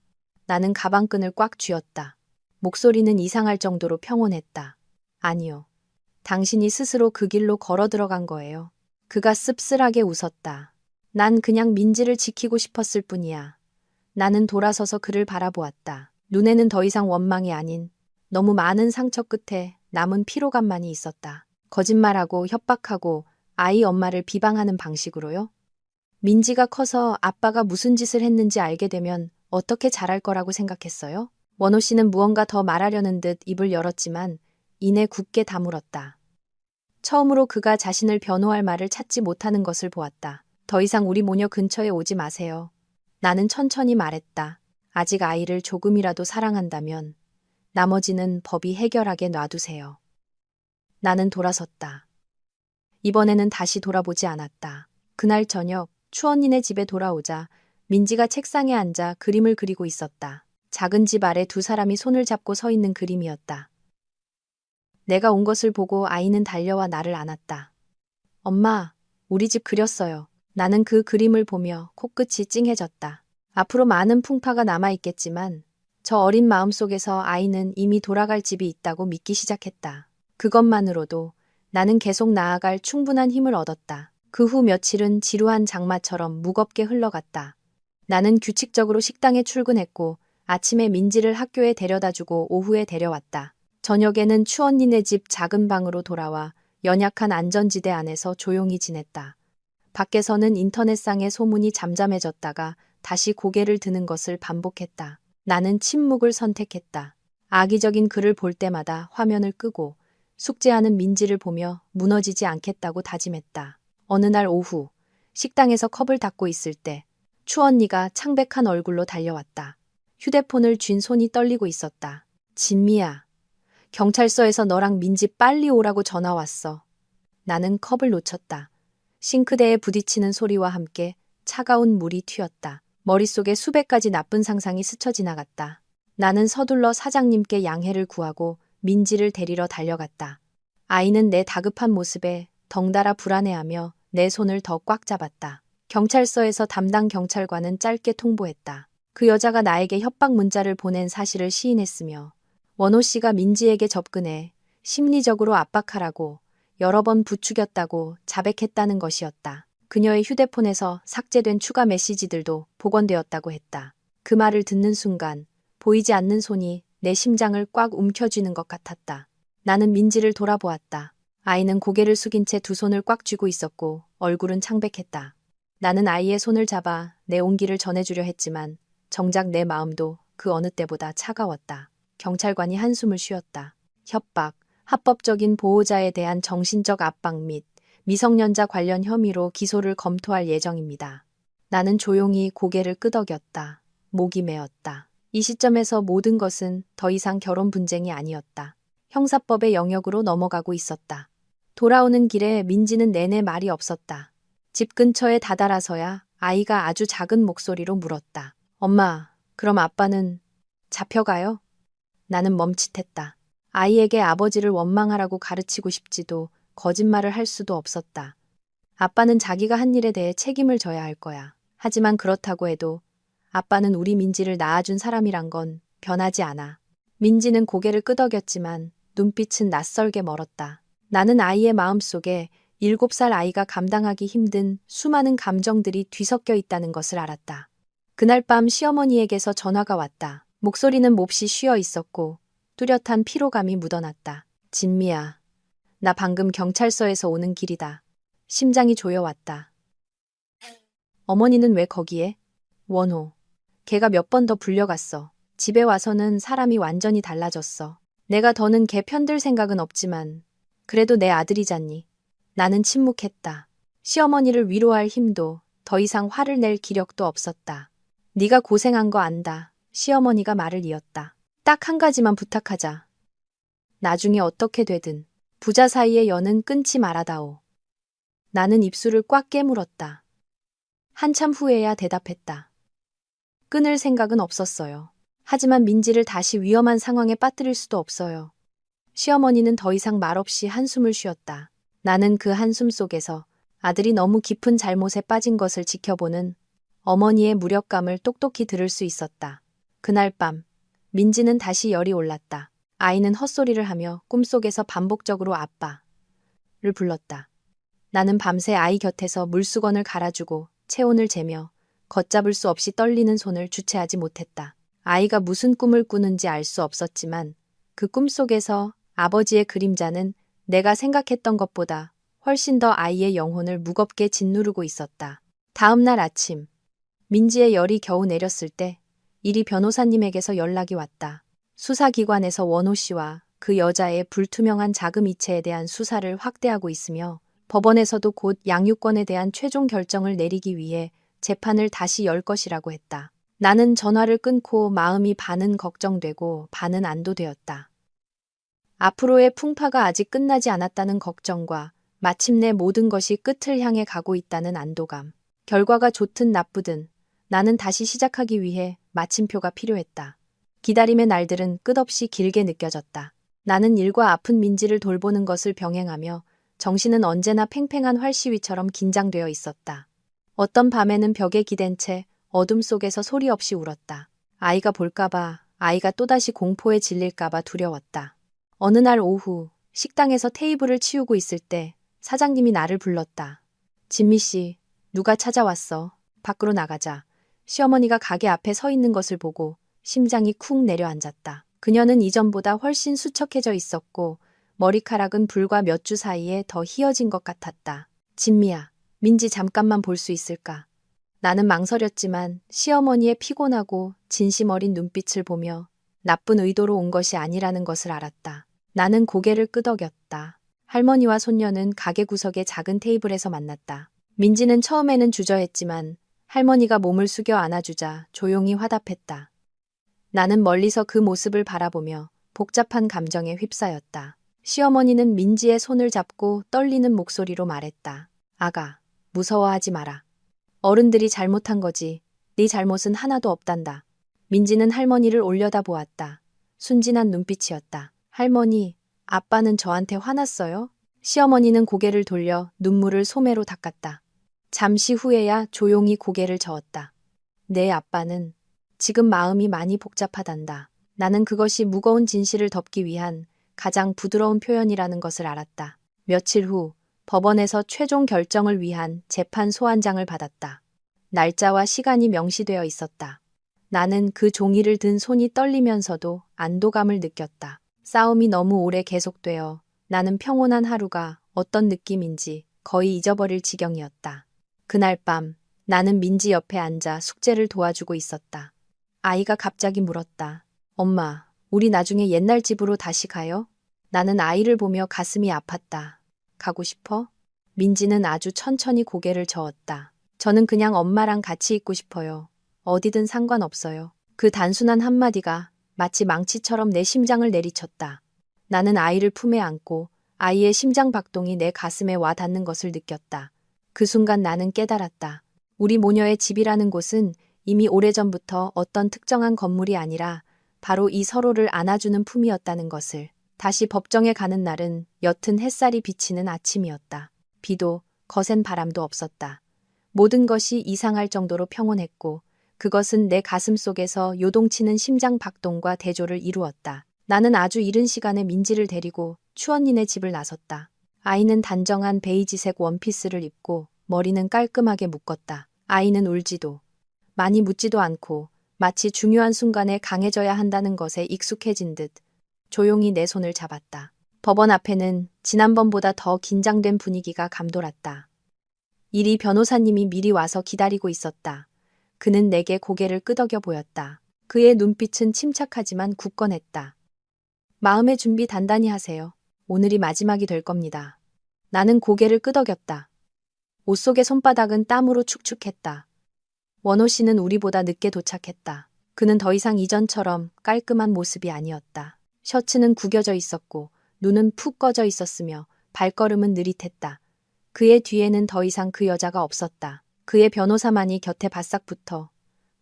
나는 가방끈을 꽉 쥐었다. 목소리는 이상할 정도로 평온했다. 아니요. 당신이 스스로 그 길로 걸어 들어간 거예요. 그가 씁쓸하게 웃었다. 난 그냥 민지를 지키고 싶었을 뿐이야. 나는 돌아서서 그를 바라보았다. 눈에는 더 이상 원망이 아닌 너무 많은 상처 끝에 남은 피로감만이 있었다. 거짓말하고 협박하고 아이 엄마를 비방하는 방식으로요? 민지가 커서 아빠가 무슨 짓을 했는지 알게 되면 어떻게 잘할 거라고 생각했어요? 원호 씨는 무언가 더 말하려는 듯 입을 열었지만 이내 굳게 다물었다. 처음으로 그가 자신을 변호할 말을 찾지 못하는 것을 보았다. 더 이상 우리 모녀 근처에 오지 마세요. 나는 천천히 말했다. 아직 아이를 조금이라도 사랑한다면 나머지는 법이 해결하게 놔두세요. 나는 돌아섰다. 이번에는 다시 돌아보지 않았다. 그날 저녁 추언니네 집에 돌아오자 민지가 책상에 앉아 그림을 그리고 있었다. 작은 집 아래 두 사람이 손을 잡고 서 있는 그림이었다. 내가 온 것을 보고 아이는 달려와 나를 안았다. 엄마, 우리 집 그렸어요. 나는 그 그림을 보며 코끝이 찡해졌다. 앞으로 많은 풍파가 남아있겠지만 저 어린 마음속에서 아이는 이미 돌아갈 집이 있다고 믿기 시작했다. 그것만으로도 나는 계속 나아갈 충분한 힘을 얻었다. 그 후 며칠은 지루한 장마처럼 무겁게 흘러갔다. 나는 규칙적으로 식당에 출근했고 아침에 민지를 학교에 데려다주고 오후에 데려왔다. 저녁에는 추언니네 집 작은 방으로 돌아와 연약한 안전지대 안에서 조용히 지냈다. 밖에서는 인터넷상의 소문이 잠잠해졌다가 다시 고개를 드는 것을 반복했다. 나는 침묵을 선택했다. 악의적인 글을 볼 때마다 화면을 끄고 숙제하는 민지를 보며 무너지지 않겠다고 다짐했다. 어느 날 오후 식당에서 컵을 닦고 있을 때 추언니가 창백한 얼굴로 달려왔다. 휴대폰을 쥔 손이 떨리고 있었다. 진미야, 경찰서에서 너랑 민지 빨리 오라고 전화 왔어. 나는 컵을 놓쳤다. 싱크대에 부딪히는 소리와 함께 차가운 물이 튀었다. 머릿속에 수백 가지 나쁜 상상이 스쳐 지나갔다. 나는 서둘러 사장님께 양해를 구하고 민지를 데리러 달려갔다. 아이는 내 다급한 모습에 덩달아 불안해하며 내 손을 더 꽉 잡았다. 경찰서에서 담당 경찰관은 짧게 통보했다. 그 여자가 나에게 협박 문자를 보낸 사실을 시인했으며 원호 씨가 민지에게 접근해 심리적으로 압박하라고 여러 번 부추겼다고 자백했다는 것이었다. 그녀의 휴대폰에서 삭제된 추가 메시지들도 복원되었다고 했다. 그 말을 듣는 순간 보이지 않는 손이 내 심장을 꽉 움켜쥐는 것 같았다. 나는 민지를 돌아보았다. 아이는 고개를 숙인 채 두 손을 꽉 쥐고 있었고 얼굴은 창백했다. 나는 아이의 손을 잡아 내 온기를 전해주려 했지만 정작 내 마음도 그 어느 때보다 차가웠다. 경찰관이 한숨을 쉬었다. 협박, 합법적인 보호자에 대한 정신적 압박 및 미성년자 관련 혐의로 기소를 검토할 예정입니다. 나는 조용히 고개를 끄덕였다. 목이 메었다. 이 시점에서 모든 것은 더 이상 결혼 분쟁이 아니었다. 형사법의 영역으로 넘어가고 있었다. 돌아오는 길에 민지는 내내 말이 없었다. 집 근처에 다다라서야 아이가 아주 작은 목소리로 물었다. 엄마, 그럼 아빠는 잡혀가요? 나는 멈칫했다. 아이에게 아버지를 원망하라고 가르치고 싶지도 거짓말을 할 수도 없었다. 아빠는 자기가 한 일에 대해 책임을 져야 할 거야. 하지만 그렇다고 해도 아빠는 우리 민지를 낳아준 사람이란 건 변하지 않아. 민지는 고개를 끄덕였지만 눈빛은 낯설게 멀었다. 나는 아이의 마음속에 7살 아이가 감당하기 힘든 수많은 감정들이 뒤섞여 있다는 것을 알았다. 그날 밤 시어머니에게서 전화가 왔다. 목소리는 몹시 쉬어 있었고 뚜렷한 피로감이 묻어났다. 진미야, 나 방금 경찰서에서 오는 길이다. 심장이 조여왔다. 어머니는 왜 거기에? 원호. 걔가 몇 번 더 불려갔어. 집에 와서는 사람이 완전히 달라졌어. 내가 더는 걔 편들 생각은 없지만 그래도 내 아들이잖니. 나는 침묵했다. 시어머니를 위로할 힘도 더 이상 화를 낼 기력도 없었다. 네가 고생한 거 안다. 시어머니가 말을 이었다. 딱 한 가지만 부탁하자. 나중에 어떻게 되든 부자 사이의 연은 끊지 말아다오. 나는 입술을 꽉 깨물었다. 한참 후에야 대답했다. 끊을 생각은 없었어요. 하지만 민지를 다시 위험한 상황에 빠뜨릴 수도 없어요. 시어머니는 더 이상 말없이 한숨을 쉬었다. 나는 그 한숨 속에서 아들이 너무 깊은 잘못에 빠진 것을 지켜보는 어머니의 무력감을 똑똑히 들을 수 있었다. 그날 밤, 민지는 다시 열이 올랐다. 아이는 헛소리를 하며 꿈속에서 반복적으로 아빠를 불렀다. 나는 밤새 아이 곁에서 물수건을 갈아주고 체온을 재며 걷잡을 수 없이 떨리는 손을 주체하지 못했다. 아이가 무슨 꿈을 꾸는지 알 수 없었지만 그 꿈속에서 아버지의 그림자는 내가 생각했던 것보다 훨씬 더 아이의 영혼을 무겁게 짓누르고 있었다. 다음 날 아침, 민지의 열이 겨우 내렸을 때 이리 변호사님에게서 연락이 왔다. 수사기관에서 원호 씨와 그 여자의 불투명한 자금 이체에 대한 수사를 확대하고 있으며 법원에서도 곧 양육권에 대한 최종 결정을 내리기 위해 재판을 다시 열 것이라고 했다. 나는 전화를 끊고 마음이 반은 걱정되고 반은 안도되었다. 앞으로의 풍파가 아직 끝나지 않았다는 걱정과 마침내 모든 것이 끝을 향해 가고 있다는 안도감. 결과가 좋든 나쁘든 나는 다시 시작하기 위해 마침표가 필요했다. 기다림의 날들은 끝없이 길게 느껴졌다. 나는 일과 아픈 민지를 돌보는 것을 병행하며 정신은 언제나 팽팽한 활시위처럼 긴장되어 있었다. 어떤 밤에는 벽에 기댄 채 어둠 속에서 소리 없이 울었다. 아이가 볼까봐, 아이가 또다시 공포에 질릴까봐 두려웠다. 어느 날 오후 식당에서 테이블을 치우고 있을 때 사장님이 나를 불렀다. 진미 씨, 누가 찾아왔어. 밖으로 나가자. 시어머니가 가게 앞에 서 있는 것을 보고 심장이 쿵 내려앉았다. 그녀는 이전보다 훨씬 수척해져 있었고 머리카락은 불과 몇 주 사이에 더 희어진 것 같았다. 진미야, 민지 잠깐만 볼 수 있을까? 나는 망설였지만 시어머니의 피곤하고 진심 어린 눈빛을 보며 나쁜 의도로 온 것이 아니라는 것을 알았다. 나는 고개를 끄덕였다. 할머니와 손녀는 가게 구석의 작은 테이블에서 만났다. 민지는 처음에는 주저했지만 할머니가 몸을 숙여 안아주자 조용히 화답했다. 나는 멀리서 그 모습을 바라보며 복잡한 감정에 휩싸였다. 시어머니는 민지의 손을 잡고 떨리는 목소리로 말했다. 아가, 무서워하지 마라. 어른들이 잘못한 거지. 네 잘못은 하나도 없단다. 민지는 할머니를 올려다보았다. 순진한 눈빛이었다. 할머니, 아빠는 저한테 화났어요? 시어머니는 고개를 돌려 눈물을 소매로 닦았다. 잠시 후에야 조용히 고개를 저었다. 내 아빠는 지금 마음이 많이 복잡하단다. 나는 그것이 무거운 진실을 덮기 위한 가장 부드러운 표현이라는 것을 알았다. 며칠 후 법원에서 최종 결정을 위한 재판 소환장을 받았다. 날짜와 시간이 명시되어 있었다. 나는 그 종이를 든 손이 떨리면서도 안도감을 느꼈다. 싸움이 너무 오래 계속되어 나는 평온한 하루가 어떤 느낌인지 거의 잊어버릴 지경이었다. 그날 밤 나는 민지 옆에 앉아 숙제를 도와주고 있었다. 아이가 갑자기 물었다. 엄마, 우리 나중에 옛날 집으로 다시 가요? 나는 아이를 보며 가슴이 아팠다. 가고 싶어? 민지는 아주 천천히 고개를 저었다. 저는 그냥 엄마랑 같이 있고 싶어요. 어디든 상관없어요. 그 단순한 한마디가 마치 망치처럼 내 심장을 내리쳤다. 나는 아이를 품에 안고 아이의 심장 박동이 내 가슴에 와 닿는 것을 느꼈다. 그 순간 나는 깨달았다. 우리 모녀의 집이라는 곳은 이미 오래전부터 어떤 특정한 건물이 아니라 바로 이 서로를 안아주는 품이었다는 것을. 다시 법정에 가는 날은 옅은 햇살이 비치는 아침이었다. 비도 거센 바람도 없었다. 모든 것이 이상할 정도로 평온했고 그것은 내 가슴 속에서 요동치는 심장 박동과 대조를 이루었다. 나는 아주 이른 시간에 민지를 데리고 추언니네 집을 나섰다. 아이는 단정한 베이지색 원피스를 입고 머리는 깔끔하게 묶었다. 아이는 울지도 많이 묻지도 않고 마치 중요한 순간에 강해져야 한다는 것에 익숙해진 듯 조용히 내 손을 잡았다. 법원 앞에는 지난번보다 더 긴장된 분위기가 감돌았다. 이리 변호사님이 미리 와서 기다리고 있었다. 그는 내게 고개를 끄덕여 보였다. 그의 눈빛은 침착하지만 굳건했다. 마음의 준비 단단히 하세요. 오늘이 마지막이 될 겁니다. 나는 고개를 끄덕였다. 옷 속의 손바닥은 땀으로 축축했다. 원호 씨는 우리보다 늦게 도착했다. 그는 더 이상 이전처럼 깔끔한 모습이 아니었다. 셔츠는 구겨져 있었고 눈은 푹 꺼져 있었으며 발걸음은 느릿했다. 그의 뒤에는 더 이상 그 여자가 없었다. 그의 변호사만이 곁에 바싹 붙어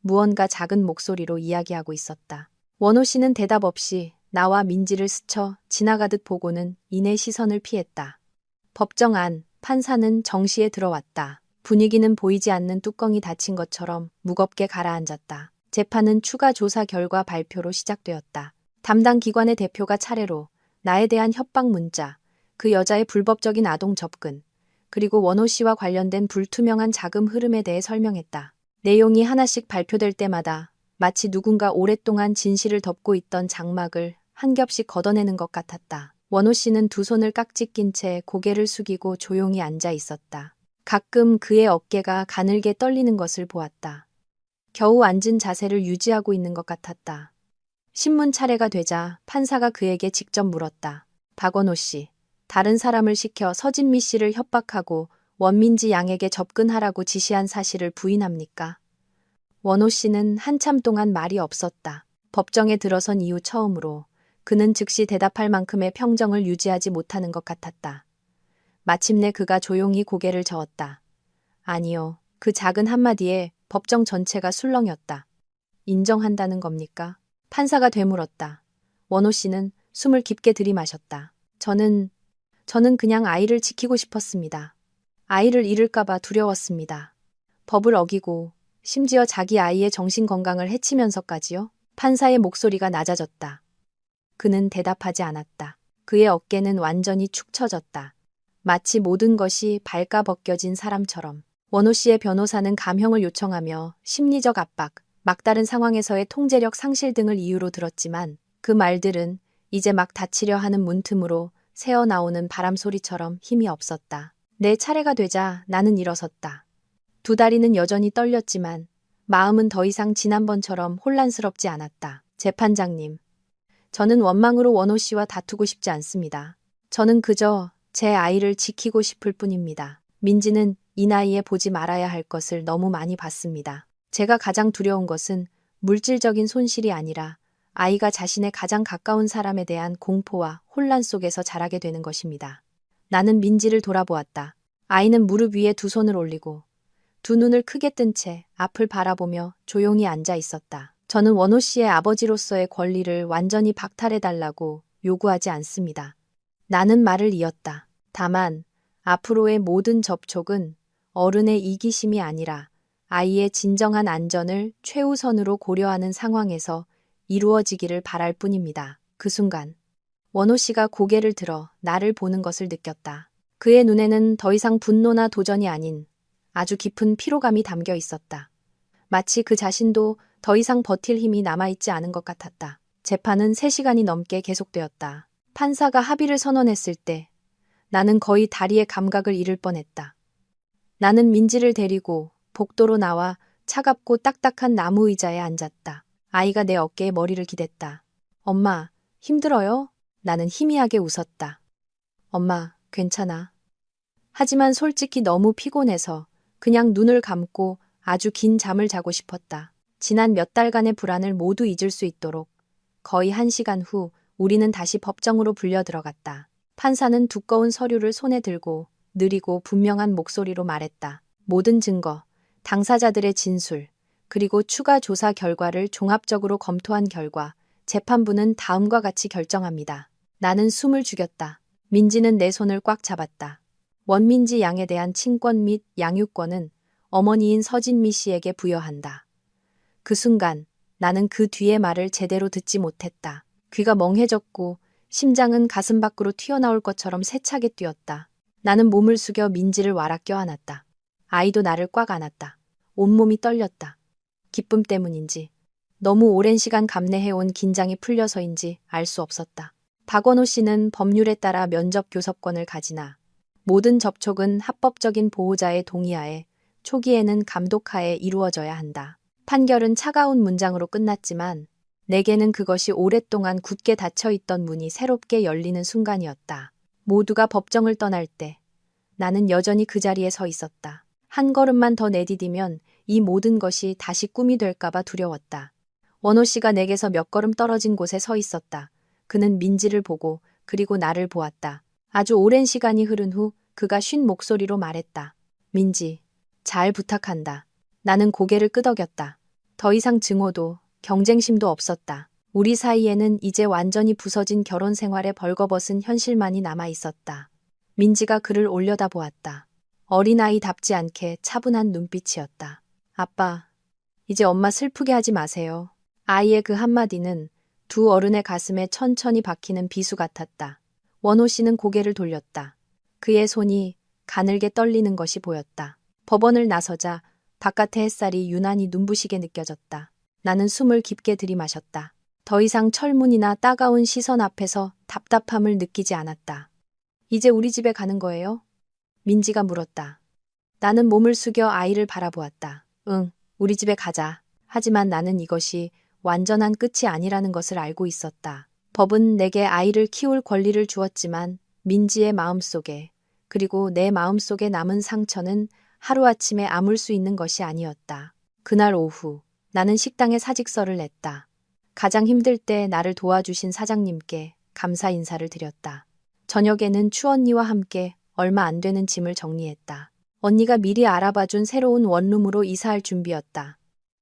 무언가 작은 목소리로 이야기하고 있었다. 원호 씨는 대답 없이 나와 민지를 스쳐 지나가듯 보고는 이내 시선을 피했다. 법정 안 판사는 정시에 들어왔다. 분위기는 보이지 않는 뚜껑이 닫힌 것처럼 무겁게 가라앉았다. 재판은 추가 조사 결과 발표로 시작되었다. 담당 기관의 대표가 차례로 나에 대한 협박 문자, 그 여자의 불법적인 아동 접근, 그리고 원호 씨와 관련된 불투명한 자금 흐름에 대해 설명했다. 내용이 하나씩 발표될 때마다 마치 누군가 오랫동안 진실을 덮고 있던 장막을 한 겹씩 걷어내는 것 같았다. 원호 씨는 두 손을 깍지 낀 채 고개를 숙이고 조용히 앉아 있었다. 가끔 그의 어깨가 가늘게 떨리는 것을 보았다. 겨우 앉은 자세를 유지하고 있는 것 같았다. 신문 차례가 되자 판사가 그에게 직접 물었다. 박원호 씨, 다른 사람을 시켜 서진미 씨를 협박하고 원민지 양에게 접근하라고 지시한 사실을 부인합니까? 원호 씨는 한참 동안 말이 없었다. 법정에 들어선 이후 처음으로 그는 즉시 대답할 만큼의 평정을 유지하지 못하는 것 같았다. 마침내 그가 조용히 고개를 저었다. 아니요. 그 작은 한마디에 법정 전체가 술렁였다. 인정한다는 겁니까? 판사가 되물었다. 원호 씨는 숨을 깊게 들이마셨다. 저는 그냥 아이를 지키고 싶었습니다. 아이를 잃을까봐 두려웠습니다. 법을 어기고 심지어 자기 아이의 정신건강을 해치면서까지요? 판사의 목소리가 낮아졌다. 그는 대답하지 않았다. 그의 어깨는 완전히 축 처졌다. 마치 모든 것이 발가벗겨진 사람처럼. 원호 씨의 변호사는 감형을 요청하며 심리적 압박, 막다른 상황에서의 통제력 상실 등을 이유로 들었지만 그 말들은 이제 막 닫히려 하는 문틈으로 새어나오는 바람소리처럼 힘이 없었다. 내 차례가 되자 나는 일어섰다. 두 다리는 여전히 떨렸지만 마음은 더 이상 지난번처럼 혼란스럽지 않았다. 재판장님, 저는 원망으로 원호 씨와 다투고 싶지 않습니다. 저는 그저 제 아이를 지키고 싶을 뿐입니다. 민지는 이 나이에 보지 말아야 할 것을 너무 많이 봤습니다. 제가 가장 두려운 것은 물질적인 손실이 아니라 아이가 자신의 가장 가까운 사람에 대한 공포와 혼란 속에서 자라게 되는 것입니다. 나는 민지를 돌아보았다. 아이는 무릎 위에 두 손을 올리고 두 눈을 크게 뜬 채 앞을 바라보며 조용히 앉아 있었다. 저는 원호 씨의 아버지로서의 권리를 완전히 박탈해달라고 요구하지 않습니다. 나는 말을 이었다. 다만 앞으로의 모든 접촉은 어른의 이기심이 아니라 아이의 진정한 안전을 최우선으로 고려하는 상황에서 이루어지기를 바랄 뿐입니다. 그 순간 원호 씨가 고개를 들어 나를 보는 것을 느꼈다. 그의 눈에는 더 이상 분노나 도전이 아닌 아주 깊은 피로감이 담겨 있었다. 마치 그 자신도 더 이상 버틸 힘이 남아있지 않은 것 같았다. 재판은 3시간이 넘게 계속되었다. 판사가 합의를 선언했을 때 나는 거의 다리의 감각을 잃을 뻔했다. 나는 민지를 데리고 복도로 나와 차갑고 딱딱한 나무 의자에 앉았다. 아이가 내 어깨에 머리를 기댔다. 엄마, 힘들어요? 나는 희미하게 웃었다. 엄마, 괜찮아. 하지만 솔직히 너무 피곤해서 그냥 눈을 감고 아주 긴 잠을 자고 싶었다. 지난 몇 달간의 불안을 모두 잊을 수 있도록 거의 1시간 후 우리는 다시 법정으로 불려 들어갔다. 판사는 두꺼운 서류를 손에 들고 느리고 분명한 목소리로 말했다. 모든 증거, 당사자들의 진술, 그리고 추가 조사 결과를 종합적으로 검토한 결과 재판부는 다음과 같이 결정합니다. 나는 숨을 죽였다. 민지는 내 손을 꽉 잡았다. 원민지 양에 대한 친권 및 양육권은 어머니인 서진미 씨에게 부여한다. 그 순간 나는 그 뒤의 말을 제대로 듣지 못했다. 귀가 멍해졌고 심장은 가슴 밖으로 튀어나올 것처럼 세차게 뛰었다. 나는 몸을 숙여 민지를 와라 껴안았다. 아이도 나를 꽉 안았다. 온몸이 떨렸다. 기쁨 때문인지 너무 오랜 시간 감내해온 긴장이 풀려서인지 알 수 없었다. 박원호 씨는 법률에 따라 면접 교섭권을 가지나 모든 접촉은 합법적인 보호자의 동의하에 초기에는 감독하에 이루어져야 한다. 판결은 차가운 문장으로 끝났지만 내게는 그것이 오랫동안 굳게 닫혀있던 문이 새롭게 열리는 순간이었다. 모두가 법정을 떠날 때 나는 여전히 그 자리에 서 있었다. 한 걸음만 더 내디디면 이 모든 것이 다시 꿈이 될까봐 두려웠다. 원호 씨가 내게서 몇 걸음 떨어진 곳에 서 있었다. 그는 민지를 보고 그리고 나를 보았다. 아주 오랜 시간이 흐른 후 그가 쉰 목소리로 말했다. 민지, 잘 부탁한다. 나는 고개를 끄덕였다. 더 이상 증오도 경쟁심도 없었다. 우리 사이에는 이제 완전히 부서진 결혼 생활에 벌거벗은 현실만이 남아 있었다. 민지가 그를 올려다보았다. 어린아이답지 않게 차분한 눈빛이었다. 아빠, 이제 엄마 슬프게 하지 마세요. 아이의 그 한마디는 두 어른의 가슴에 천천히 박히는 비수 같았다. 원호 씨는 고개를 돌렸다. 그의 손이 가늘게 떨리는 것이 보였다. 법원을 나서자 바깥의 햇살이 유난히 눈부시게 느껴졌다. 나는 숨을 깊게 들이마셨다. 더 이상 철문이나 따가운 시선 앞에서 답답함을 느끼지 않았다. 이제 우리 집에 가는 거예요? 민지가 물었다. 나는 몸을 숙여 아이를 바라보았다. 응, 우리 집에 가자. 하지만 나는 이것이 완전한 끝이 아니라는 것을 알고 있었다. 법은 내게 아이를 키울 권리를 주었지만 민지의 마음속에, 그리고 내 마음속에 남은 상처는 하루아침에 아물 수 있는 것이 아니었다. 그날 오후 나는 식당에 사직서를 냈다. 가장 힘들 때 나를 도와주신 사장님께 감사 인사를 드렸다. 저녁에는 추언니와 함께 얼마 안 되는 짐을 정리했다. 언니가 미리 알아봐준 새로운 원룸으로 이사할 준비였다.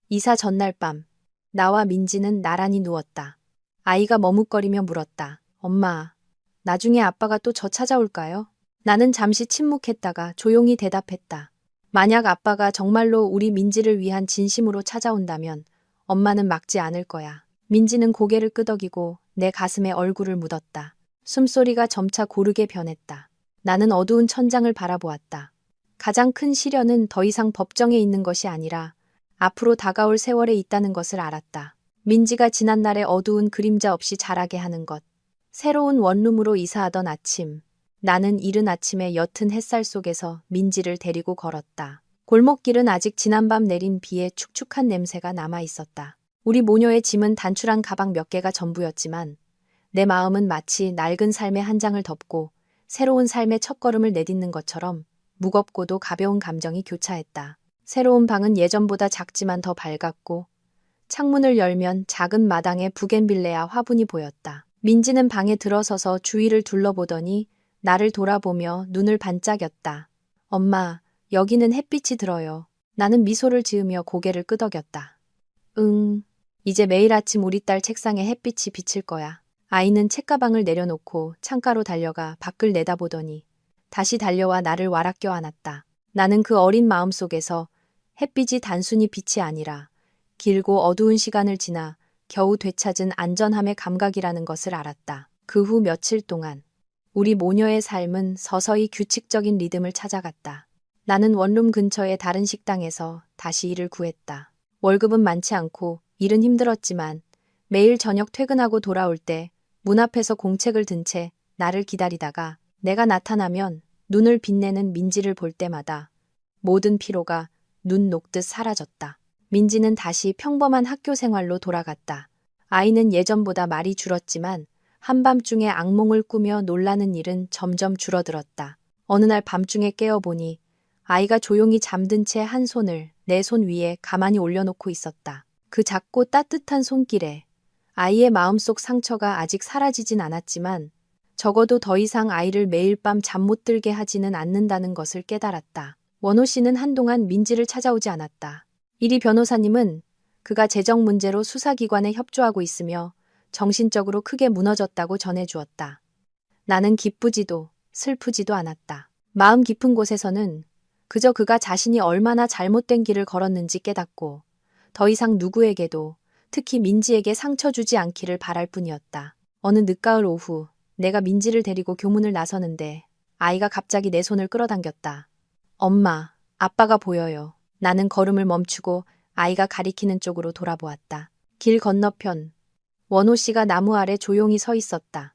이사 전날 밤 나와 민지는 나란히 누웠다. 아이가 머뭇거리며 물었다. 엄마, 나중에 아빠가 또 저 찾아올까요? 나는 잠시 침묵했다가 조용히 대답했다. 만약 아빠가 정말로 우리 민지를 위한 진심으로 찾아온다면 엄마는 막지 않을 거야. 민지는 고개를 끄덕이고 내 가슴에 얼굴을 묻었다. 숨소리가 점차 고르게 변했다. 나는 어두운 천장을 바라보았다. 가장 큰 시련은 더 이상 법정에 있는 것이 아니라 앞으로 다가올 세월에 있다는 것을 알았다. 민지가 지난날의 어두운 그림자 없이 자라게 하는 것. 새로운 원룸으로 이사하던 아침. 나는 이른 아침에 옅은 햇살 속에서 민지를 데리고 걸었다. 골목길은 아직 지난밤 내린 비에 축축한 냄새가 남아 있었다. 우리 모녀의 짐은 단출한 가방 몇 개가 전부였지만 내 마음은 마치 낡은 삶의 한 장을 덮고 새로운 삶의 첫걸음을 내딛는 것처럼 무겁고도 가벼운 감정이 교차했다. 새로운 방은 예전보다 작지만 더 밝았고 창문을 열면 작은 마당에 부겐빌레아 화분이 보였다. 민지는 방에 들어서서 주위를 둘러보더니 나를 돌아보며 눈을 반짝였다. 엄마, 여기는 햇빛이 들어요. 나는 미소를 지으며 고개를 끄덕였다. 이제 매일 아침 우리 딸 책상에 햇빛이 비칠 거야. 아이는 책가방을 내려놓고 창가로 달려가 밖을 내다보더니 다시 달려와 나를 와락 껴안았다. 나는 그 어린 마음 속에서 햇빛이 단순히 빛이 아니라 길고 어두운 시간을 지나 겨우 되찾은 안전함의 감각이라는 것을 알았다. 그 후 며칠 동안 우리 모녀의 삶은 서서히 규칙적인 리듬을 찾아갔다. 나는 원룸 근처의 다른 식당에서 다시 일을 구했다. 월급은 많지 않고 일은 힘들었지만 매일 저녁 퇴근하고 돌아올 때 문 앞에서 공책을 든 채 나를 기다리다가 내가 나타나면 눈을 빛내는 민지를 볼 때마다 모든 피로가 눈 녹듯 사라졌다. 민지는 다시 평범한 학교 생활로 돌아갔다. 아이는 예전보다 말이 줄었지만 한밤중에 악몽을 꾸며 놀라는 일은 점점 줄어들었다. 어느 날 밤중에 깨어보니 아이가 조용히 잠든 채 한 손을 내 손 위에 가만히 올려놓고 있었다. 그 작고 따뜻한 손길에 아이의 마음속 상처가 아직 사라지진 않았지만 적어도 더 이상 아이를 매일 밤 잠 못 들게 하지는 않는다는 것을 깨달았다. 원호 씨는 한동안 민지를 찾아오지 않았다. 이리 변호사님은 그가 재정 문제로 수사기관에 협조하고 있으며 정신적으로 크게 무너졌다고 전해주었다. 나는 기쁘지도 슬프지도 않았다. 마음 깊은 곳에서는 그저 그가 자신이 얼마나 잘못된 길을 걸었는지 깨닫고 더 이상 누구에게도 특히 민지에게 상처 주지 않기를 바랄 뿐이었다. 어느 늦가을 오후 내가 민지를 데리고 교문을 나서는데 아이가 갑자기 내 손을 끌어당겼다. 엄마, 아빠가 보여요. 나는 걸음을 멈추고 아이가 가리키는 쪽으로 돌아보았다. 길 건너편 원호 씨가 나무 아래 조용히 서 있었다.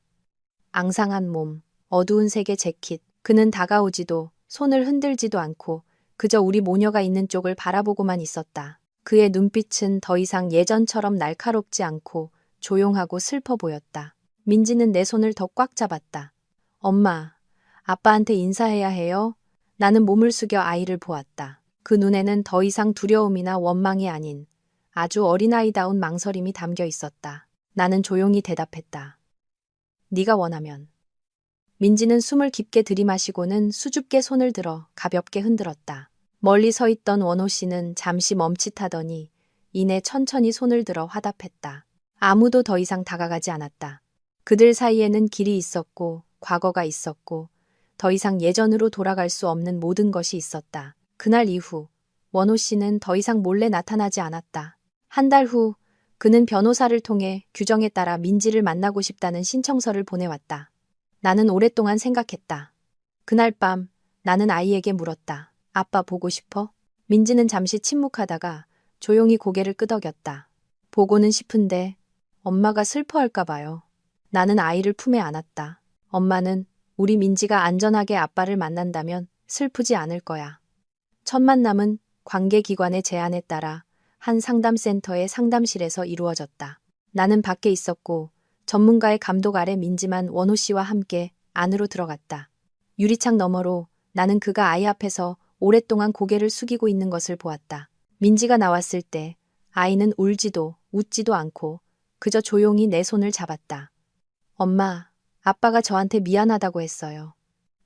앙상한 몸, 어두운 색의 재킷. 그는 다가오지도 손을 흔들지도 않고 그저 우리 모녀가 있는 쪽을 바라보고만 있었다. 그의 눈빛은 더 이상 예전처럼 날카롭지 않고 조용하고 슬퍼 보였다. 민지는 내 손을 더 꽉 잡았다. 엄마, 아빠한테 인사해야 해요. 나는 몸을 숙여 아이를 보았다. 그 눈에는 더 이상 두려움이나 원망이 아닌 아주 어린아이다운 망설임이 담겨 있었다. 나는 조용히 대답했다. 네가 원하면. 민지는 숨을 깊게 들이마시고는 수줍게 손을 들어 가볍게 흔들었다. 멀리 서 있던 원호 씨는 잠시 멈칫하더니 이내 천천히 손을 들어 화답했다. 아무도 더 이상 다가가지 않았다. 그들 사이에는 길이 있었고 과거가 있었고 더 이상 예전으로 돌아갈 수 없는 모든 것이 있었다. 그날 이후 원호 씨는 더 이상 몰래 나타나지 않았다. 한 달 후 그는 변호사를 통해 규정에 따라 민지를 만나고 싶다는 신청서를 보내왔다. 나는 오랫동안 생각했다. 그날 밤 나는 아이에게 물었다. 아빠 보고 싶어? 민지는 잠시 침묵하다가 조용히 고개를 끄덕였다. 보고는 싶은데 엄마가 슬퍼할까 봐요. 나는 아이를 품에 안았다. 엄마는 우리 민지가 안전하게 아빠를 만난다면 슬프지 않을 거야. 첫 만남은 관계기관의 제안에 따라 한 상담센터의 상담실에서 이루어졌다. 나는 밖에 있었고 전문가의 감독 아래 민지만 원호 씨와 함께 안으로 들어갔다. 유리창 너머로 나는 그가 아이 앞에서 오랫동안 고개를 숙이고 있는 것을 보았다. 민지가 나왔을 때 아이는 울지도 웃지도 않고 그저 조용히 내 손을 잡았다. 엄마, 아빠가 저한테 미안하다고 했어요.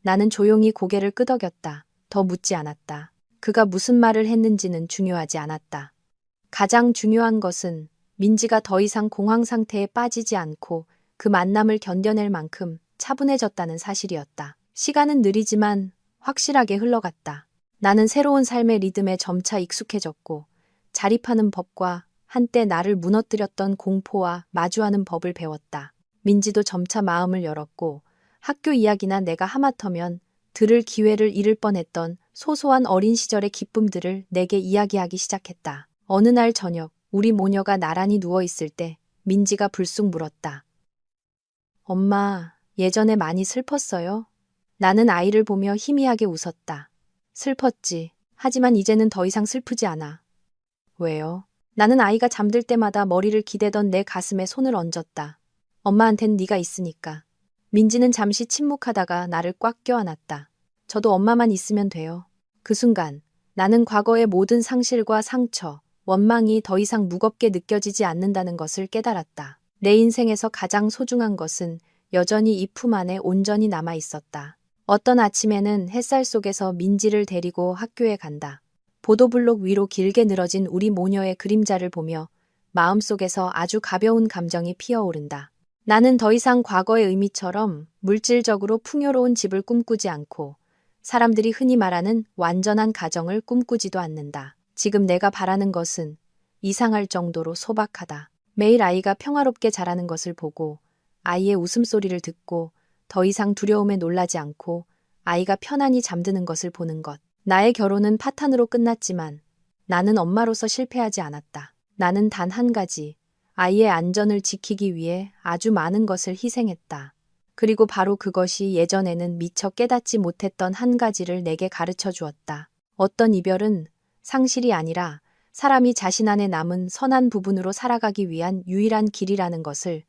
나는 조용히 고개를 끄덕였다. 더 묻지 않았다. 그가 무슨 말을 했는지는 중요하지 않았다. 가장 중요한 것은 민지가 더 이상 공황 상태에 빠지지 않고 그 만남을 견뎌낼 만큼 차분해졌다는 사실이었다. 시간은 느리지만 확실하게 흘러갔다. 나는 새로운 삶의 리듬에 점차 익숙해졌고 자립하는 법과 한때 나를 무너뜨렸던 공포와 마주하는 법을 배웠다. 민지도 점차 마음을 열었고 학교 이야기나 내가 하마터면 들을 기회를 잃을 뻔했던 소소한 어린 시절의 기쁨들을 내게 이야기하기 시작했다. 어느 날 저녁 우리 모녀가 나란히 누워있을 때 민지가 불쑥 물었다. 엄마, 예전에 많이 슬펐어요? 나는 아이를 보며 희미하게 웃었다. 슬펐지. 하지만 이제는 더 이상 슬프지 않아. 왜요? 나는 아이가 잠들 때마다 머리를 기대던 내 가슴에 손을 얹었다. 엄마한텐 네가 있으니까. 민지는 잠시 침묵하다가 나를 꽉 껴안았다. 저도 엄마만 있으면 돼요. 그 순간 나는 과거의 모든 상실과 상처, 원망이 더 이상 무겁게 느껴지지 않는다는 것을 깨달았다. 내 인생에서 가장 소중한 것은 여전히 이 품 안에 온전히 남아 있었다. 어떤 아침에는 햇살 속에서 민지를 데리고 학교에 간다. 보도블록 위로 길게 늘어진 우리 모녀의 그림자를 보며 마음속에서 아주 가벼운 감정이 피어오른다. 나는 더 이상 과거의 의미처럼 물질적으로 풍요로운 집을 꿈꾸지 않고 사람들이 흔히 말하는 완전한 가정을 꿈꾸지도 않는다. 지금 내가 바라는 것은 이상할 정도로 소박하다. 매일 아이가 평화롭게 자라는 것을 보고 아이의 웃음소리를 듣고 더 이상 두려움에 놀라지 않고 아이가 편안히 잠드는 것을 보는 것. 나의 결혼은 파탄으로 끝났지만 나는 엄마로서 실패하지 않았다. 나는 단 한 가지, 아이의 안전을 지키기 위해 아주 많은 것을 희생했다. 그리고 바로 그것이 예전에는 미처 깨닫지 못했던 한 가지를 내게 가르쳐 주었다. 어떤 이별은 상실이 아니라 사람이 자신 안에 남은 선한 부분으로 살아가기 위한 유일한 길이라는 것을